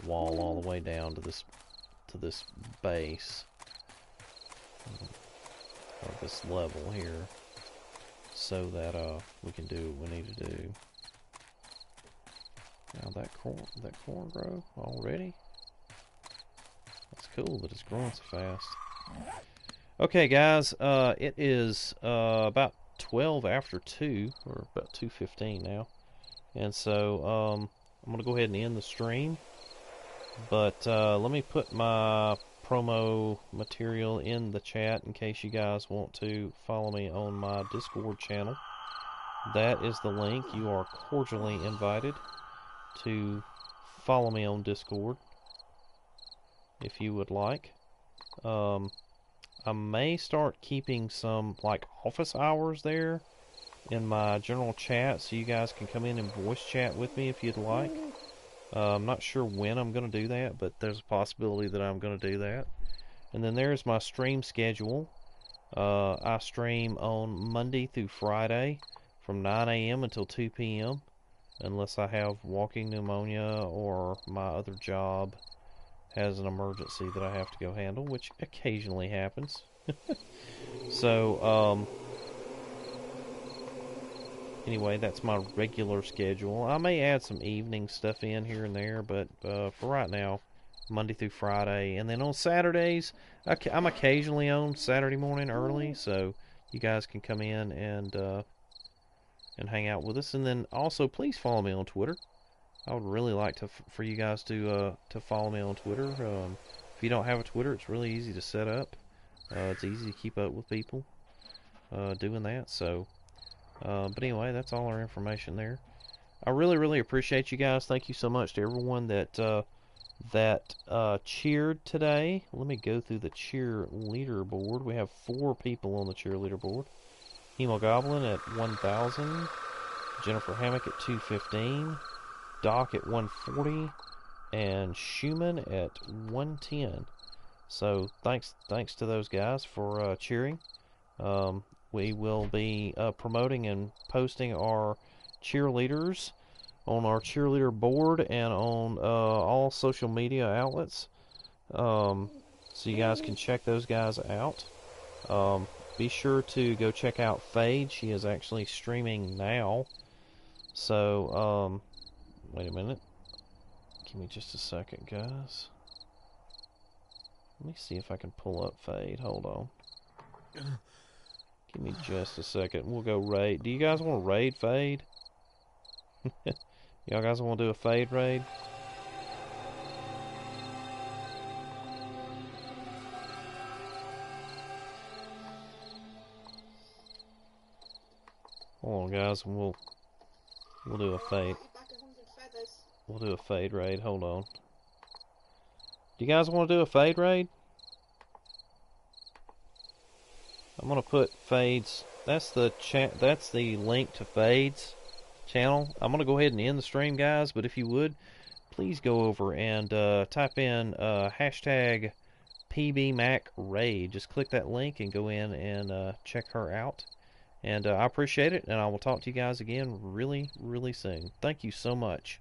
wall all the way down to to this base, or this level here, so that we can do what we need to do. Now that corn grow already? That's cool that it's growing so fast. Okay, guys, it is about 12 after 2, or about 2:15 now, and so I'm gonna go ahead and end the stream. But let me put my promo material in the chat in case you guys want to follow me on my Discord channel. That is the link. You are cordially invited to follow me on Discord if you would like. I may start keeping some like office hours there in my general chat, so you guys can come in and voice chat with me if you'd like. I'm not sure when I'm going to do that, but there's a possibility that I'm going to do that. And then there's my stream schedule. I stream on Monday through Friday from 9 a.m. until 2 p.m. unless I have walking pneumonia or my other job has an emergency that I have to go handle, which occasionally happens. So, anyway, that's my regular schedule. I may add some evening stuff in here and there, but for right now, Monday through Friday. And then on Saturdays, I'm occasionally on Saturday morning early, so you guys can come in and hang out with us. And then also, please follow me on Twitter. I would really like for you guys to follow me on Twitter. If you don't have a Twitter, it's really easy to set up. It's easy to keep up with people doing that. So, but anyway, that's all our information there. I really, really appreciate you guys. Thank you so much to everyone that cheered today. Let me go through the cheer leaderboard. We have 4 people on the cheer leaderboard. Hemogoblin at 1,000. Jennifer Hammock at 215. Doc at 140. And Schumann at 110. So thanks to those guys for cheering. We will be promoting and posting our cheerleaders on our cheerleader board and on all social media outlets, so you guys can check those guys out. Be sure to go check out Fade. She is actually streaming now. So wait a minute, give me just a second, guys. Let me see if I can pull up Fade. Hold on. Give me just a second. We'll go raid. Do you guys want to raid Fade? Y'all guys want to do a Fade raid? Hold on, guys. We'll do a Fade. We'll do a Fade raid. Hold on. Do you guys want to do a Fade raid? I'm gonna put Fade's. That's the link to Fade's channel. I'm gonna go ahead and end the stream, guys. But if you would, please go over and type in hashtag PBMacRaid. Just click that link and go in and check her out. And I appreciate it, and I will talk to you guys again really, really soon. Thank you so much.